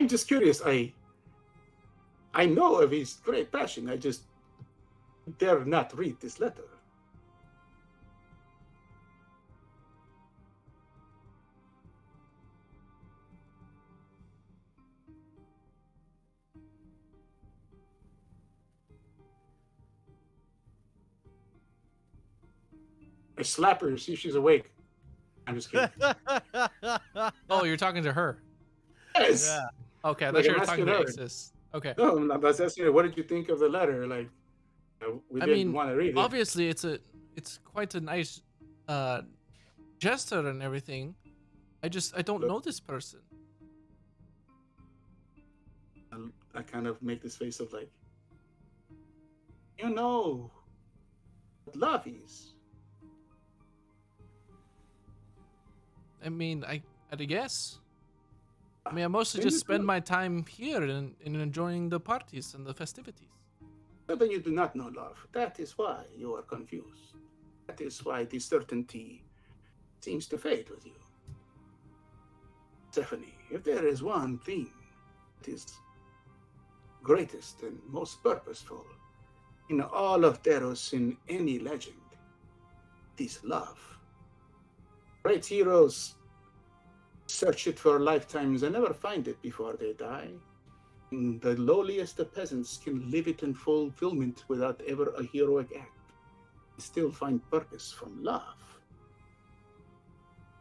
I'm just curious. I know of his great passion. I just dare not read this letter. I slap her, see if she's awake. I'm just kidding.
Oh, you're talking to her.
Yes.
Yeah.
Okay, I
Like,
thought you
I'm
were talking
asking
to
her.
Ixis. Okay.
No, I was asking her, what did you think of the letter? Like, we
I
didn't
mean,
want to read it.
obviously it's quite a nice gesture and everything. I don't know this person.
I kind of make this face of like, you know what love is.
I mean, I guess. I mean, I mostly
Then
just
you
spend
do.
my time here and enjoying the parties and the festivities.
But then you do not know love. That is why you are confused. That is why the certainty seems to fade with you. Stephanie, if there is one thing that is greatest and most purposeful in all of Theros, in any legend, it is love. Great heroes search it for lifetimes and never find it before they die. And the lowliest of peasants can live it in fulfillment without ever a heroic act, and still find purpose from love.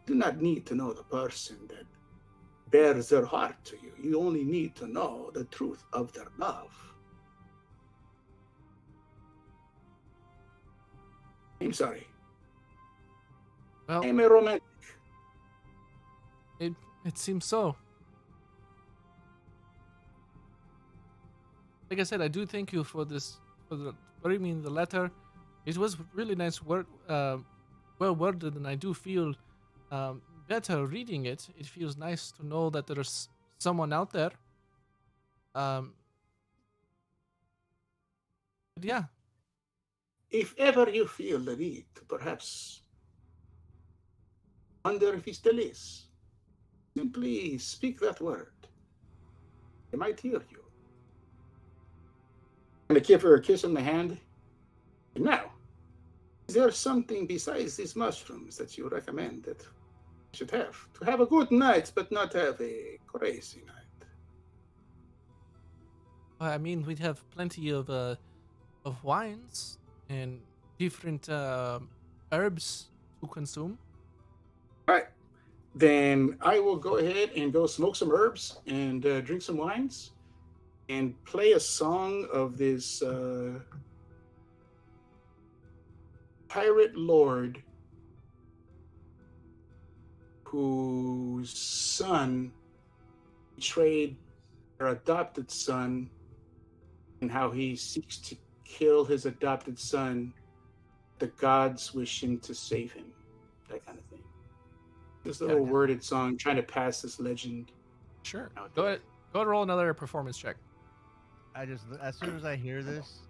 You do not need to know the person that bears their heart to you. You only need to know the truth of their love. I'm sorry.
Well,
I'm a romantic.
it seems so. Like I said, I do thank you for bringing me the letter. It was really nice well worded, and I do feel better reading it. It feels nice to know that there's someone out there. But yeah,
if ever you feel the need to perhaps wonder if he still is, simply speak that word. He might hear you. And I give her a kiss on the hand. Now, is there something besides these mushrooms that you recommend that I should have to have a good night, but not have a crazy night?
I mean, we'd have plenty of wines and different herbs to consume.
All right. Then I will go ahead and go smoke some herbs and drink some wines and play a song of this pirate lord whose son betrayed their adopted son, and how he seeks to kill his adopted son. The gods wish him to save him. That kind of thing. This little worded song trying to pass this legend.
Sure. Go ahead. Go ahead and roll another performance check.
As soon as I hear this,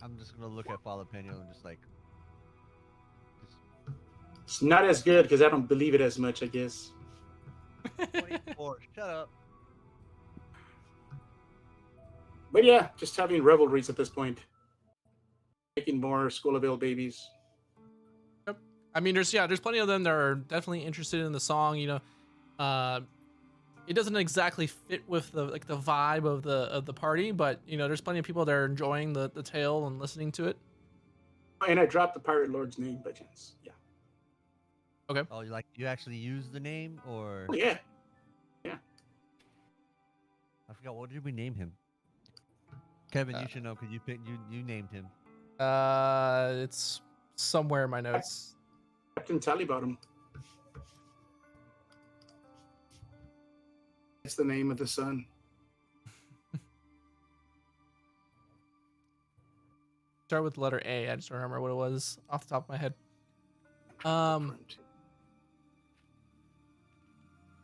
I'm just gonna look at Jalapeno and just like.
It's not as good because I don't believe it as much, I guess.
24. Shut up.
But yeah, just having revelries at this point. Making more Scholaville babies.
Yep. I mean, there's plenty of them that are definitely interested in the song. It doesn't exactly fit with the vibe of the party, but there's plenty of people that are enjoying the tale and listening to it.
And I dropped the pirate lord's name by chance. Yeah.
Okay.
Oh, you actually use the name, or?
Oh, yeah.
I forgot, what did we name him? Kevin, you should know because you named him.
It's somewhere in my notes.
Captain Tallybottom. It's the name of the son.
Start with the letter A. I just don't remember what it was off the top of my head.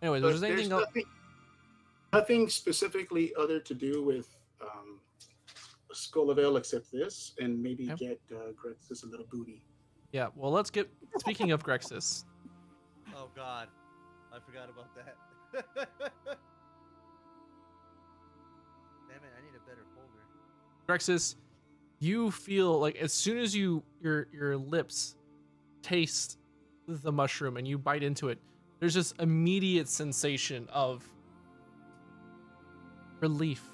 Anyways, was there anything else?
Nothing specifically other to do with Scholaville except this, and maybe get Grexus a little booty.
Yeah, well, let's get. Speaking of Grexus.
Oh God, I forgot about that. Damn it! I need a better folder.
Grexus, you feel like as soon as your lips taste the mushroom and you bite into it, there's this immediate sensation of relief.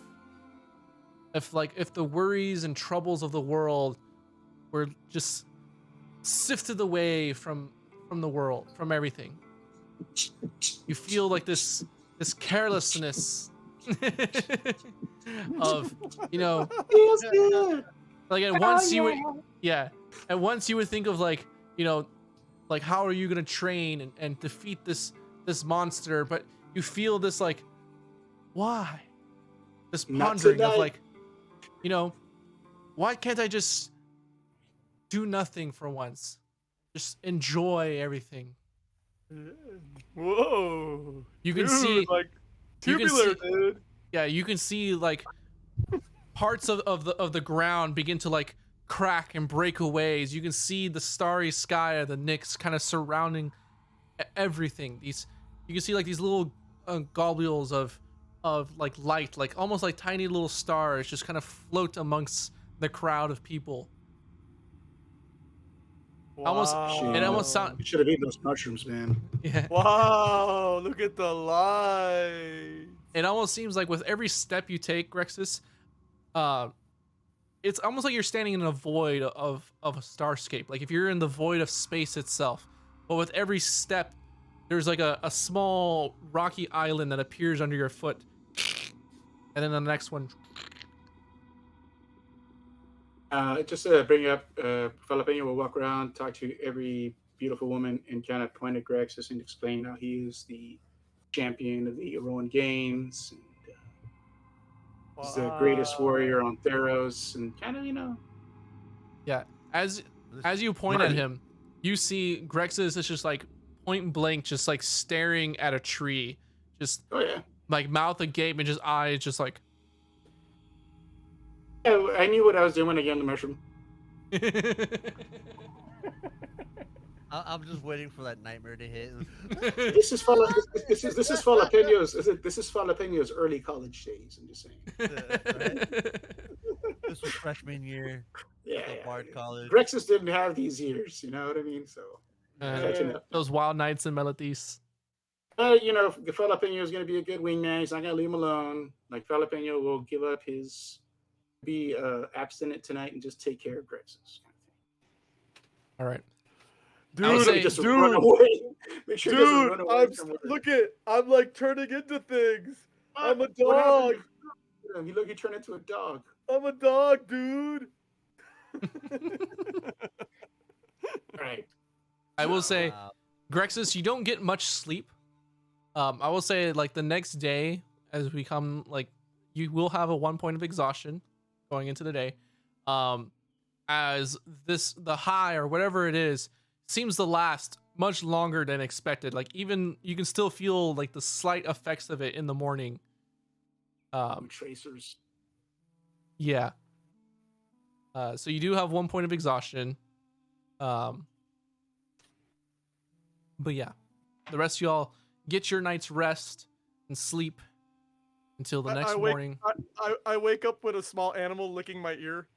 If the worries and troubles of the world were just sifted away from the world, from everything, you feel like this carelessness of like at once you would think of like how are you gonna train and defeat this monster, but you feel this like why this pondering of like why can't I just do nothing for once, just enjoy everything.
Whoa,
you can
dude,
see
like tubular, dude.
Yeah, you can see like parts of the ground begin to like crack and break away. As you can see the starry sky of the Nyx kind of surrounding everything. You can see like these little globules of like light, like almost like tiny little stars, just kind of float amongst the crowd of people.
Wow.
It almost sounds.
You should have eaten those mushrooms, man.
Yeah.
Wow, look at the light.
It almost seems like with every step you take, Grexus, it's almost like you're standing in a void of a starscape. Like if you're in the void of space itself. But with every step, there's like a small rocky island that appears under your foot. And then the next one.
Just to bring up, Jalapeno will walk around, talk to every beautiful woman, and kind of point at Grexus and explain how he is the champion of the Rowan Games. And, he's the greatest warrior on Theros, and kind of,
Yeah, as you point at him, you see Grexus is just like point blank, just like staring at a tree, just like mouth agape and just eyes just like.
Yeah, I knew what I was doing when I gave him the mushroom.
I'm just waiting for that nightmare to hit.
This is Jalapeno's. This is Jalapeno's early college days. I'm just saying.
Right? This was freshman year
Yeah,
of Bard College.
Grexus didn't have these years. You know what I mean? So catching up.
Those wild nights in Melithis.
You know, Jalapeno is going to be a good wingman. He's not going to leave him alone. Like Jalapeno will give up his be abstinent tonight and just take care of Grexus.
All right.
Dude,
Just run away. Make sure he doesn't run away somewhere.
I'm like turning into things. I'm a
What
dog.
happened? He turned into a dog.
I'm a dog, dude.
All right.
I will say,
Wow.
Grexus, you don't get much sleep. I will say, like, the next day, as we come, like, you will have a 1 point of exhaustion going into the day. As the high or whatever it is seems to last much longer than expected. Like, even you can still feel like the slight effects of it in the morning.
Tracers.
Yeah. So you do have 1 point of exhaustion. But yeah, the rest of y'all get your night's rest and sleep until the next morning.
I wake up with a small animal licking my ear.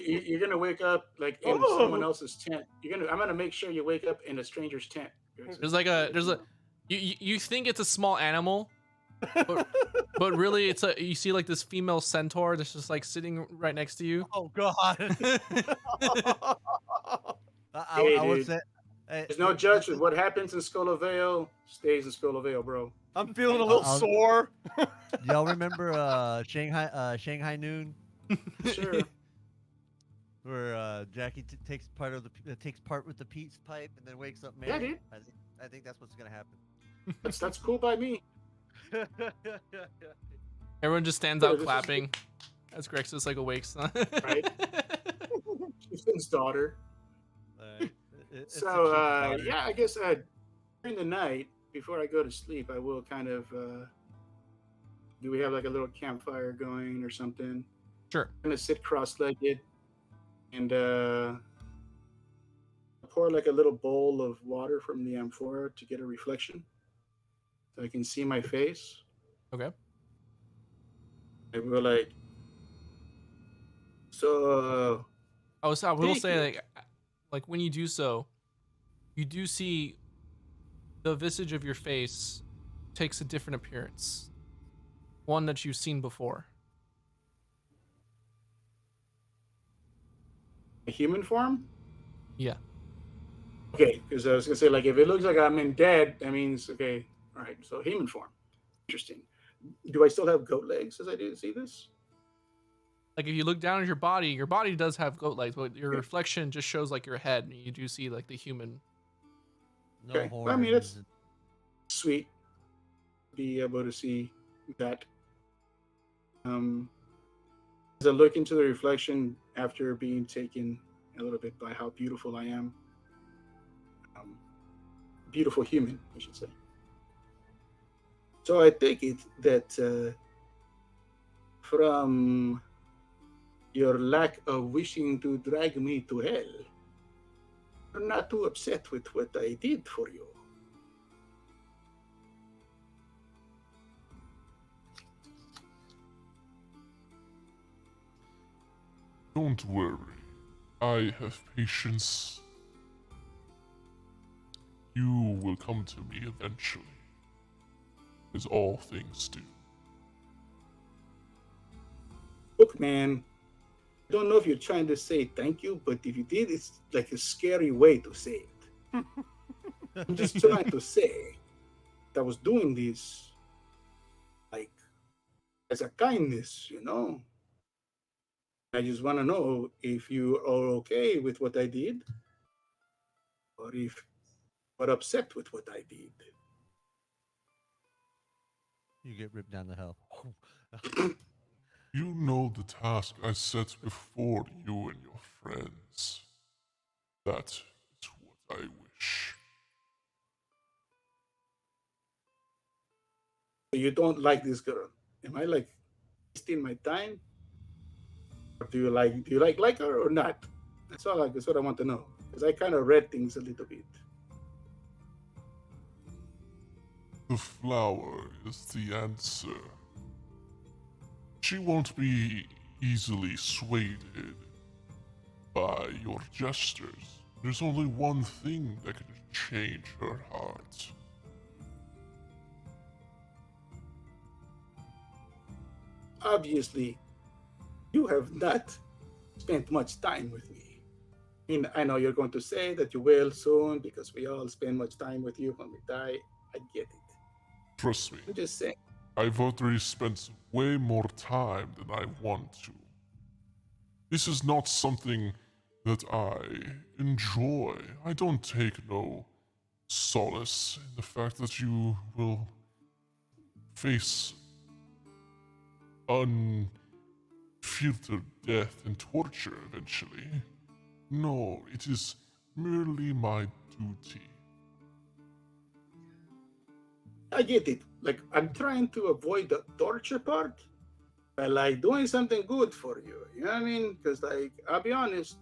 You're gonna wake up like in someone else's tent. I'm gonna make sure you wake up in a stranger's tent.
You think it's a small animal, but really you see like this female centaur that's just like sitting right next to you.
Oh God.
Hey,
I would
dude.
say
There's no judgment. What happens in Skull Vale stays in Skull Vale, bro.
I'm feeling a little sore.
Y'all remember Shanghai Noon?
Sure.
Where Jackie takes part with the peace pipe and then wakes up married.
Yeah, dude.
I think that's what's gonna happen.
That's cool by me.
Everyone just stands out clapping as Grexus like awakes.
Right. Chieftain's daughter.
It's
So
a cute
yeah, I guess during the night before I go to sleep, I will kind of. Do we have like a little campfire going or something?
Sure.
I'm gonna sit cross-legged and pour like a little bowl of water from the amphora to get a reflection, so I can see my face.
Okay.
I will like. So.
I will say like when you do so, you do see the visage of your face takes a different appearance, one that you've seen before.
A human form?
Yeah.
Okay, because I was gonna say like if it looks like I'm in dead, that means okay. All right, so human form. Interesting. Do I still have goat legs as I do see this?
Like if you look down at your body does have goat legs, but your reflection just shows like your head, and you do see like the human.
No
Okay.
horns.
I mean, it's sweet to be able to see that. As I look into the reflection after being taken a little bit by how beautiful I am, beautiful human, I should say. So I take it that from your lack of wishing to drag me to hell, you're not too upset with what I did for you.
Don't worry. I have patience. You will come to me eventually, as all things do.
Look, man, I don't know if you're trying to say thank you, but if you did, it's like a scary way to say it. I'm just trying to say that I was doing this like as a kindness, you know? I just want to know if you are okay with what I did, or if you are upset with what I did.
You get ripped down to hell.
You know the task I set before you and your friends. That is what I wish.
You don't like this girl. Am I like wasting my time? Or do you like her or not? That's what I want to know. Because I kind of read things a little bit.
The flower is the answer. She won't be easily swayed by your gestures. There's only one thing that can change her heart.
Obviously, you have not spent much time with me. I know you're going to say that you will soon because we all spend much time with you when we die. I get it.
Trust me,
I'm just saying.
I've already spent way more time than I want to. This is not something that I enjoy. I don't take no solace in the fact that you will face unfiltered death and torture eventually. No, it is merely my duty.
I get it. Like, I'm trying to avoid the torture part by, like, doing something good for you. You know what I mean? Because, like, I'll be honest,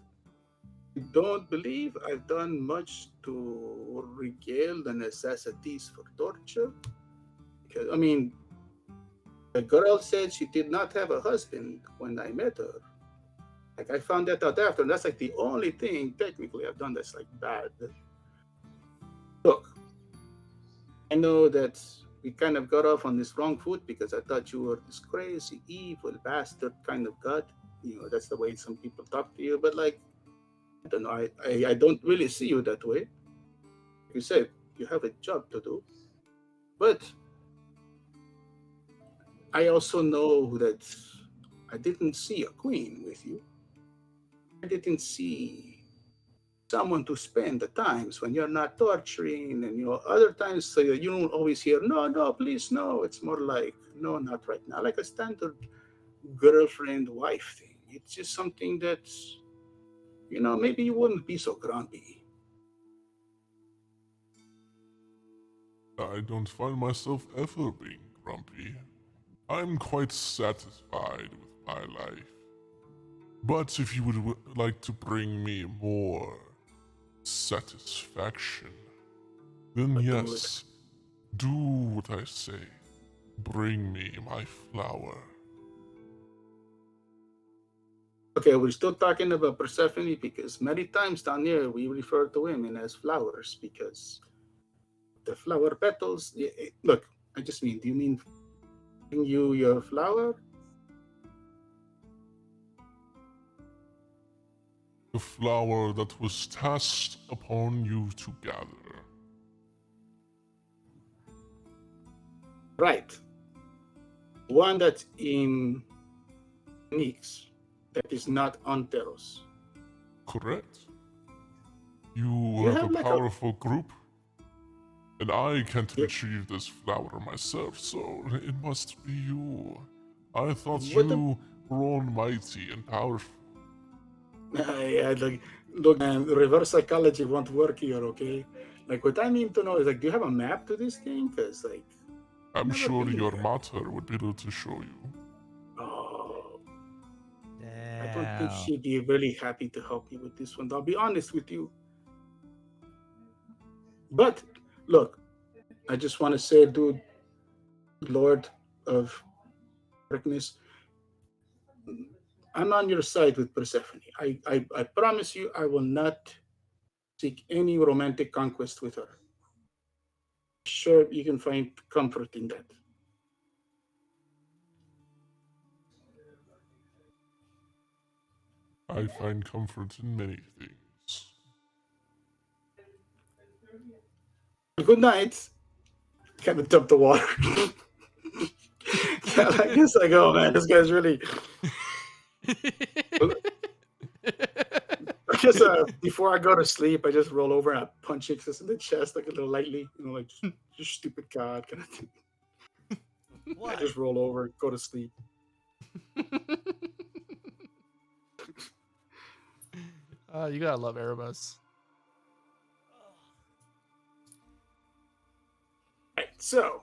I don't believe I've done much to regale the necessities for torture. Because, I mean, the girl said she did not have a husband when I met her. Like, I found that out after, and that's like the only thing technically I've done that's like bad. Look, I know that we kind of got off on this wrong foot because I thought you were this crazy, evil bastard kind of god. You know, that's the way some people talk to you. But, like, I don't know. I don't really see you that way. Like you said, you have a job to do. But I also know that I didn't see a queen with you. I didn't see someone to spend the times when you're not torturing, and other times, so you don't always hear no, no, please, no. It's more like no, not right now, like a standard girlfriend wife thing. It's just something that maybe you wouldn't be so grumpy.
I don't find myself ever being grumpy. I'm quite satisfied with my life. But if you would like to bring me more satisfaction, then yes, do what I say. Bring me my flower.
Okay, we're still talking about Persephone because many times down here we refer to women as flowers because the flower petals. Look, I just mean, do you mean bring you your flower?
The flower that was tasked upon you to gather.
Right. One that's in Nyx, that is not on Theros.
Correct. You have a
like
powerful group, and I can't retrieve this flower myself, so it must be you. I thought you were almighty and powerful.
Yeah, like, look, man, reverse psychology won't work here, okay? Like, what I need to know is, like, do you have a map to this thing? Because, like,
I'm sure your mater would be able to show you.
Oh,
Damn.
I don't think she'd be really happy to help me with this one. I'll be honest with you. But look, I just want to say, dude, Lord of Darkness, I'm on your side with Persephone. I promise you, I will not seek any romantic conquest with her. Sure, you can find comfort in that.
I find comfort in many things.
Good night. Kind of dump the water. Yeah, I guess I go, man. This guy's really. I just before I go to sleep, I just roll over and I punch it just in the chest, like a little lightly, like just stupid god kind of thing.
What?
I just roll over, go to sleep.
You gotta love Erebus.
Right, so,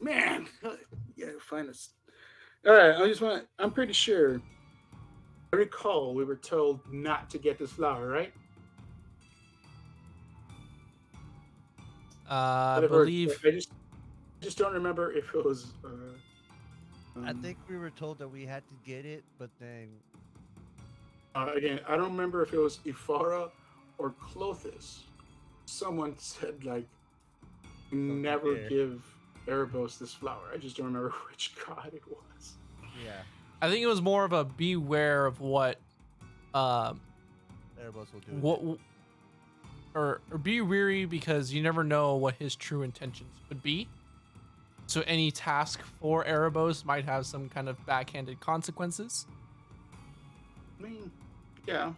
man, yeah, find us. All right, I'm pretty sure I recall we were told not to get this flower, right?
I
Or
believe.
I just don't remember if it was.
I think we were told that we had to get it, but then
Again, I don't remember if it was Ifara or Clothis. Someone said like, never
care.
give Erebos this flower. I just don't remember which god it was.
yeah,
I think it was more of a beware of what,
Erebos will do.
what, or be weary because you never know what his true intentions would be. So any task for Erebos might have some kind of backhanded consequences.
I mean, yeah.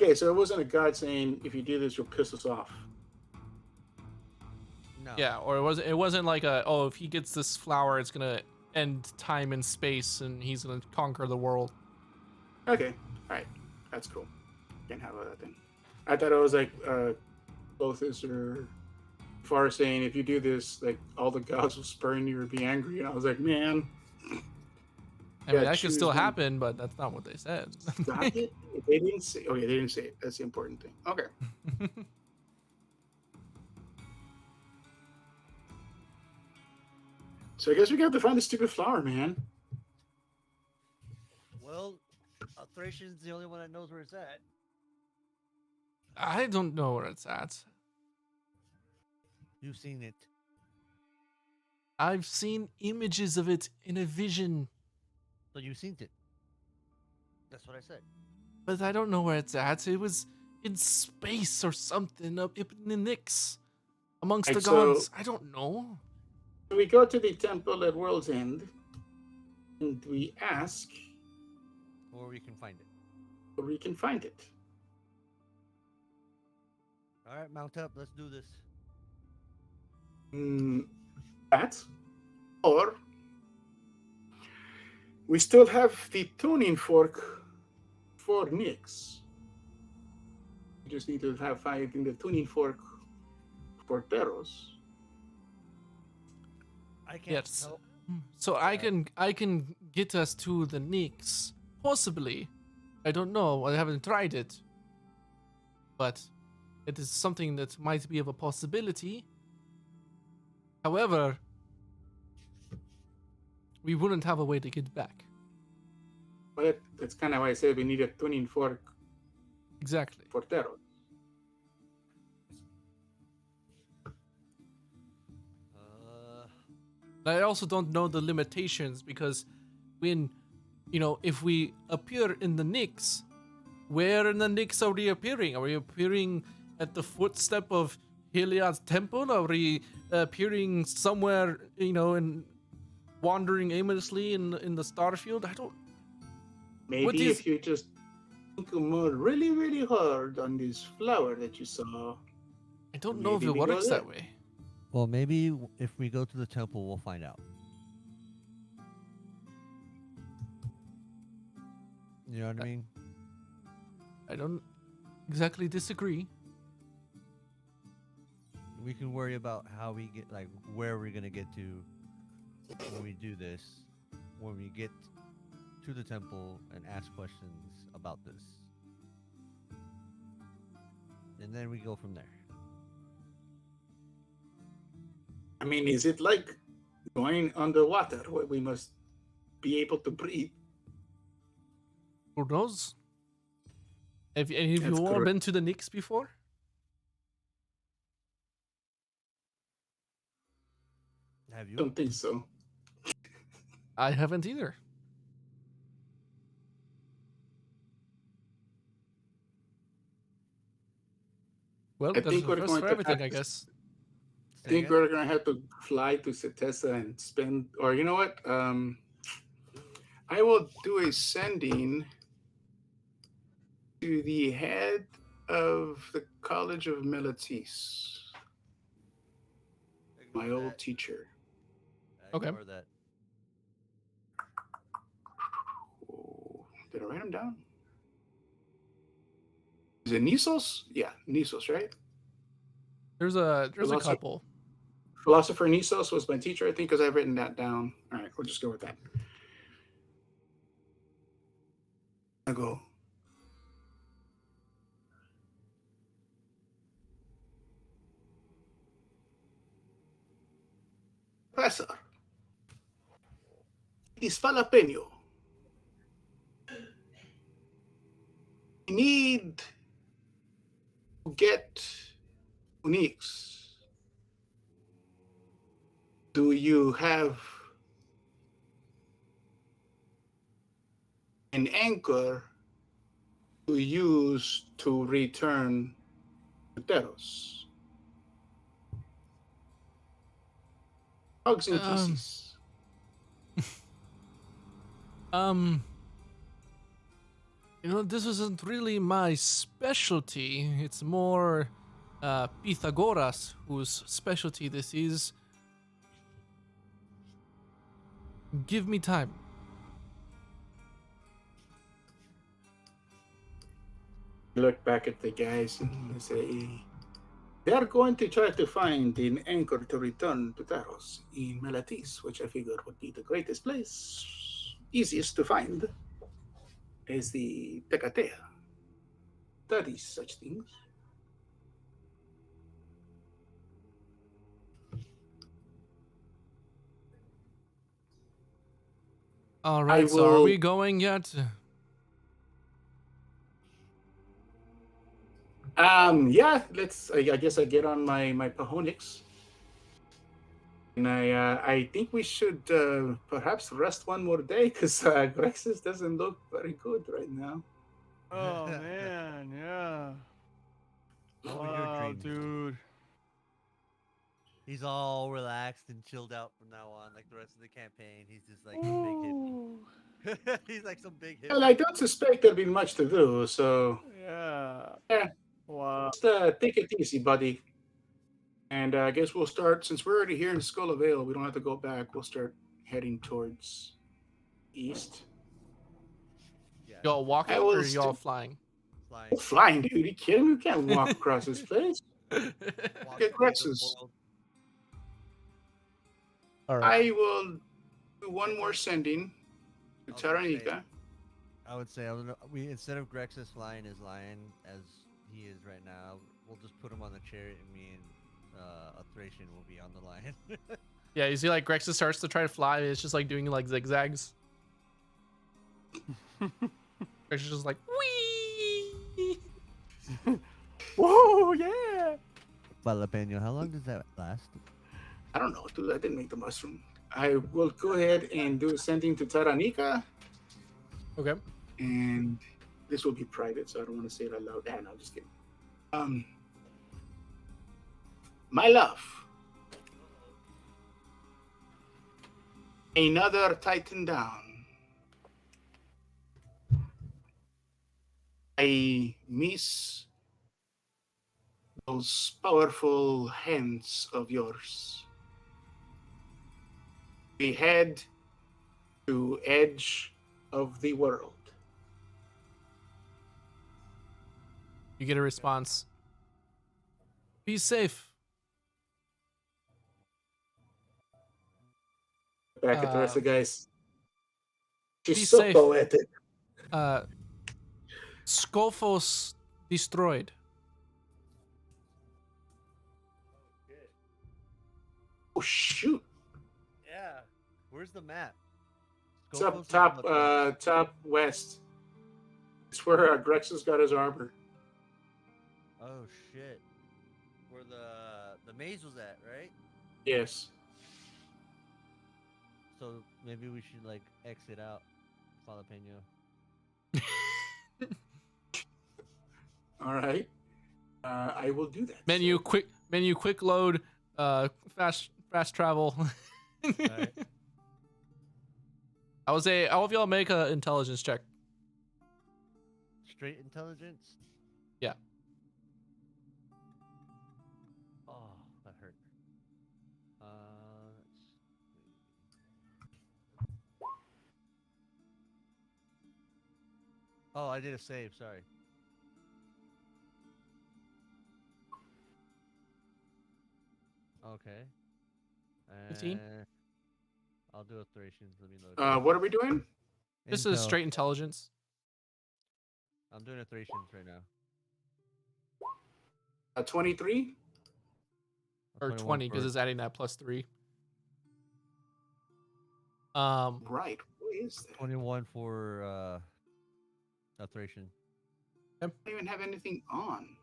Okay, so it wasn't a god saying, if you do this, you'll piss us off.
No.
Yeah, or it wasn't like a, oh, if he gets this flower, it's gonna end time and space and he's gonna conquer the world.
Okay, alright. That's cool. Can't have that then. I thought it was like Clothis or Far saying, if you do this, like all the gods will spurn you or be angry. And I was like, man.
I mean,
Yeah,
that could still
choose one.
happen, but that's not what they said.
Stop it. They didn't say. Okay, they didn't say it. That's the important thing. Okay. So I guess we got to find the stupid flower, man.
Well, Thracian's the only one that knows where it's at.
I don't know where it's at.
You've seen it.
I've seen images of it in a vision,
So you've seen it. That's what I said.
but I don't know where it's at. It was in space or something up in the Nyx amongst
Right,
the
so-
gods. I don't know.
We go to the temple at World's End, and we ask
Or we can find it.
where we can find it.
All right, mount up. Let's do this.
That, or we still have the tuning fork for Nyx. We just need to find the tuning fork for Theros.
I can't
Yes.
tell.
So I can get us to the Nyx, possibly. I don't know. I haven't tried it, but it is something that might be of a possibility. However, we wouldn't have a way to get back.
But that's kind of why I said we need a tuning fork
Exactly.
for Theros.
I also don't know the limitations because when, if we appear in the Nyx, where in the Nyx are we appearing? Are we appearing at the footstep of Heliod's temple? Are we appearing somewhere, and wandering aimlessly in the starfield? I don't.
Maybe if you just think more really, really hard on this flower that you saw.
I don't know if
Maybe
it
we go
works
there.
that way.
Well, maybe if we go to the temple, we'll find out. You know what I mean?
I don't exactly disagree.
We can worry about how we get, like, where we're gonna get to when we do this. When we get to the temple and ask questions about this, and then we go from there.
I mean, is it like going underwater where we must be able to breathe?
Who knows? Have any of you
That's
all
correct.
been to the Nyx before?
Have you?
Don't think so.
I haven't either. Well,
I
that's
think
a
we're
first
going
for
to
everything,
have
I
to-
guess.
I think we're gonna have to fly to Setessa and spend, or you know what? I will do a sending to the head of the College of Militis, my old teacher.
Okay.
Ignore that.
Oh, did I write him down? Is it Nisos? Yeah, Nisos, right?
There's a
Philosopher-
couple.
Philosopher Nisos was my teacher, I think, because I've written that down. All right, we'll just go with that. Go. Professor, it is jalapeno. We need to get uniques. Do you have an anchor to use to return to Theros? Hugs and kisses.
This isn't really my specialty. It's more Pythagoras whose specialty this is. Give me time.
Look back at the guys and say, they are going to try to find an anchor to return to Theros in Melatis, which I figured would be the greatest place, easiest to find, is the Tecatea. That is such things.
All right, so are we going yet?
Yeah, I guess I get on my Pahonix. And I think we should perhaps rest one more day because Grexus doesn't look very good right now.
Oh man, yeah. Wow, dude.
He's all relaxed and chilled out from now on, like the rest of the campaign. He's just like some big hippie. He's like some big hippie.
Well, I don't suspect there'll be much to do, so
Yeah. Wow.
just take it easy, buddy. And I guess we'll start, since we're already here in Skull Vale, we don't have to go back. We'll start heading towards east.
Yeah.
Y'all walking or y'all flying?
Flying.
Flying, dude. Are you kidding me? You can't walk across this place. Get Grexus.
All right.
I will do one more sending to Taranika.
I would say we instead of Grexus flying his lion as he is right now, we'll just put him on the chariot and me and a Thracian will be on the lion.
Yeah, you see, like Grexus starts to try to fly. It's just like doing like zigzags. Grexus is just like wee.
Whoa, yeah.
Jalapeno, how long does that last?
I don't know, dude. I didn't make the mushroom. I will go ahead and do sending to Taranika.
Okay.
And this will be private, so I don't want to say it out loud. No, I'm just kidding. My love. Another Titan down. I miss those powerful hands of yours. We head to edge of the world.
You get a response. Be safe.
Back at the rest of the guys.
Be
She's so
safe.
poetic.
Scophos destroyed.
Oh shoot!
Yeah. Where's the map?
It's up top west. It's where Grexus got his armor.
Oh shit. Where the maze was at, right?
Yes.
So maybe we should like exit out Jalapeno.
All right. I will do that.
Menu quick load. Fast travel.
Right.
I would say all of y'all make an intelligence check.
Straight intelligence?
Yeah.
Oh, that hurt. Let's see. Oh, I did a save, sorry. Okay.
15?
I'll do a Thracian. Let me load.
What are we doing?
This is straight intelligence.
I'm doing a Thracians right now.
23.
Or
21
20 because
for-
it's adding that +3.
Right. What is that?
21 for a Thracian.
I don't even have anything on.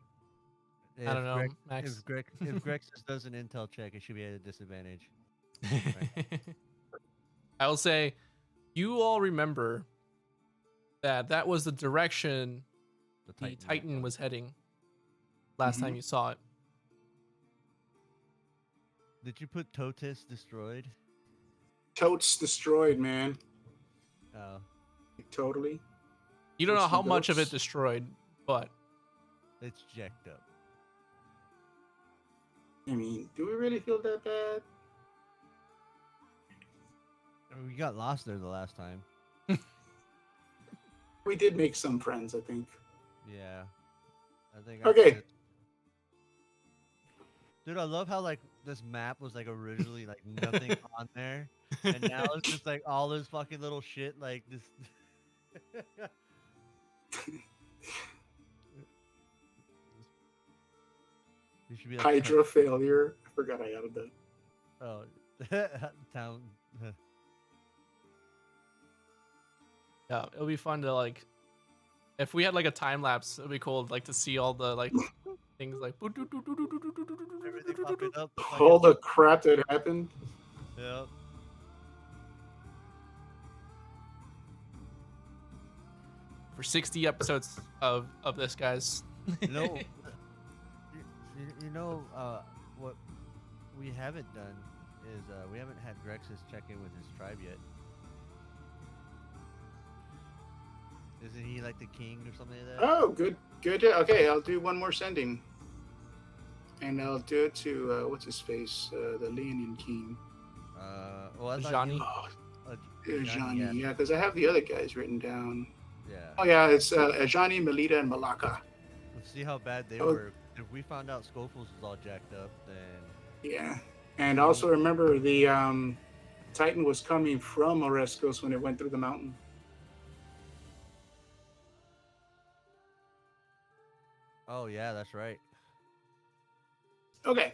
I don't know, Max.
If Grex does an intel check, it should be at a disadvantage.
I will say, you all remember that was the direction the Titan was heading last time you saw it.
Did you put Totis destroyed?
Totes destroyed, man.
Oh,
Totally.
You don't know
What's
how
the
much of it
goats?
destroyed, but
it's jacked up.
I mean, do we really feel that bad?
We got lost there the last time.
We did make some friends, I think.
Yeah. I think.
Okay.
Dude, I love how like this map was like originally like nothing on there, and now it's just like all this fucking little shit like this. You should be like
Hydra failure. I forgot I added that.
Oh, town.
yeah, it'll be fun to like, if we had like a time lapse, it'd be cool like to see all the like things like
Everything popping up.
All the crap that happened.
Yeah.
for 60 episodes of this, guys.
You know, what we haven't done is we haven't had Grexus check in with his tribe yet. Isn't he like the king or something like that?
Oh, good. Okay, I'll do one more sending. And I'll do it to, what's his face? The Leonin King.
Well, I thought
Johnny?
you-
Johnny,
yeah.
yeah, because I have the other guys written down.
Yeah.
Oh, yeah, it's Johnny, Melita, and Malaka.
Let's see how bad they
Oh.
were. If we found out Scofields was all jacked up, then
Yeah. And also remember the Titan was coming from Oreskos when it went through the mountain.
oh yeah, that's right.
Okay.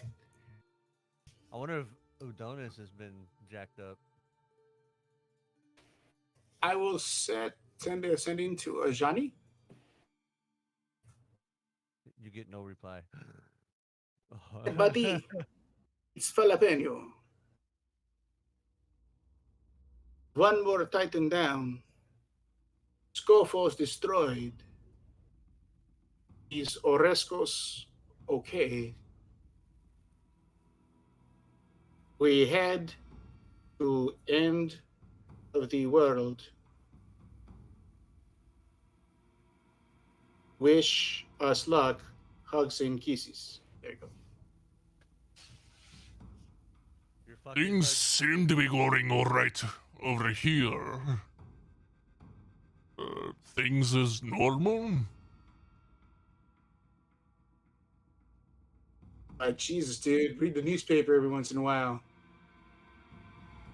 I wonder if Udonis has been jacked up.
I will send a sending to Johnny.
You get no reply.
Hey, buddy, it's Jalapeno. One more Titan down. Scofos destroyed. Is Oreskos okay? We head to end of the world. Wish us luck. Hugs and kisses. There you go.
You're fucking
Things seem to be going alright over here. Things as normal?
Jesus, dude. Read the newspaper every once in a while.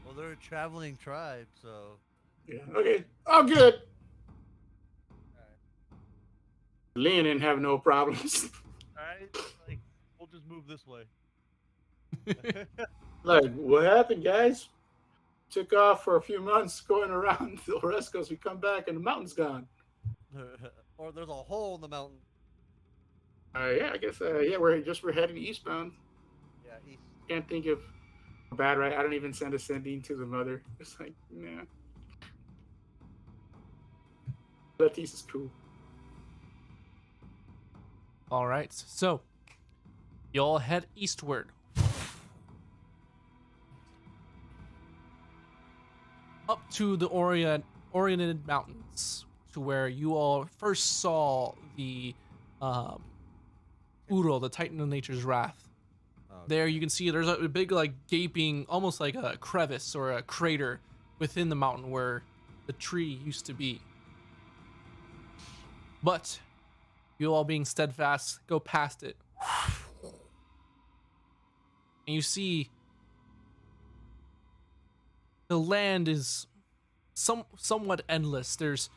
Well, they're a traveling tribe, so
Yeah. Okay. Oh, good. Lynn didn't have no problems.
alright, like we'll just move this way.
Like, what happened, guys? Took off for a few months going around the Oreskos. We come back and the mountain's gone.
Or there's a hole in the mountain.
Yeah, I guess. Yeah, we're heading eastbound.
Yeah, east.
Can't think of bad, right? I don't even send a sending to the mother. It's like, nah. Latisse is cool.
All right, so y'all head eastward. Up to the Oriented Mountains, to where you all first saw the Uro, the Titan of Nature's Wrath. There you can see there's a big like gaping, almost like a crevice or a crater within the mountain where the tree used to be. But you all being steadfast, go past it. And you see the land is somewhat endless. There's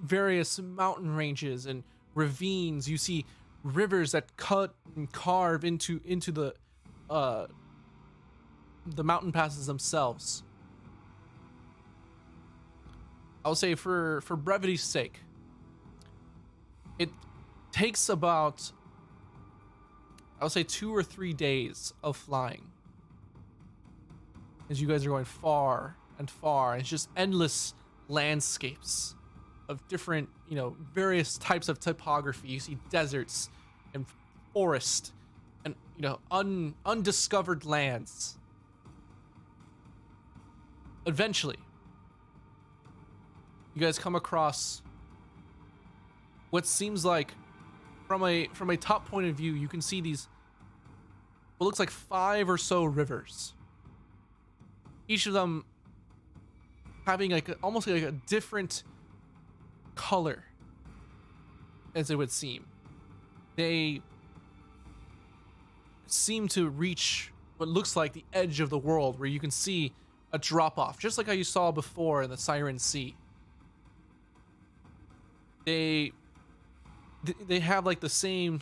various mountain ranges and ravines. You see rivers that cut and carve into the mountain passes themselves. I'll say for brevity's sake, it takes about, I'll say 2 or 3 days of flying as you guys are going far and far. It's just endless landscapes of different, various types of topography. You see deserts and forest and, undiscovered lands. Eventually, you guys come across what seems like, from a top point of view, you can see these, what looks like 5 or so rivers. Each of them having almost like a different color, as it would seem. They seem to reach what looks like the edge of the world, where you can see a drop off, just like how you saw before in the Siren Sea. They have like the same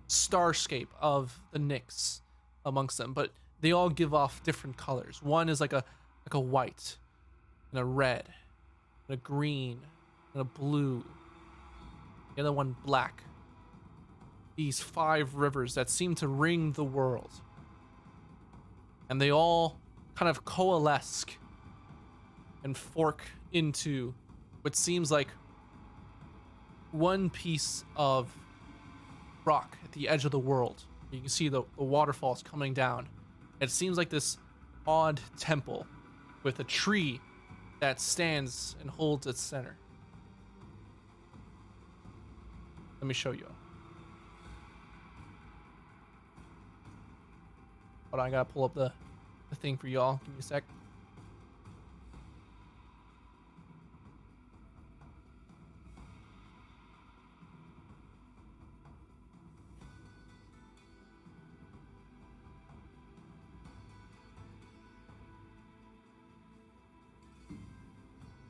starscape of the Nyx amongst them, but they all give off different colors. One is like a white and a red and a green and a blue. The other one black. These 5 rivers that seem to ring the world. And they all kind of coalesce and fork into what seems like one piece of rock at the edge of the world. You can see the waterfalls coming down. It seems like this odd temple with a tree that stands and holds its center. Let me show you. Hold on, I gotta pull up the thing for y'all. Give me a sec.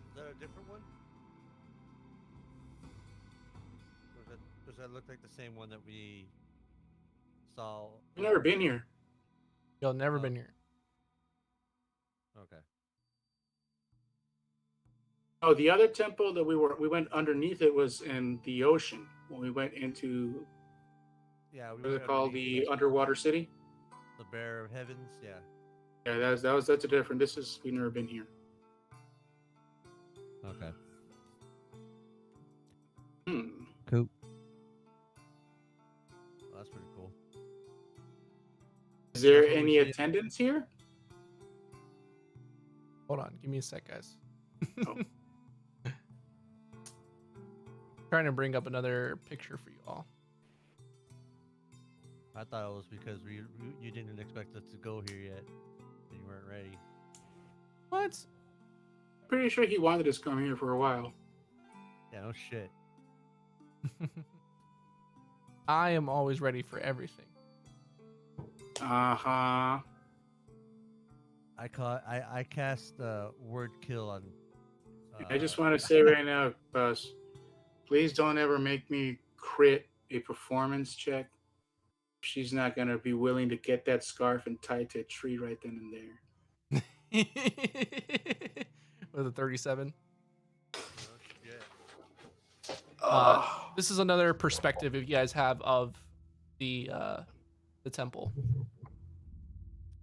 Is that a different one? Or does that look like the same one that we saw?
I've never been here.
Y'all never been here.
Okay.
Oh, the other temple that we went underneath it was in the ocean when we went into,
Yeah, we
what is
went
it called,
underneath
the underwater city.
the Bear of Heavens. Yeah.
Yeah, that's a different. We've never been here.
Okay.
Cool.
Well, that's pretty cool.
Is there
That's what we
any
see.
attendance here?
Hold on, give me a sec, guys.
Oh.
Trying to bring up another picture for you all.
I thought it was because you didn't expect us to go here yet, and you weren't ready.
What?
Pretty sure he wanted us to come here for a while.
Yeah, no shit.
I am always ready for everything.
Uh-huh.
I cast word kill on.
I just want to say right now, Buzz, please don't ever make me crit a performance check. She's not going to be willing to get that scarf and tie it to a tree right then and there.
With a 37.
Yeah.
This is another perspective if you guys have of the temple.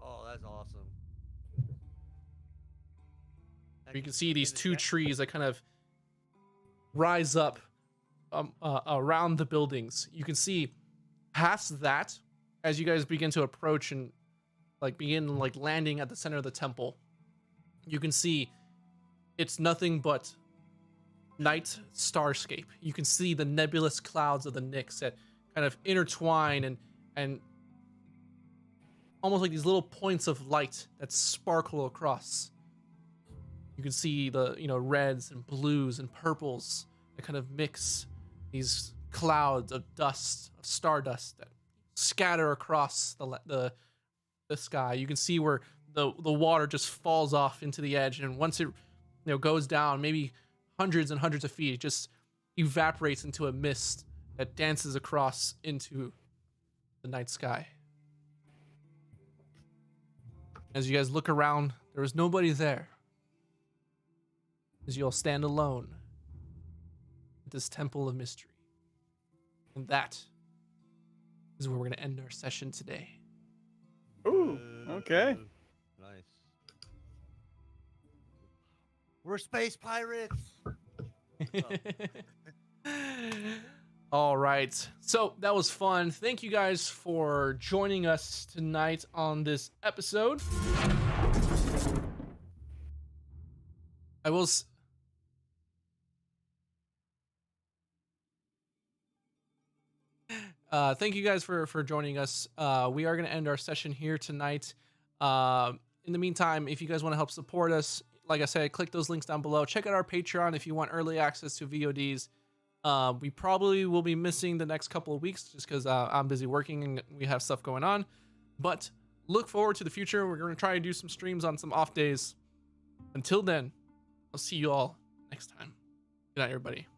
Oh, that's awesome.
You can see these 2 trees that kind of rise up around the buildings. You can see past that as you guys begin to approach and begin landing at the center of the temple. You can see it's nothing but night starscape. You can see the nebulous clouds of the Nyx that kind of intertwine and almost like these little points of light that sparkle across. You can see the reds and blues and purples that kind of mix, these clouds of dust, of stardust that scatter across the sky. You can see where the water just falls off into the edge, and once it goes down maybe hundreds and hundreds of feet. It just evaporates into a mist that dances across into the night sky. As you guys look around, there is nobody there. As you all stand alone at this temple of mystery. And that is where we're going to end our session today.
Ooh, okay.
Nice. We're space pirates.
All right. So that was fun. Thank you guys for joining us tonight on this episode. I will. Thank you guys for joining us. We are going to end our session here tonight. In the meantime, if you guys want to help support us, like I said, click those links down below. Check out our Patreon if you want early access to VODs. We probably will be missing the next couple of weeks just because I'm busy working and we have stuff going on. But look forward to the future. We're going to try to do some streams on some off days. Until then, I'll see you all next time. Good night, everybody.